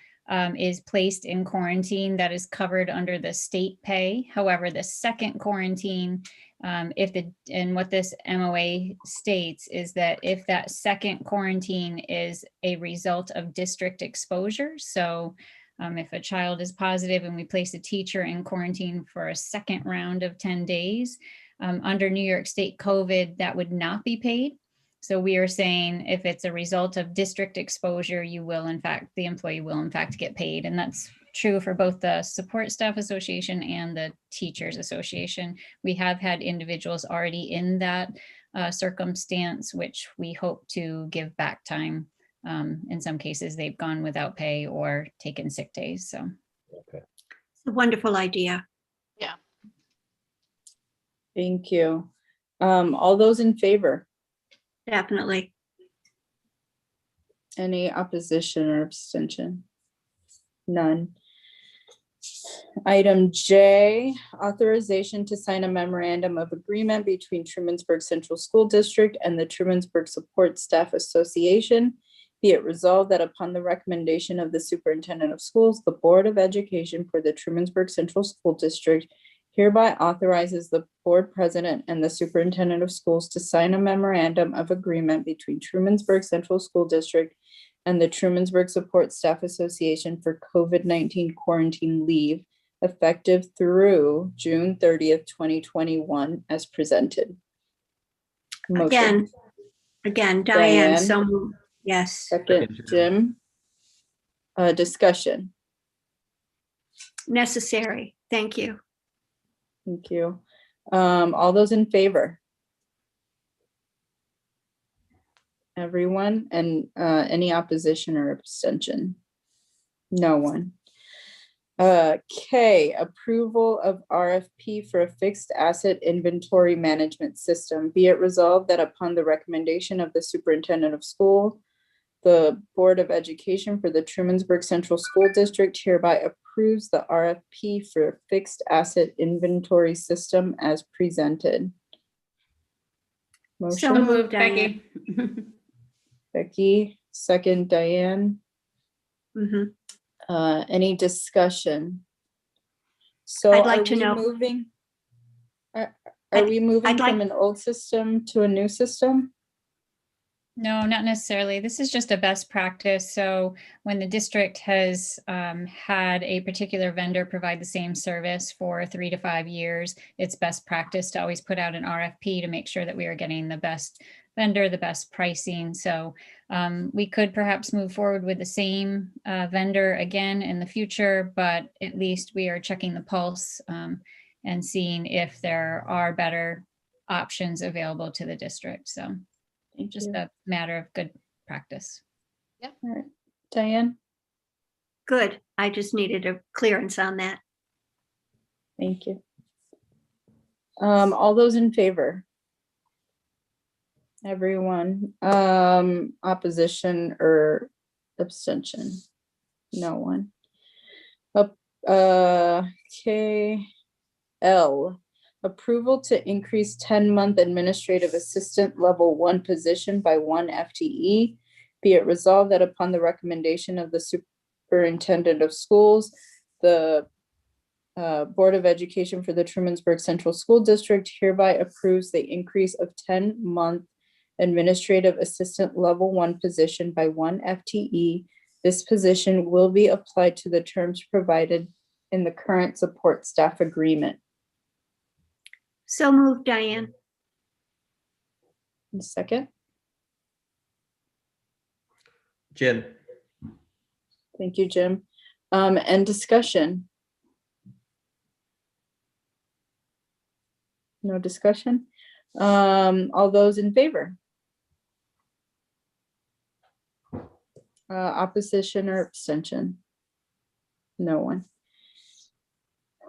is placed in quarantine, that is covered under the state pay. However, the second quarantine, and what this MOA states is that if that second quarantine is a result of district exposure, so if a child is positive and we place a teacher in quarantine for a second round of 10 days, under New York State COVID, that would not be paid. So we are saying if it's a result of district exposure, you will, in fact, the employee will, in fact, get paid. And that's true for both the Support Staff Association and the Teachers Association. We have had individuals already in that circumstance, which we hope to give back time. In some cases, they've gone without pay or taken sick days. So, okay. It's a wonderful idea. Yeah. Thank you. All those in favor? Definitely. Any opposition or abstention? None. Item J, authorization to sign a memorandum of agreement between Trumansburg Central School District and the Trumansburg Support Staff Association. Be it resolved that upon the recommendation of the Superintendent of Schools, the Board of Education for the Trumansburg Central School District hereby authorizes the board president and the superintendent of schools to sign a memorandum of agreement between Trumansburg Central School District and the Trumansburg Support Staff Association for COVID-19 quarantine leave effective through June 30th, 2021 as presented. Motion. Again, Diane, so moved. Yes. Second, Jim. Discussion. Necessary. Thank you. Thank you. All those in favor? Everyone, and any opposition or abstention? No one. K, approval of RFP for a fixed asset inventory management system. Be it resolved that upon the recommendation of the superintendent of school, the Board of Education for the Trumansburg Central School District hereby approves the RFP for a fixed asset inventory system as presented. Motion. So moved, Diane. Becky, second, Diane. Mm-hmm. Any discussion? So I'd like to know. Moving, are we moving from an old system to a new system? no, not necessarily. This is just a best practice. So when the district has had a particular vendor provide the same service for 3 to 5 years, it's best practice to always put out an RFP to make sure that we are getting the best vendor, the best pricing. So we could perhaps move forward with the same vendor again in the future, but at least we are checking the pulse and seeing if there are better options available to the district. So just a matter of good practice. Yeah. All right. Diane? Good. I just needed a clearance on that. Thank you. All those in favor? Everyone. Opposition or abstention? No one. Okay. L, approval to increase 10-month administrative assistant level 1 position by 1 FTE. Be it resolved that upon the recommendation of the superintendent of schools, the Board of Education for the Trumansburg Central School District hereby approves the increase of 10-month administrative assistant level 1 position by 1 FTE. This position will be applied to the terms provided in the current support staff agreement. So moved, Diane. Second. Jim. Thank you, Jim. And discussion. No discussion. All those in favor? Opposition or abstention? No one.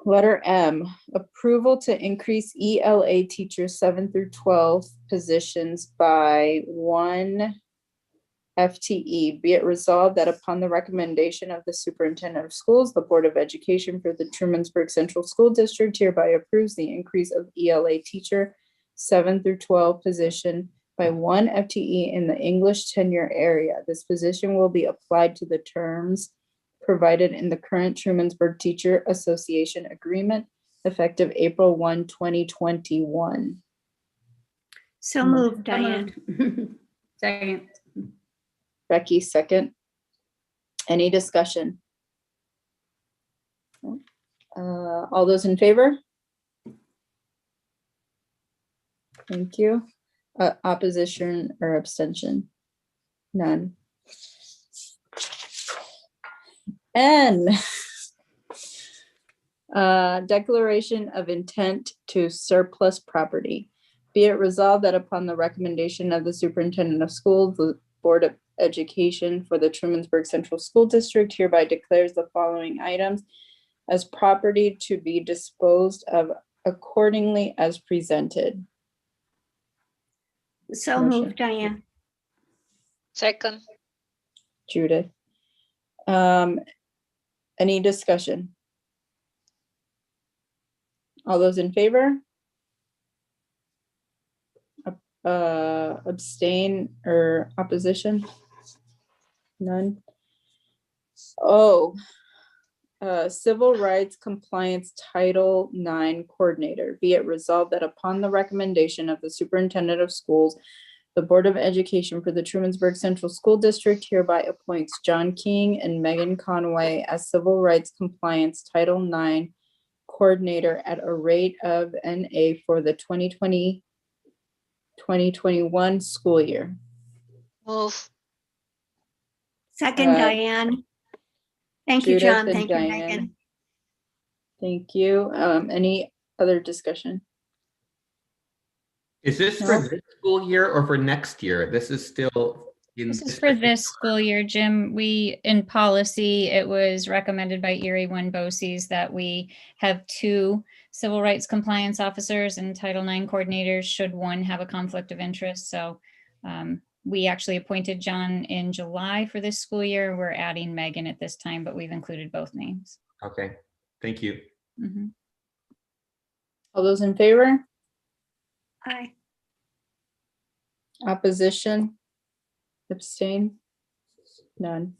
Letter M, approval to increase ELA teachers 7 through 12 positions by 1 FTE. Be it resolved that upon the recommendation of the superintendent of schools, the Board of Education for the Trumansburg Central School District hereby approves the increase of ELA teacher 7 through 12 position by 1 FTE in the English tenure area. This position will be applied to the terms provided in the current Trumansburg Teacher Association agreement effective April 1, 2021. So moved, Diane. Second. Becky, second. Any discussion? All those in favor? Thank you. Opposition or abstention? None. N, declaration of intent to surplus property. Be it resolved that upon the recommendation of the superintendent of schools, the Board of Education for the Trumansburg Central School District hereby declares the following items as property to be disposed of accordingly as presented. So Motion. moved, Diane. Second. Judith. Any discussion? All those in favor? Abstain or opposition? None. Oh, Civil Rights Compliance Title IX Coordinator. Be it resolved that upon the recommendation of the superintendent of schools, the Board of Education for the Trumansburg Central School District hereby appoints John King and Megan Conway as Civil Rights Compliance Title IX Coordinator at a rate of NA for the 2020-2021 school year. Move. Second, Diane. Thank you, Judith John. and Thank you, Diane. Megan. Thank you. Any other discussion? Is this for this school year or for next year? This is still in. This is for this school year, Jim. We, in policy, it was recommended by Erie One BOCES that we have 2 civil rights compliance officers and Title IX coordinators should one have a conflict of interest. So we actually appointed John in July for this school year. We're adding Megan at this time, but we've included both names. Okay, thank you. Mhm. All those in favor? Aye. Opposition? Abstain? None.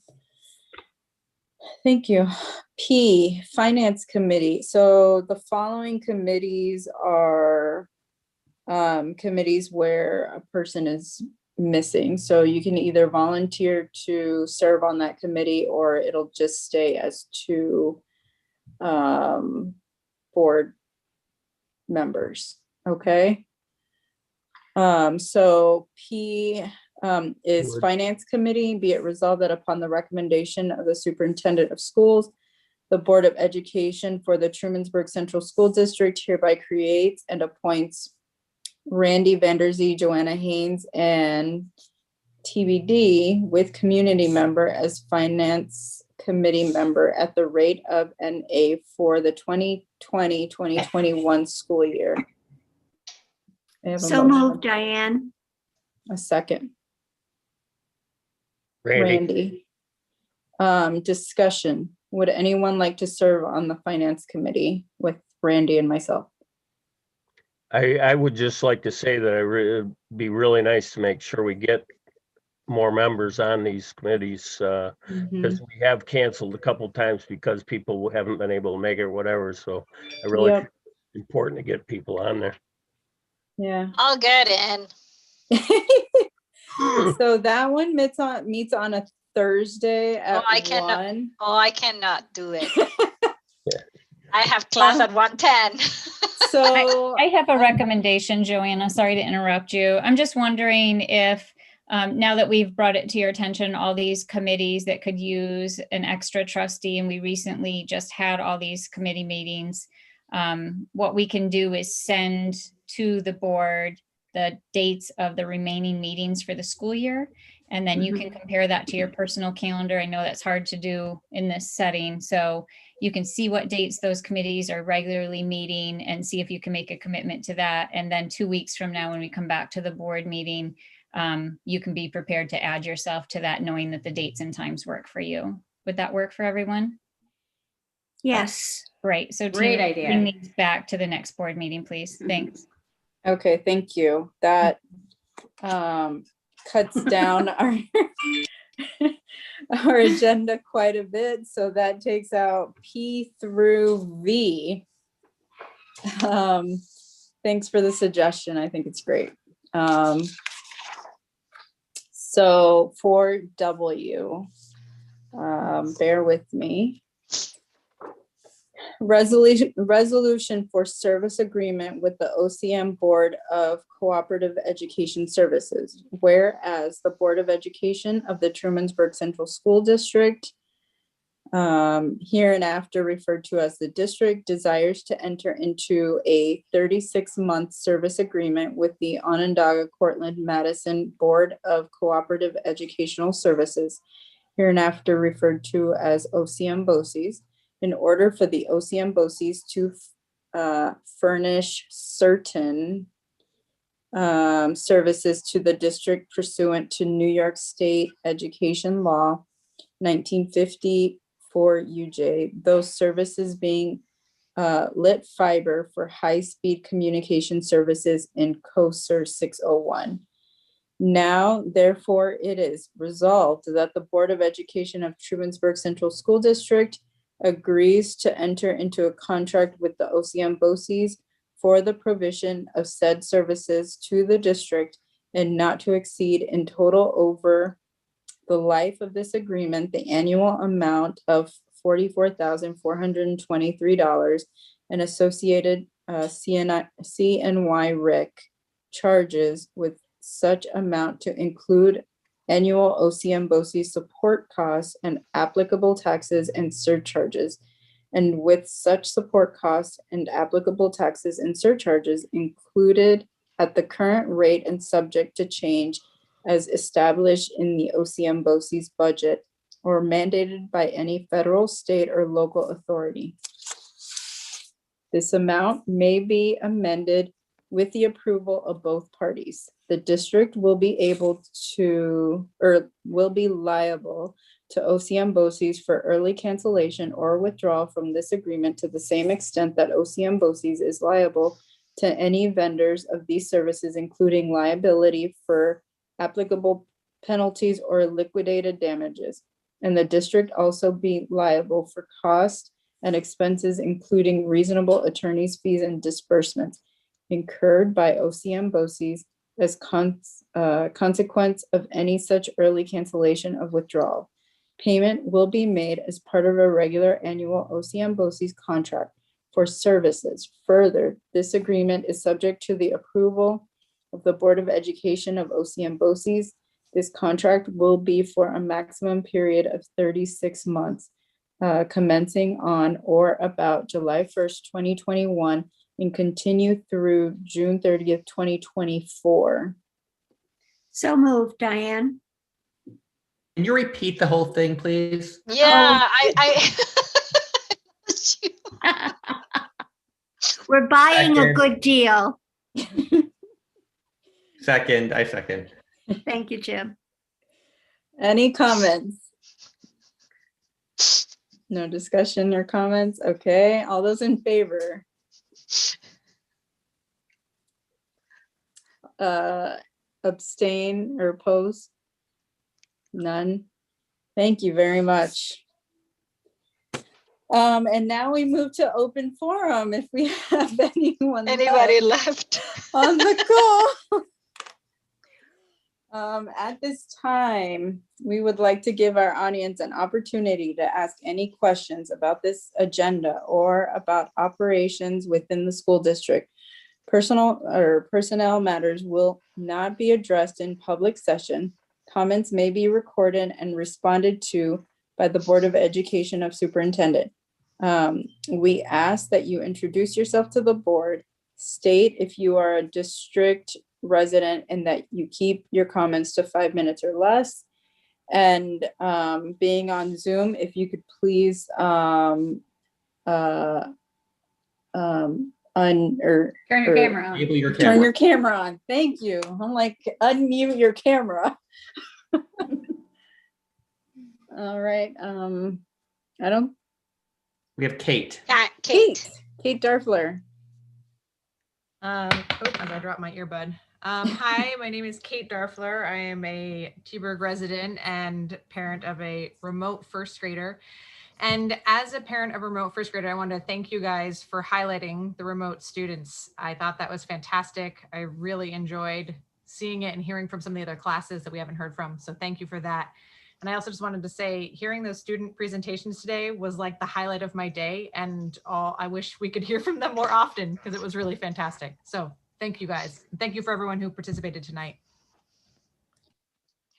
Thank you. P, Finance Committee. So the following committees are committees where a person is missing. So you can either volunteer to serve on that committee or it'll just stay as 2 board members. Okay. So P is Finance Committee. Be it resolved that upon the recommendation of the superintendent of schools, the Board of Education for the Trumansburg Central School District hereby creates and appoints Randy Vanderzee, Joanna Haynes, and TBD with community member as Finance Committee member at the rate of NA for the 2020-2021 school year. I have a So motion. moved, Diane. A second. Randy. Randy. Discussion. Would anyone like to serve on the finance committee with Randy and myself? I would just like to say that it'd be really nice to make sure we get more members on these committees, because we have canceled a couple times because people haven't been able to make it or whatever. So I really think it's important to get people on there. Yeah. I'll get in. So that one meets on a Thursday at I cannot. 1. Oh, I cannot do it. I have class at 1:10. So I have a recommendation, Joanna. Sorry to interrupt you. I'm just wondering if, now that we've brought it to your attention, all these committees that could use an extra trustee, and we recently just had all these committee meetings, what we can do is send to the board the dates of the remaining meetings for the school year. And then you can compare that to your personal calendar. I know that's hard to do in this setting. So you can see what dates those committees are regularly meeting and see if you can make a commitment to that. And then 2 weeks from now, when we come back to the board meeting, you can be prepared to add yourself to that, knowing that the dates and times work for you. Would that work for everyone? Yes. Great. So Great Tina, idea. bring these back to the next board meeting, please. Thanks. Okay, thank you. That cuts down our agenda quite a bit. So that takes out P through V. Thanks for the suggestion. I think it's great. So for W, bear with me. Resolution for service agreement with the OCM Board of Cooperative Education Services. Whereas the Board of Education of the Trumansburg Central School District, hereinafter referred to as the district, desires to enter into a 36-month service agreement with the Onondaga Cortland Madison Board of Cooperative Educational Services, hereinafter referred to as OCM BOCES, in order for the OCM BOCES to furnish certain services to the district pursuant to New York State Education Law 1954 UJ, those services being lit fiber for high-speed communication services in COSER 601. Now, therefore, it is resolved that the Board of Education of Trumansburg Central School District agrees to enter into a contract with the OCM BOCES for the provision of said services to the district and not to exceed in total over the life of this agreement, the annual amount of $44,423 and associated CNY RIC charges with such amount to include annual OCM BOCES support costs and applicable taxes and surcharges, and with such support costs and applicable taxes and surcharges included at the current rate and subject to change as established in the OCM BOCES budget or mandated by any federal, state, or local authority. This amount may be amended with the approval of both parties. The district will be able to, or will be liable to OCM BOCES for early cancellation or withdrawal from this agreement to the same extent that OCM BOCES is liable to any vendors of these services, including liability for applicable penalties or liquidated damages. And the district also be liable for costs and expenses, including reasonable attorney's fees and disbursements incurred by OCM BOCES as consequence of any such early cancellation of withdrawal. Payment will be made as part of a regular annual OCM BOCES contract for services. Further, this agreement is subject to the approval of the Board of Education of OCM BOCES. This contract will be for a maximum period of 36 months, commencing on or about July 1st, 2021, and continue through June 30th, 2024. So moved, Diane. Can you repeat the whole thing, please? Yeah, We're buying a Second. good deal. Second, I second. Thank you, Jim. Any comments? No discussion or comments? Okay, all those in favor? Abstain or oppose? None. Thank you very much. And now we move to open forum. If we have Anybody left on the call. At this time, we would like to give our audience an opportunity to ask any questions about this agenda or about operations within the school district. Personal or personnel matters will not be addressed in public session. Comments may be recorded and responded to by the Board of Education of Superintendent. We ask that you introduce yourself to the board, state if you are a district resident, and that you keep your comments to 5 minutes or less. And being on Zoom, if you could please Turn your camera on. Enable your turn camera. your camera on. Thank you. I'm like, unmute your camera. All right. I don't. We have Kate. Kate Darfler. I'm gonna drop my earbud. Hi, my name is Kate Darfler. I am a Teaburg resident and parent of a remote first grader. And as a parent of a remote first grader, I want to thank you guys for highlighting the remote students. I thought that was fantastic. I really enjoyed seeing it and hearing from some of the other classes that we haven't heard from. So thank you for that. And I also just wanted to say, hearing those student presentations today was like the highlight of my day. And I wish we could hear from them more often because it was really fantastic. So thank you guys. Thank you for everyone who participated tonight.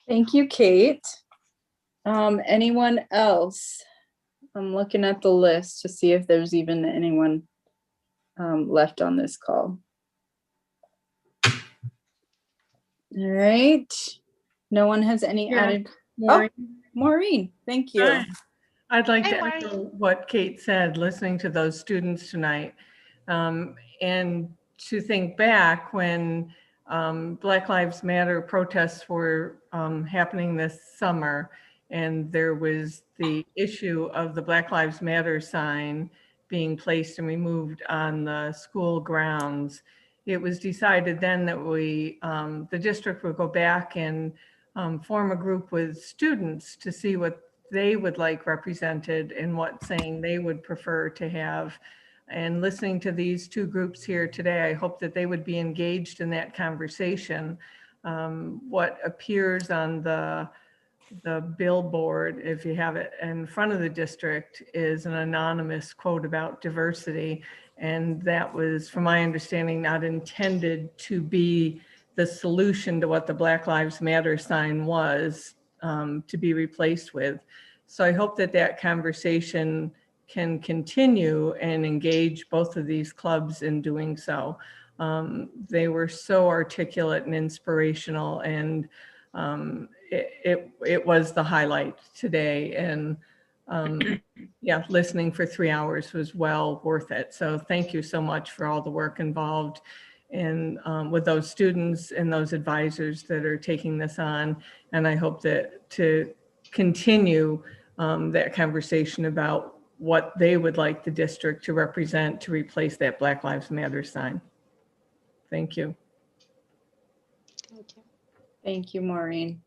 Thank you, Kate. Anyone else? I'm looking at the list to see if there's even anyone left on this call. All right. No one has any added. Maureen. Oh, Maureen, thank you. Hi. I'd like Hey, to echo what Kate said, listening to those students tonight. And to think back when Black Lives Matter protests were happening this summer, and there was the issue of the Black Lives Matter sign being placed and removed on the school grounds. It was decided then that the district would go back and form a group with students to see what they would like represented and what saying they would prefer to have. And listening to these two groups here today, I hope that they would be engaged in that conversation. What appears on the billboard, if you have it in front of the district, is an anonymous quote about diversity. And that was, from my understanding, not intended to be the solution to what the Black Lives Matter sign was to be replaced with. So I hope that that conversation can continue and engage both of these clubs in doing so. They were so articulate and inspirational, and it was the highlight today. And yeah, listening for 3 hours was well worth it. So thank you so much for all the work involved and with those students and those advisors that are taking this on. And I hope that to continue that conversation about what they would like the district to represent to replace that Black Lives Matter sign. Thank you. Thank you. Thank you, Maureen.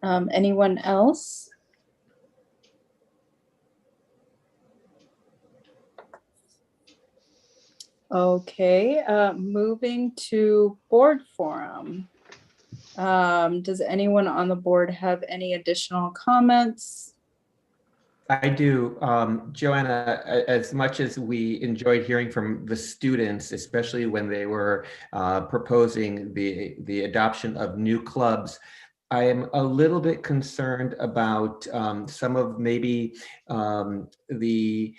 Anyone else? Okay, moving to board forum. Does anyone on the board have any additional comments? I do. Joanna, as much as we enjoyed hearing from the students, especially when they were proposing the adoption of new clubs, I am a little bit concerned about some of maybe the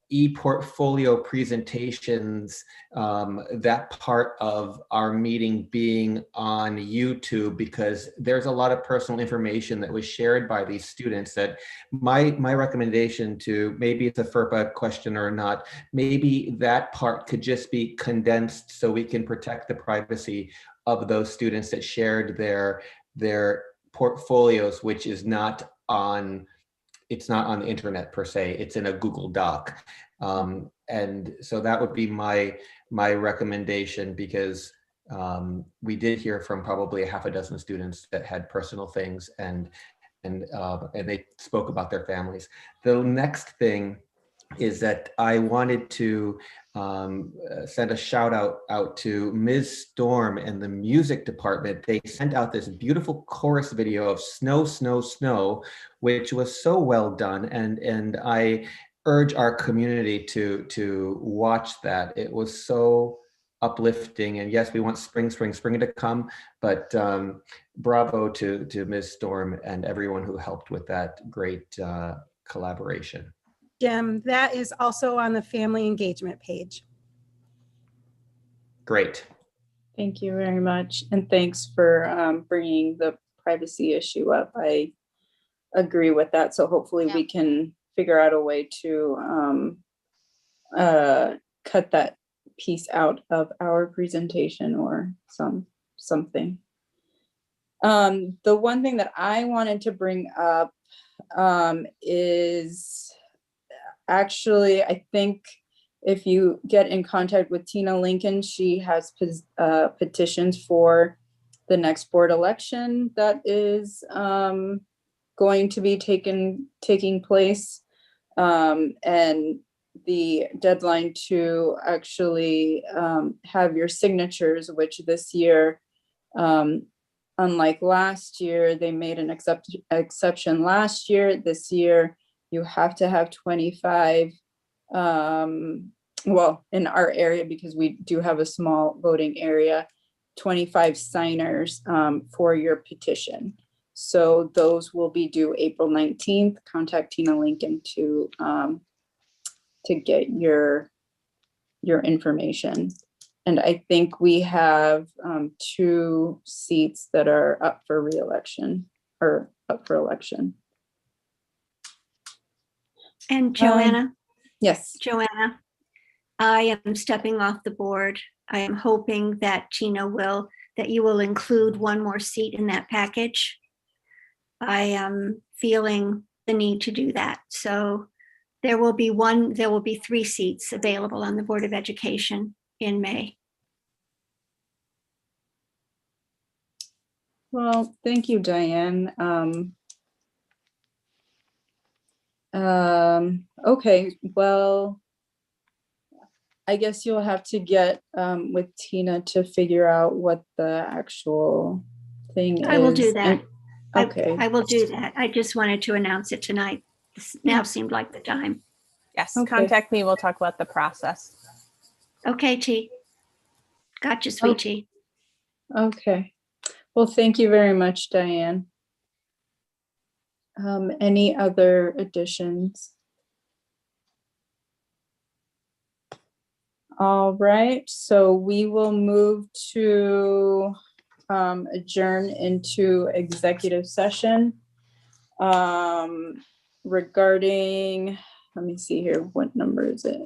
e-portfolio presentations, that part of our meeting being on YouTube, because there's a lot of personal information that was shared by these students that my recommendation to, maybe it's a FERPA question or not, maybe that part could just be condensed so we can protect the privacy of those students that shared their portfolios, which is not on, it's not on the internet per se, it's in a Google Doc. And so that would be my recommendation, because we did hear from probably a half a dozen students that had personal things, and they spoke about their families. The next thing is that I wanted to send a shout out to Ms. Storm and the music department. They sent out this beautiful chorus video of Snow, Snow, Snow, which was so well done. And I urge our community to watch that. It was so uplifting. And yes, we want spring to come, but bravo to Ms. Storm and everyone who helped with that great collaboration. Jim, that is also on the family engagement page. Great. Thank you very much. And thanks for bringing the privacy issue up. I agree with that. So hopefully we can figure out a way to cut that piece out of our presentation or something. The one thing that I wanted to bring up is actually, I think if you get in contact with Tina Lincoln, she has petitions for the next board election that is going to be taking place. And the deadline to actually have your signatures, which this year, unlike last year, they made an exception last year. This year, you have to have 25, well, in our area, because we do have a small voting area, 25 signers for your petition. So those will be due April 19th. Contact Tina Lincoln to get your information. And I think we have 2 seats that are up for re-election or up for election. And Joanna? Yes. Joanna, I am stepping off the board. I am hoping that Tina that you will include one more seat in that package. I am feeling the need to do that. So there will be 3 seats available on the Board of Education in May. Well, thank you, Diane. Okay, well, I guess you'll have to get with Tina to figure out what the actual thing is. I will do that. Okay. I will do that. I just wanted to announce it tonight. This now seemed like the time. Yes, Okay. contact me. We'll talk about the process. Okay, T. Gotcha, sweet T. Okay. Well, thank you very much, Diane. Any other additions? All right, so we will move to adjourn into executive session regarding, let me see here, what number is it?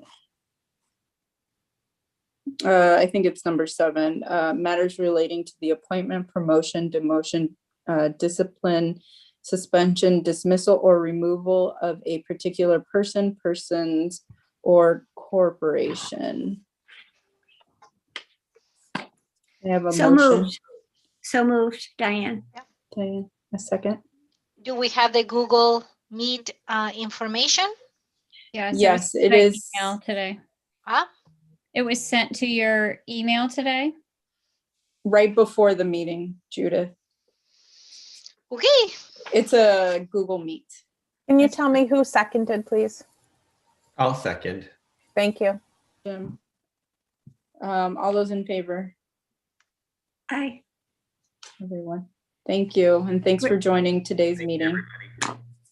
I think it's number 7, matters relating to the appointment, promotion, demotion, discipline, suspension, dismissal, or removal of a particular person, persons, or corporation. I have a So motion. moved. So moved, Diane. Diane, a second. Do we have the Google Meet information? Yes, it is. Email today. Huh? It was sent to your email today. Right before the meeting, Judith. Okay. It's a Google Meet. Can you tell me who seconded, please? I'll second. Thank you. Jim. All those in favor? Aye. Everyone. Thank you. And thanks for joining today's meeting. Everybody.